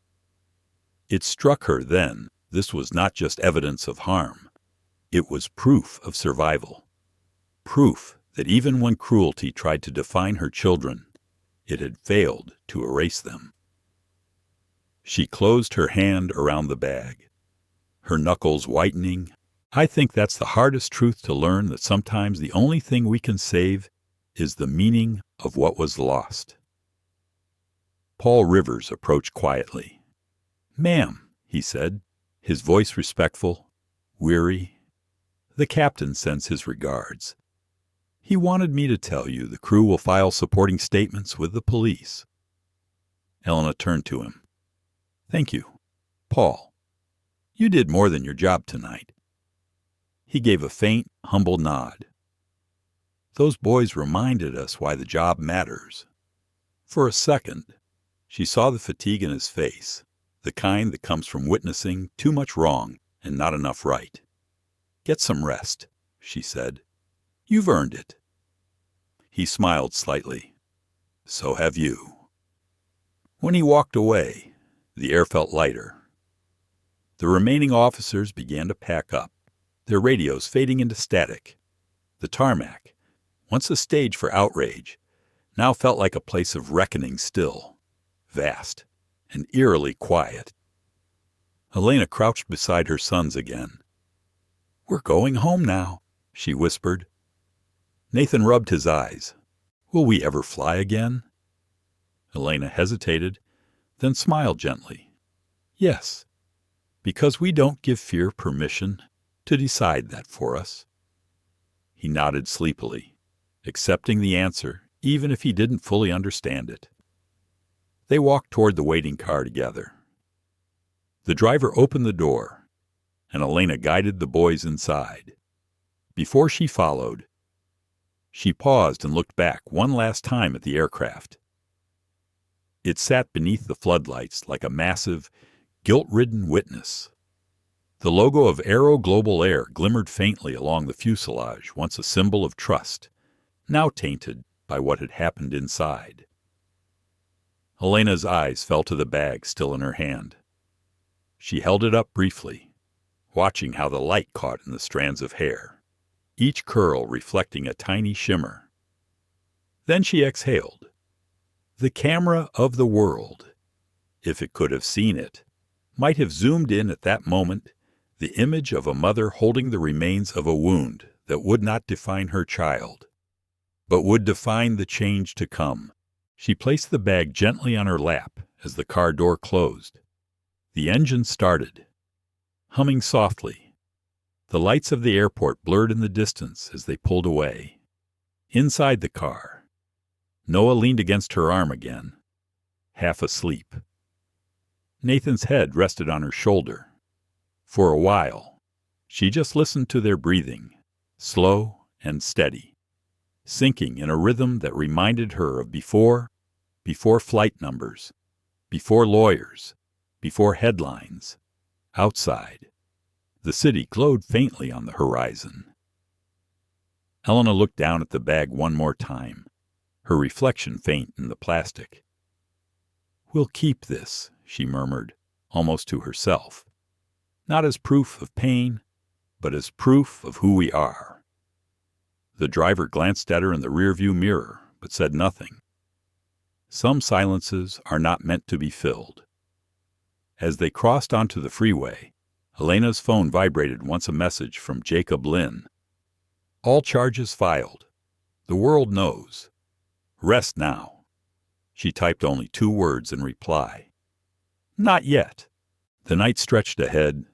It struck her then this was not just evidence of harm. It was proof of survival. Proof that even when cruelty tried to define her children, it had failed to erase them. She closed her hand around the bag, her knuckles whitening. "I think that's the hardest truth to learn, that sometimes the only thing we can save is the meaning of what was lost." Paul Rivers approached quietly. "Ma'am," he said, his voice respectful, weary. "The captain sends his regards. He wanted me to tell you the crew will file supporting statements with the police." Elena turned to him. Thank you. Paul, you did more than your job tonight. He gave a faint, humble nod. Those boys reminded us why the job matters. For a second, she saw the fatigue in his face, the kind that comes from witnessing too much wrong and not enough right. Get some rest, she said. You've earned it. He smiled slightly. So have you. When he walked away, the air felt lighter. The remaining officers began to pack up, their radios fading into static. The tarmac, once a stage for outrage, now felt like a place of reckoning still, vast, and eerily quiet. Elena crouched beside her sons again. We're going home now, she whispered. Nathan rubbed his eyes. Will we ever fly again? Elena hesitated, then smiled gently. Yes, because we don't give fear permission to decide that for us. He nodded sleepily, accepting the answer even if he didn't fully understand it. They walked toward the waiting car together. The driver opened the door, and Elena guided the boys inside. Before she followed, she paused and looked back one last time at the aircraft. It sat beneath the floodlights like a massive, guilt-ridden witness. The logo of AeroGlobal Air glimmered faintly along the fuselage, once a symbol of trust, now tainted by what had happened inside. Elena's eyes fell to the bag still in her hand. She held it up briefly, watching how the light caught in the strands of hair, each curl reflecting a tiny shimmer. Then she exhaled. The camera of the world, if it could have seen it, might have zoomed in at that moment the image of a mother holding the remains of a wound that would not define her child, but would define the change to come. She placed the bag gently on her lap as the car door closed. The engine started, humming softly. The lights of the airport blurred in the distance as they pulled away. Inside the car, Noah leaned against her arm again, half asleep. Nathan's head rested on her shoulder. For a while, she just listened to their breathing, slow and steady, sinking in a rhythm that reminded her of before flight numbers, before lawyers, before headlines. Outside, the city glowed faintly on the horizon. Elena looked down at the bag one more time, her reflection faint in the plastic. We'll keep this, she murmured, almost to herself. Not as proof of pain, but as proof of who we are. The driver glanced at her in the rearview mirror, but said nothing. Some silences are not meant to be filled. As they crossed onto the freeway, Elena's phone vibrated once a message from Jacob Lynn. All charges filed. The world knows. Rest now. She typed only 2 words in reply. Not yet. The night stretched ahead,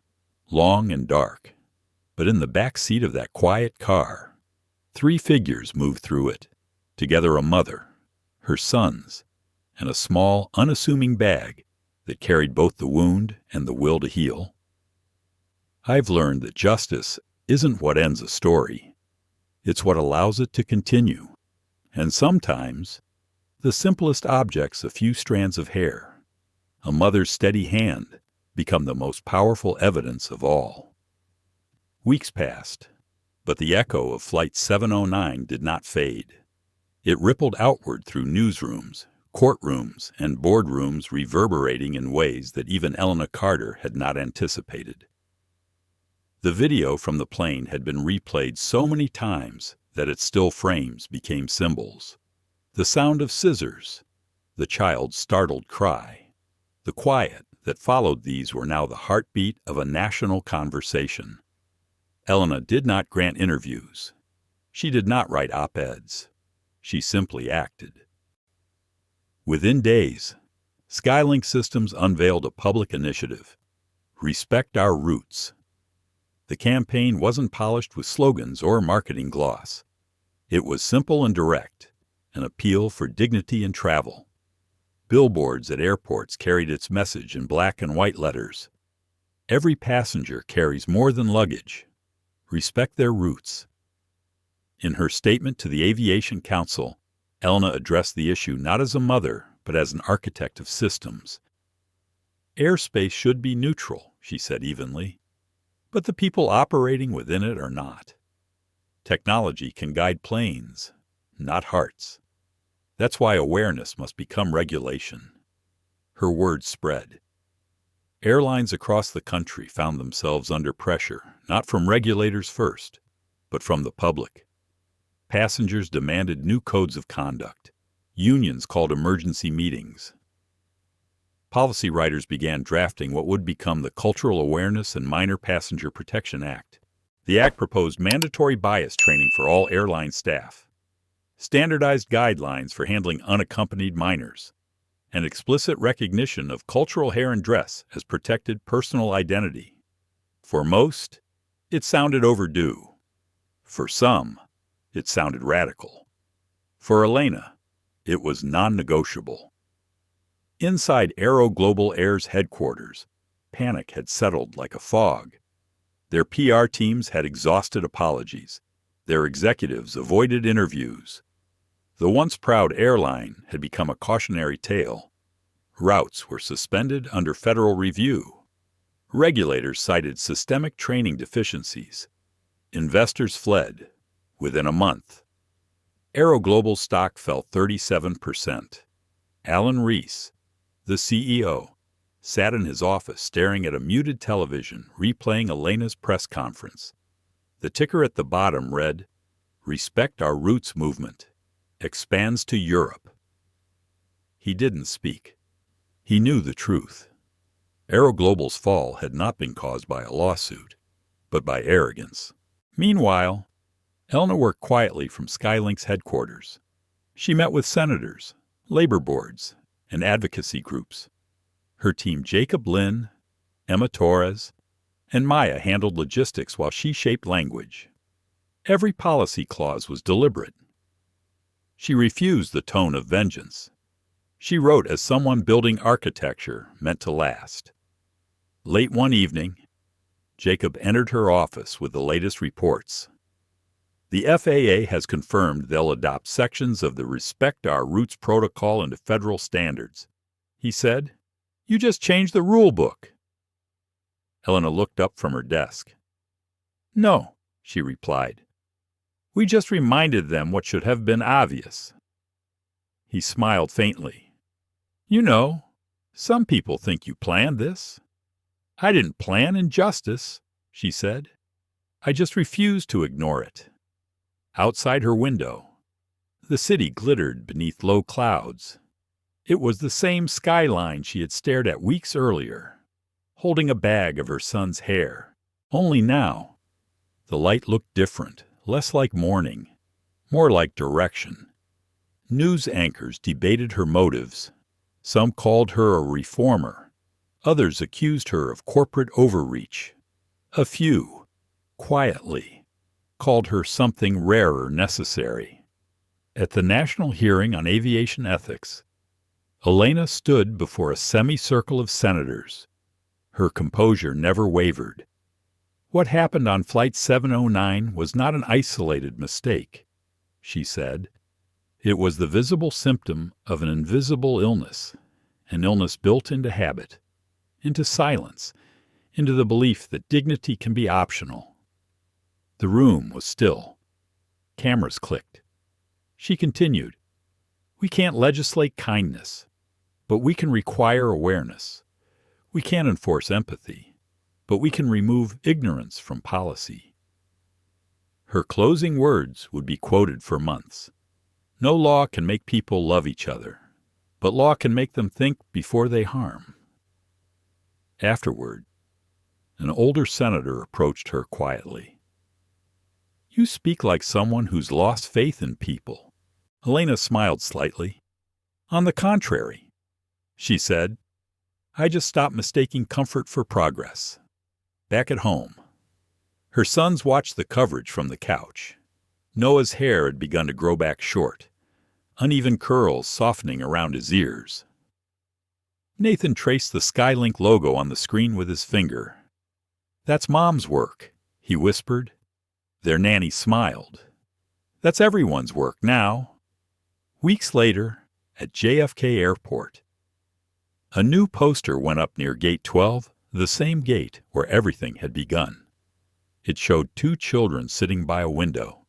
long and dark, but in the back seat of that quiet car, 3 figures moved through it, together a mother, her sons, and a small, unassuming bag that carried both the wound and the will to heal. I've learned that justice isn't what ends a story. It's what allows it to continue. And sometimes, the simplest objects, a few strands of hair, a mother's steady hand, become the most powerful evidence of all. Weeks passed, but the echo of Flight 709 did not fade. It rippled outward through newsrooms, courtrooms, and boardrooms, reverberating in ways that even Elena Carter had not anticipated. The video from the plane had been replayed so many times that its still frames became symbols. The sound of scissors, the child's startled cry, the quiet that followed these were now the heartbeat of a national conversation. Elena did not grant interviews. She did not write op-eds. She simply acted. Within days, SkyLink Systems unveiled a public initiative, Respect Our Roots. The campaign wasn't polished with slogans or marketing gloss. It was simple and direct, an appeal for dignity in travel. Billboards at airports carried its message in black and white letters. Every passenger carries more than luggage. Respect their routes. In her statement to the Aviation Council, Elena addressed the issue not as a mother, but as an architect of systems. Airspace should be neutral, she said evenly, but the people operating within it are not. Technology can guide planes, not hearts. That's why awareness must become regulation. Her words spread. Airlines across the country found themselves under pressure, not from regulators first, but from the public. Passengers demanded new codes of conduct. Unions called emergency meetings. Policy writers began drafting what would become the Cultural Awareness and Minor Passenger Protection Act. The act proposed mandatory bias training for all airline staff, standardized guidelines for handling unaccompanied minors, and explicit recognition of cultural hair and dress as protected personal identity. For most, it sounded overdue. For some, it sounded radical. For Elena, it was non-negotiable. Inside AeroGlobal Air's headquarters, panic had settled like a fog. Their PR teams had exhausted apologies. Their executives avoided interviews. The once proud airline had become a cautionary tale. Routes were suspended under federal review. Regulators cited systemic training deficiencies. Investors fled. Within a month, AeroGlobal stock fell 37%. Alan Reese, the CEO, sat in his office staring at a muted television replaying Elena's press conference. The ticker at the bottom read, "Respect Our Roots Movement. Expands to Europe." He didn't speak. He knew the truth. AeroGlobal's fall had not been caused by a lawsuit, but by arrogance. Meanwhile, Elena worked quietly from SkyLink's headquarters. She met with senators, labor boards, and advocacy groups. Her team Jacob Lynn, Emma Torres, and Maya handled logistics while she shaped language. Every policy clause was deliberate. She refused the tone of vengeance. She wrote as someone building architecture meant to last. Late one evening, Jacob entered her office with the latest reports. The FAA has confirmed they'll adopt sections of the Respect Our Roots protocol into federal standards. He said, "You just changed the rule book." Elena looked up from her desk. "No," she replied. "We just reminded them what should have been obvious." He smiled faintly. "You know, some people think you planned this." "I didn't plan injustice," she said. "I just refused to ignore it." Outside her window, the city glittered beneath low clouds. It was the same skyline she had stared at weeks earlier, holding a bag of her son's hair. Only now, the light looked different, less like morning, more like direction. News anchors debated her motives. Some called her a reformer. Others accused her of corporate overreach. A few, quietly, called her something rarer necessary. At the national hearing on aviation ethics, Elena stood before a semicircle of senators. Her composure never wavered. What happened on Flight 709 was not an isolated mistake, she said. It was the visible symptom of an invisible illness, an illness built into habit, into silence, into the belief that dignity can be optional. The room was still. Cameras clicked. She continued, "We can't legislate kindness, but we can require awareness. We can't enforce empathy, but we can remove ignorance from policy." Her closing words would be quoted for months. No law can make people love each other, but law can make them think before they harm. Afterward, an older senator approached her quietly. "You speak like someone who's lost faith in people." Elena smiled slightly. "On the contrary," she said, "I just stopped mistaking comfort for progress." Back at home, her sons watched the coverage from the couch. Noah's hair had begun to grow back short, uneven curls softening around his ears. Nathan traced the SkyLink logo on the screen with his finger. "That's Mom's work," he whispered. Their nanny smiled. "That's everyone's work now." Weeks later, at JFK Airport, a new poster went up near Gate 12, the same gate where everything had begun. It showed two children sitting by a window,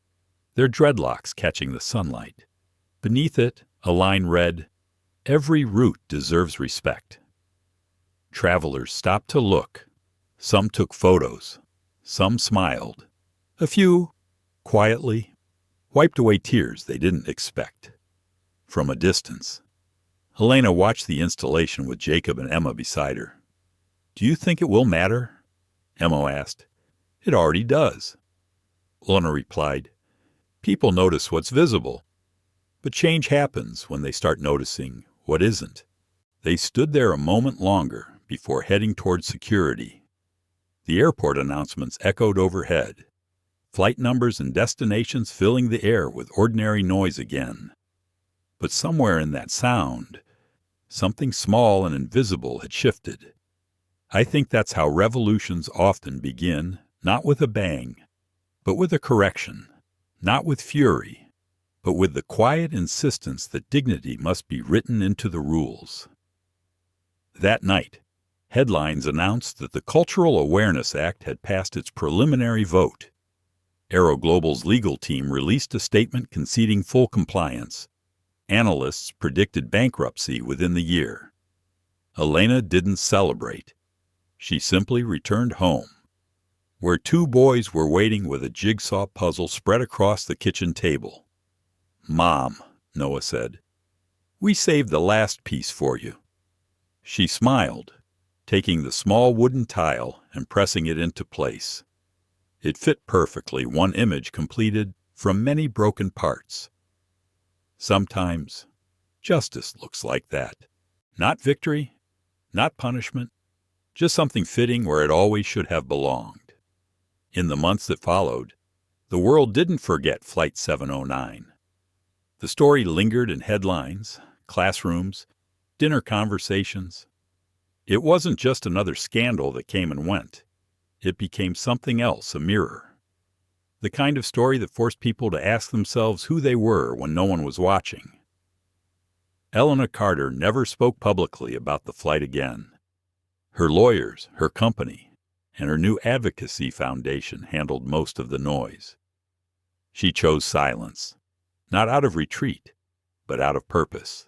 their dreadlocks catching the sunlight. Beneath it, a line read, "Every route deserves respect." Travelers stopped to look. Some took photos. Some smiled. A few, quietly, wiped away tears they didn't expect. From a distance, Elena watched the installation with Jacob and Emma beside her. "Do you think it will matter?" Emma asked. "It already does." Elena replied, "People notice what's visible. But change happens when they start noticing what isn't." They stood there a moment longer before heading toward security. The airport announcements echoed overhead, flight numbers and destinations filling the air with ordinary noise again. But somewhere in that sound, something small and invisible had shifted. I think that's how revolutions often begin, not with a bang, but with a correction, not with fury, but with the quiet insistence that dignity must be written into the rules. That night, headlines announced that the Cultural Awareness Act had passed its preliminary vote. AeroGlobal's legal team released a statement conceding full compliance. Analysts predicted bankruptcy within the year. Elena didn't celebrate. She simply returned home, where two boys were waiting with a jigsaw puzzle spread across the kitchen table. "Mom," Noah said, "we saved the last piece for you." She smiled, taking the small wooden tile and pressing it into place. It fit perfectly, one image completed from many broken parts. Sometimes, justice looks like that. Not victory, not punishment, just something fitting where it always should have belonged. In the months that followed, the world didn't forget Flight 709. The story lingered in headlines, classrooms, dinner conversations. It wasn't just another scandal that came and went. It became something else, a mirror. The kind of story that forced people to ask themselves who they were when no one was watching. Elena Carter never spoke publicly about the flight again. Her lawyers, her company, and her new advocacy foundation handled most of the noise. She chose silence, not out of retreat, but out of purpose,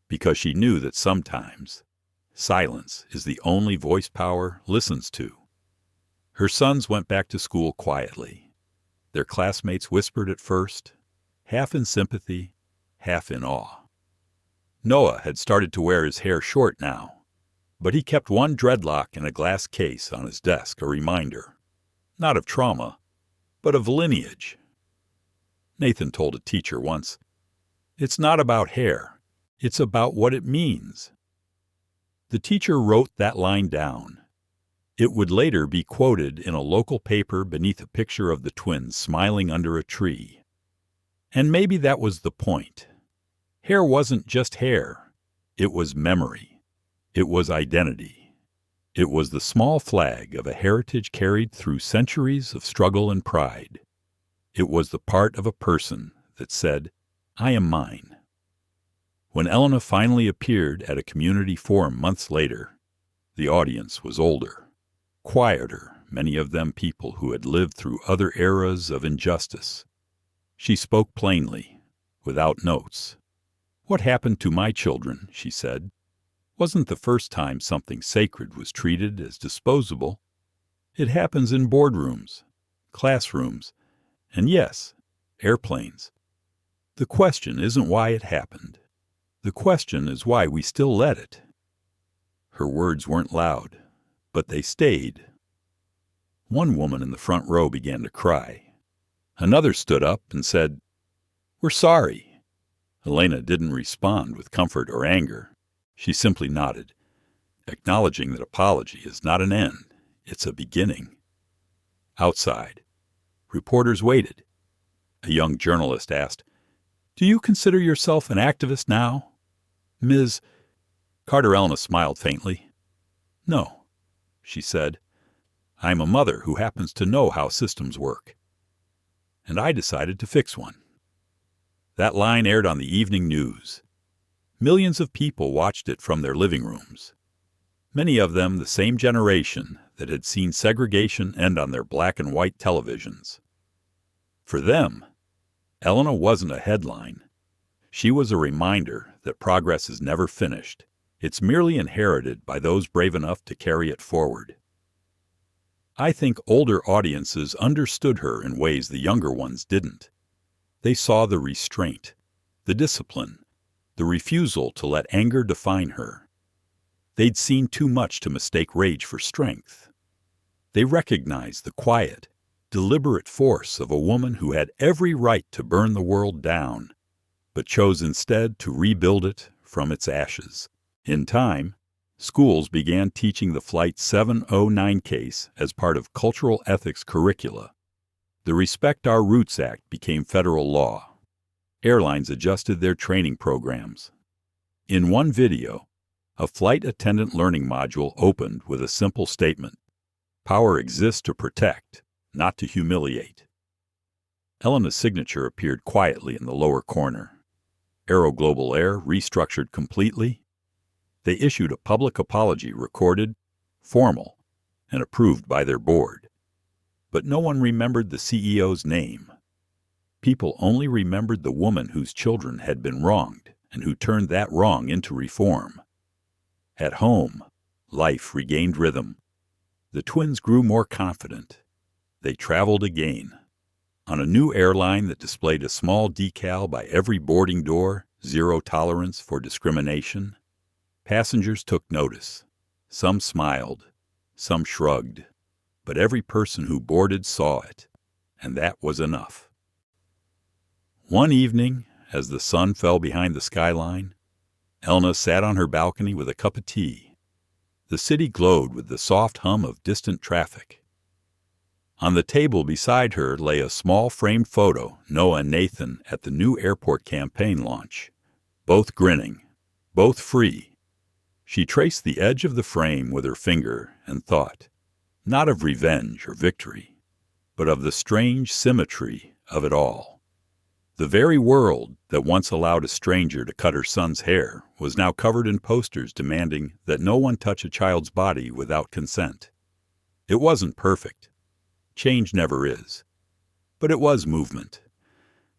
because she knew that sometimes silence is the only voice power listens to. Her sons went back to school quietly. Their classmates whispered at first, half in sympathy, half in awe. Noah had started to wear his hair short now, but he kept one dreadlock in a glass case on his desk, a reminder, not of trauma, but of lineage. Nathan told a teacher once, "It's not about hair, it's about what it means." The teacher wrote that line down. It would later be quoted in a local paper beneath a picture of the twins smiling under a tree. And maybe that was the point. Hair wasn't just hair. It was memory. It was identity. It was the small flag of a heritage carried through centuries of struggle and pride. It was the part of a person that said, "I am mine." When Elena finally appeared at a community forum months later, the audience was older. Quieter, many of them people who had lived through other eras of injustice. She spoke plainly, without notes. "What happened to my children," she said, "wasn't the first time something sacred was treated as disposable. It happens in boardrooms, classrooms, and yes, airplanes. The question isn't why it happened. The question is why we still let it." Her words weren't loud, but they stayed. One woman in the front row began to cry. Another stood up and said, "We're sorry." Elena didn't respond with comfort or anger. She simply nodded, acknowledging that apology is not an end, it's a beginning. Outside, reporters waited. A young journalist asked, "Do you consider yourself an activist now, Ms. Carter Elena smiled faintly. "No," she said. "I'm a mother who happens to know how systems work. And I decided to fix one." That line aired on the evening news. Millions of people watched it from their living rooms. Many of them the same generation that had seen segregation end on their black and white televisions. For them, Elena wasn't a headline. She was a reminder that progress is never finished. It's merely inherited by those brave enough to carry it forward. I think older audiences understood her in ways the younger ones didn't. They saw the restraint, the discipline, the refusal to let anger define her. They'd seen too much to mistake rage for strength. They recognized the quiet, deliberate force of a woman who had every right to burn the world down, but chose instead to rebuild it from its ashes. In time, schools began teaching the Flight 709 case as part of cultural ethics curricula. The Respect Our Roots Act became federal law. Airlines adjusted their training programs. In one video, a flight attendant learning module opened with a simple statement: "Power exists to protect, not to humiliate." Elena's signature appeared quietly in the lower corner. AeroGlobal Air restructured completely. They issued a public apology recorded, formal, and approved by their board. But no one remembered the CEO's name. People only remembered the woman whose children had been wronged and who turned that wrong into reform. At home, life regained rhythm. The twins grew more confident. They traveled again. On a new airline that displayed a small decal by every boarding door, "Zero tolerance for discrimination." Passengers took notice. Some smiled, some shrugged, but every person who boarded saw it, and that was enough. One evening, as the sun fell behind the skyline, Elena sat on her balcony with a cup of tea. The city glowed with the soft hum of distant traffic. On the table beside her lay a small framed photo Noah and Nathan at the new airport campaign launch, both grinning, both free. She traced the edge of the frame with her finger and thought, not of revenge or victory, but of the strange symmetry of it all. The very world that once allowed a stranger to cut her son's hair was now covered in posters demanding that no one touch a child's body without consent. It wasn't perfect. Change never is. But it was movement.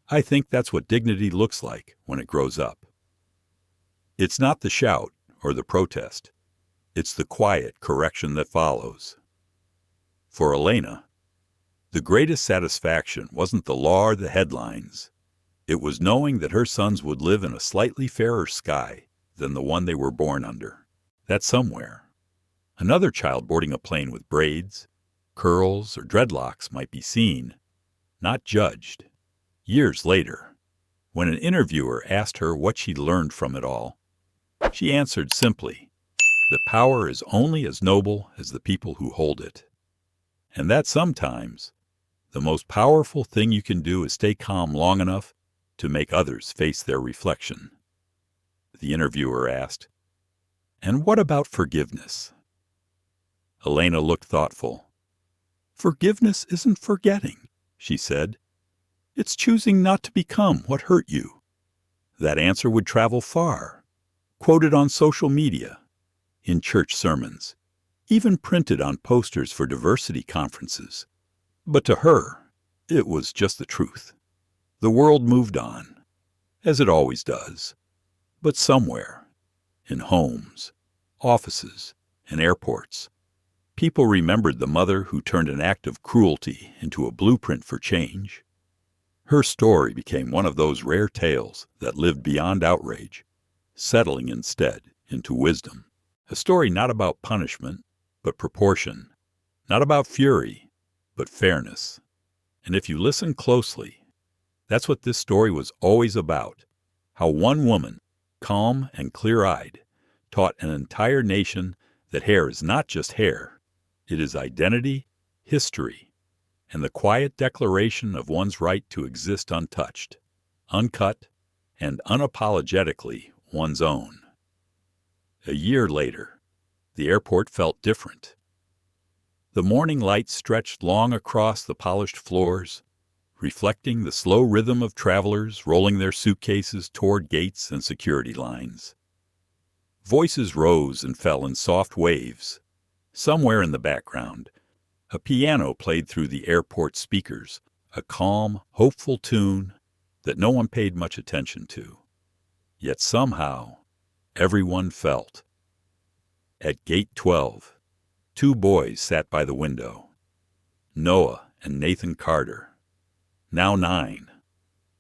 I think that's what dignity looks like when it grows up. It's not the shout or the protest. It's the quiet correction that follows. For Elena, the greatest satisfaction wasn't the law or the headlines. It was knowing that her sons would live in a slightly fairer sky than the one they were born under. That somewhere, another child boarding a plane with braids, curls, or dreadlocks might be seen, not judged. Years later, when an interviewer asked her what she'd learned from it all, she answered simply, "The power is only as noble as the people who hold it." And that sometimes, the most powerful thing you can do is stay calm long enough to make others face their reflection. The interviewer asked, "And what about forgiveness?" Elena looked thoughtful. "Forgiveness isn't forgetting," she said. "It's choosing not to become what hurt you." That answer would travel far, quoted on social media, in church sermons, even printed on posters for diversity conferences. But to her, it was just the truth. The world moved on, as it always does. But somewhere, in homes, offices, and airports, people remembered the mother who turned an act of cruelty into a blueprint for change. Her story became one of those rare tales that lived beyond outrage, settling instead into wisdom. A story not about punishment, but proportion. Not about fury, but fairness. And if you listen closely, that's what this story was always about. How one woman, calm and clear-eyed, taught an entire nation that hair is not just hair. It is identity, history, and the quiet declaration of one's right to exist untouched, uncut, and unapologetically one's own. A year later, the airport felt different. The morning light stretched long across the polished floors, reflecting the slow rhythm of travelers rolling their suitcases toward gates and security lines. Voices rose and fell in soft waves. Somewhere in the background, a piano played through the airport speakers, a calm, hopeful tune that no one paid much attention to. Yet somehow, everyone felt. At Gate 12, two boys sat by the window. Noah and Nathan Carter, now 9,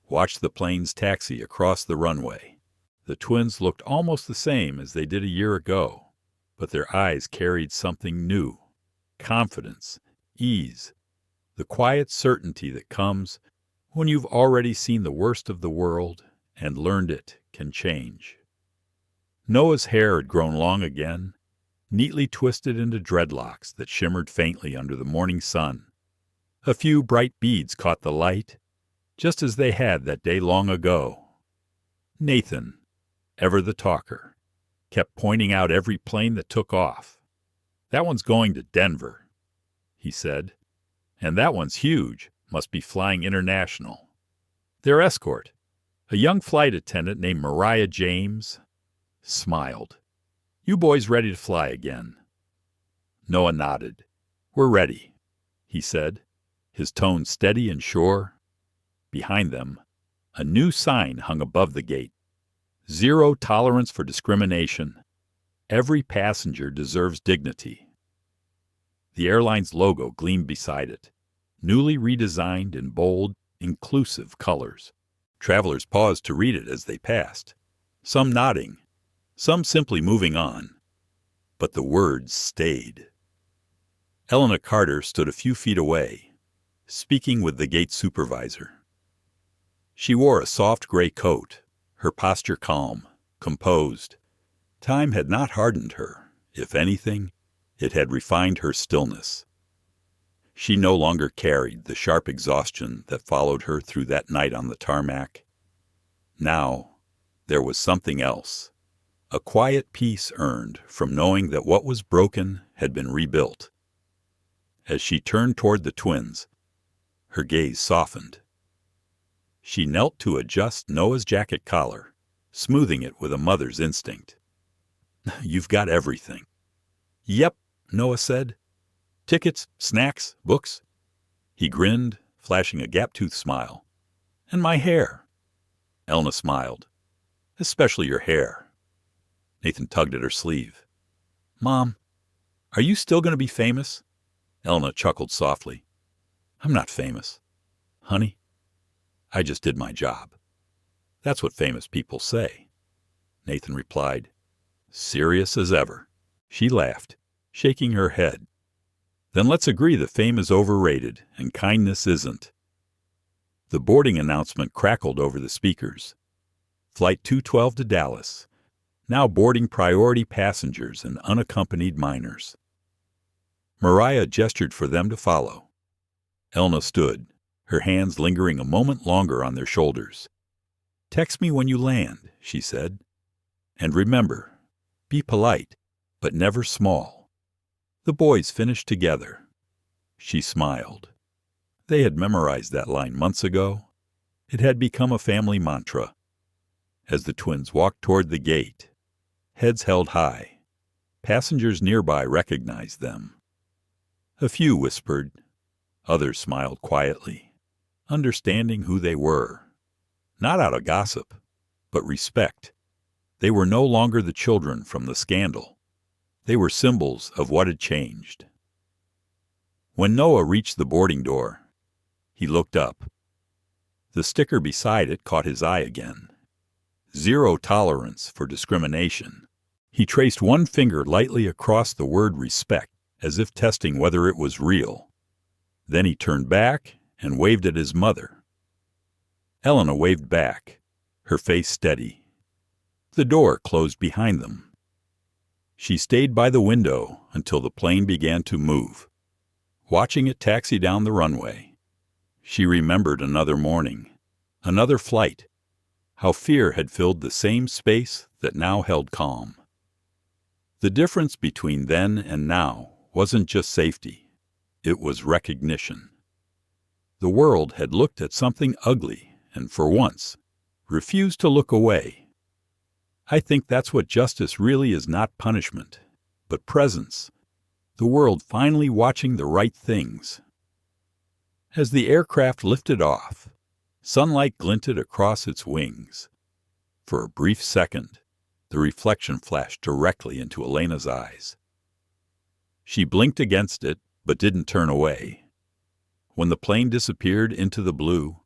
watched the planes taxi across the runway. The twins looked almost the same as they did a year ago, but their eyes carried something new: confidence, ease, the quiet certainty that comes when you've already seen the worst of the world and learned it can change. Noah's hair had grown long again, neatly twisted into dreadlocks that shimmered faintly under the morning sun. A few bright beads caught the light, just as they had that day long ago. Nathan, ever the talker, kept pointing out every plane that took off. "That one's going to Denver," he said. "And that one's huge, must be flying international." Their escort, a young flight attendant named Mariah James, smiled. "You boys ready to fly again?" Noah nodded. "We're ready," he said, his tone steady and sure. Behind them, a new sign hung above the gate: "Zero tolerance for discrimination. Every passenger deserves dignity." The airline's logo gleamed beside it, newly redesigned in bold, inclusive colors. Travelers paused to read it as they passed, some nodding, some simply moving on. But the words stayed. Elena Carter stood a few feet away, speaking with the gate supervisor. She wore a soft gray coat, her posture calm, composed. Time had not hardened her. If anything, it had refined her stillness. She no longer carried the sharp exhaustion that followed her through that night on the tarmac. Now, there was something else, a quiet peace earned from knowing that what was broken had been rebuilt. As she turned toward the twins, her gaze softened. She knelt to adjust Noah's jacket collar, smoothing it with a mother's instinct. "You've got everything." "Yep," Noah said. "Tickets, snacks, books." He grinned, flashing a gap-toothed smile. "And my hair." Elena smiled. "Especially your hair." Nathan tugged at her sleeve. "Mom, are you still going to be famous?" Elena chuckled softly. "I'm not famous. Honey, I just did my job." "That's what famous people say," Nathan replied, serious as ever. She laughed, shaking her head. "Then let's agree that fame is overrated and kindness isn't." The boarding announcement crackled over the speakers. Flight 212 to Dallas, now boarding priority passengers and unaccompanied minors. Mariah gestured for them to follow. Elena stood, her hands lingering a moment longer on their shoulders. "Text me when you land," she said. "And remember, be polite, but never small." The boys finished together. She smiled. They had memorized that line months ago. It had become a family mantra. As the twins walked toward the gate, heads held high, passengers nearby recognized them. A few whispered, others smiled quietly, understanding who they were. Not out of gossip, but respect. They were no longer the children from the scandal. They were symbols of what had changed. When Noah reached the boarding door, he looked up. The sticker beside it caught his eye again. Zero tolerance for discrimination. He traced one finger lightly across the word respect, as if testing whether it was real. Then he turned back and waved at his mother. Elena waved back, her face steady. The door closed behind them. She stayed by the window until the plane began to move, watching it taxi down the runway. She remembered another morning, another flight, how fear had filled the same space that now held calm. The difference between then and now wasn't just safety. It was recognition. The world had looked at something ugly and, for once, refused to look away. I think that's what justice really is, not punishment, but presence. The world finally watching the right things. As the aircraft lifted off, sunlight glinted across its wings. For a brief second, the reflection flashed directly into Elena's eyes. She blinked against it, but didn't turn away. When the plane disappeared into the blue,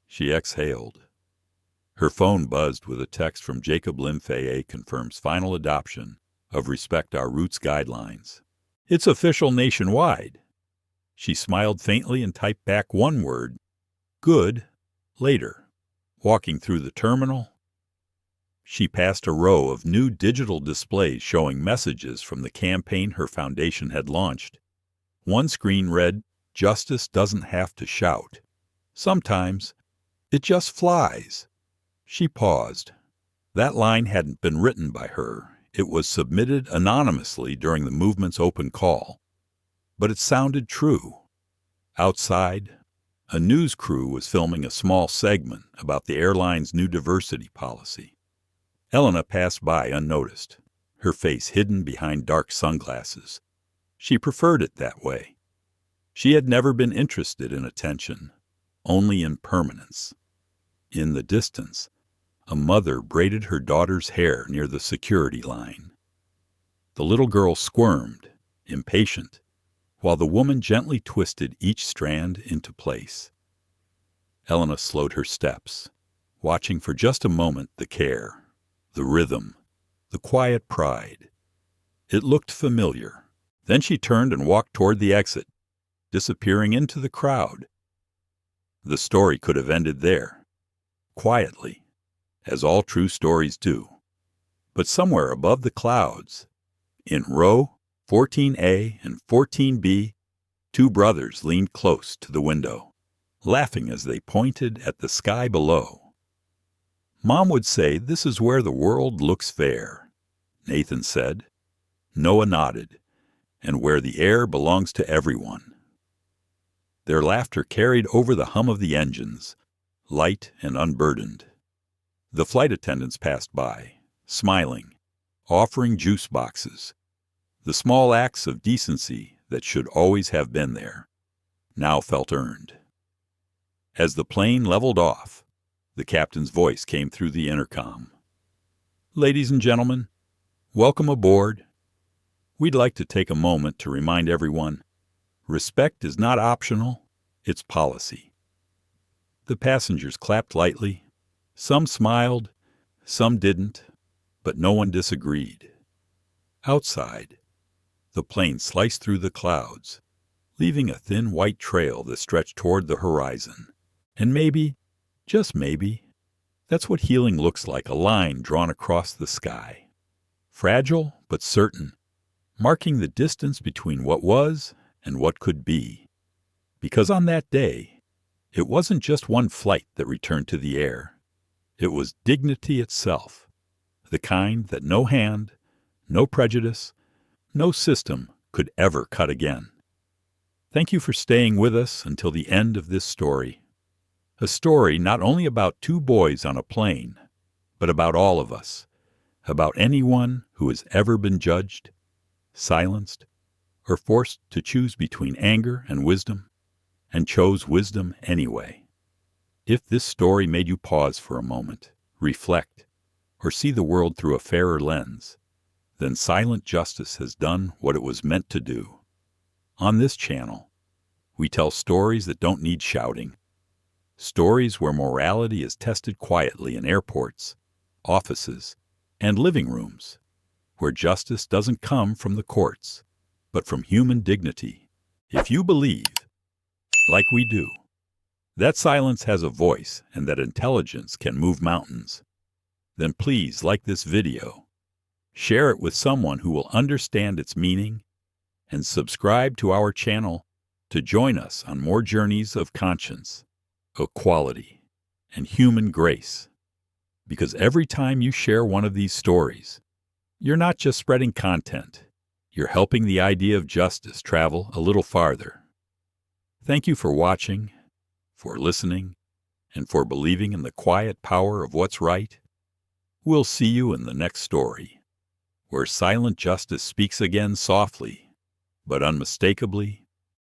she exhaled. Her phone buzzed with a text from Jacob Limfei confirms final adoption of Respect Our Roots guidelines. It's official nationwide. She smiled faintly and typed back one word, good, later. Walking through the terminal, she passed a row of new digital displays showing messages from the campaign her foundation had launched. One screen read, "Justice doesn't have to shout. Sometimes it just flies." She paused. That line hadn't been written by her. It was submitted anonymously during the movement's open call. But it sounded true. Outside, a news crew was filming a small segment about the airline's new diversity policy. Elena passed by unnoticed, her face hidden behind dark sunglasses. She preferred it that way. She had never been interested in attention, only in permanence. In the distance, a mother braided her daughter's hair near the security line. The little girl squirmed, impatient, while the woman gently twisted each strand into place. Elena slowed her steps, watching for just a moment the care, the rhythm, the quiet pride. It looked familiar. Then she turned and walked toward the exit, disappearing into the crowd. The story could have ended there, quietly, as all true stories do. But somewhere above the clouds, in row 14A and 14B, two brothers leaned close to the window, laughing as they pointed at the sky below. "Mom would say this is where the world looks fair," Nathan said. Noah nodded, "and where the air belongs to everyone." Their laughter carried over the hum of the engines, light and unburdened. The flight attendants passed by, smiling, offering juice boxes. The small acts of decency that should always have been there, now felt earned. As the plane leveled off, the captain's voice came through the intercom. "Ladies and gentlemen, welcome aboard. We'd like to take a moment to remind everyone, respect is not optional, it's policy." The passengers clapped lightly. Some smiled, some didn't, but no one disagreed. Outside, the plane sliced through the clouds, leaving a thin white trail that stretched toward the horizon. And maybe, just maybe, that's what healing looks like, a line drawn across the sky. Fragile but certain, marking the distance between what was and what could be. Because on that day, it wasn't just one flight that returned to the air. It was dignity itself, the kind that no hand, no prejudice, no system could ever cut again. Thank you for staying with us until the end of this story. A story not only about two boys on a plane, but about all of us, about anyone who has ever been judged, silenced, or forced to choose between anger and wisdom, and chose wisdom anyway. If this story made you pause for a moment, reflect, or see the world through a fairer lens, then silent justice has done what it was meant to do. On this channel, we tell stories that don't need shouting. Stories where morality is tested quietly in airports, offices, and living rooms. Where justice doesn't come from the courts, but from human dignity. If you believe, like we do, that silence has a voice and that intelligence can move mountains, then please like this video, share it with someone who will understand its meaning, and subscribe to our channel to join us on more journeys of conscience, equality, and human grace. Because every time you share one of these stories, You're not just spreading content. You're helping the idea of justice travel a little farther. Thank you for watching, for listening, and for believing in the quiet power of what's right. We'll see you in the next story, where silent justice speaks again softly, but unmistakably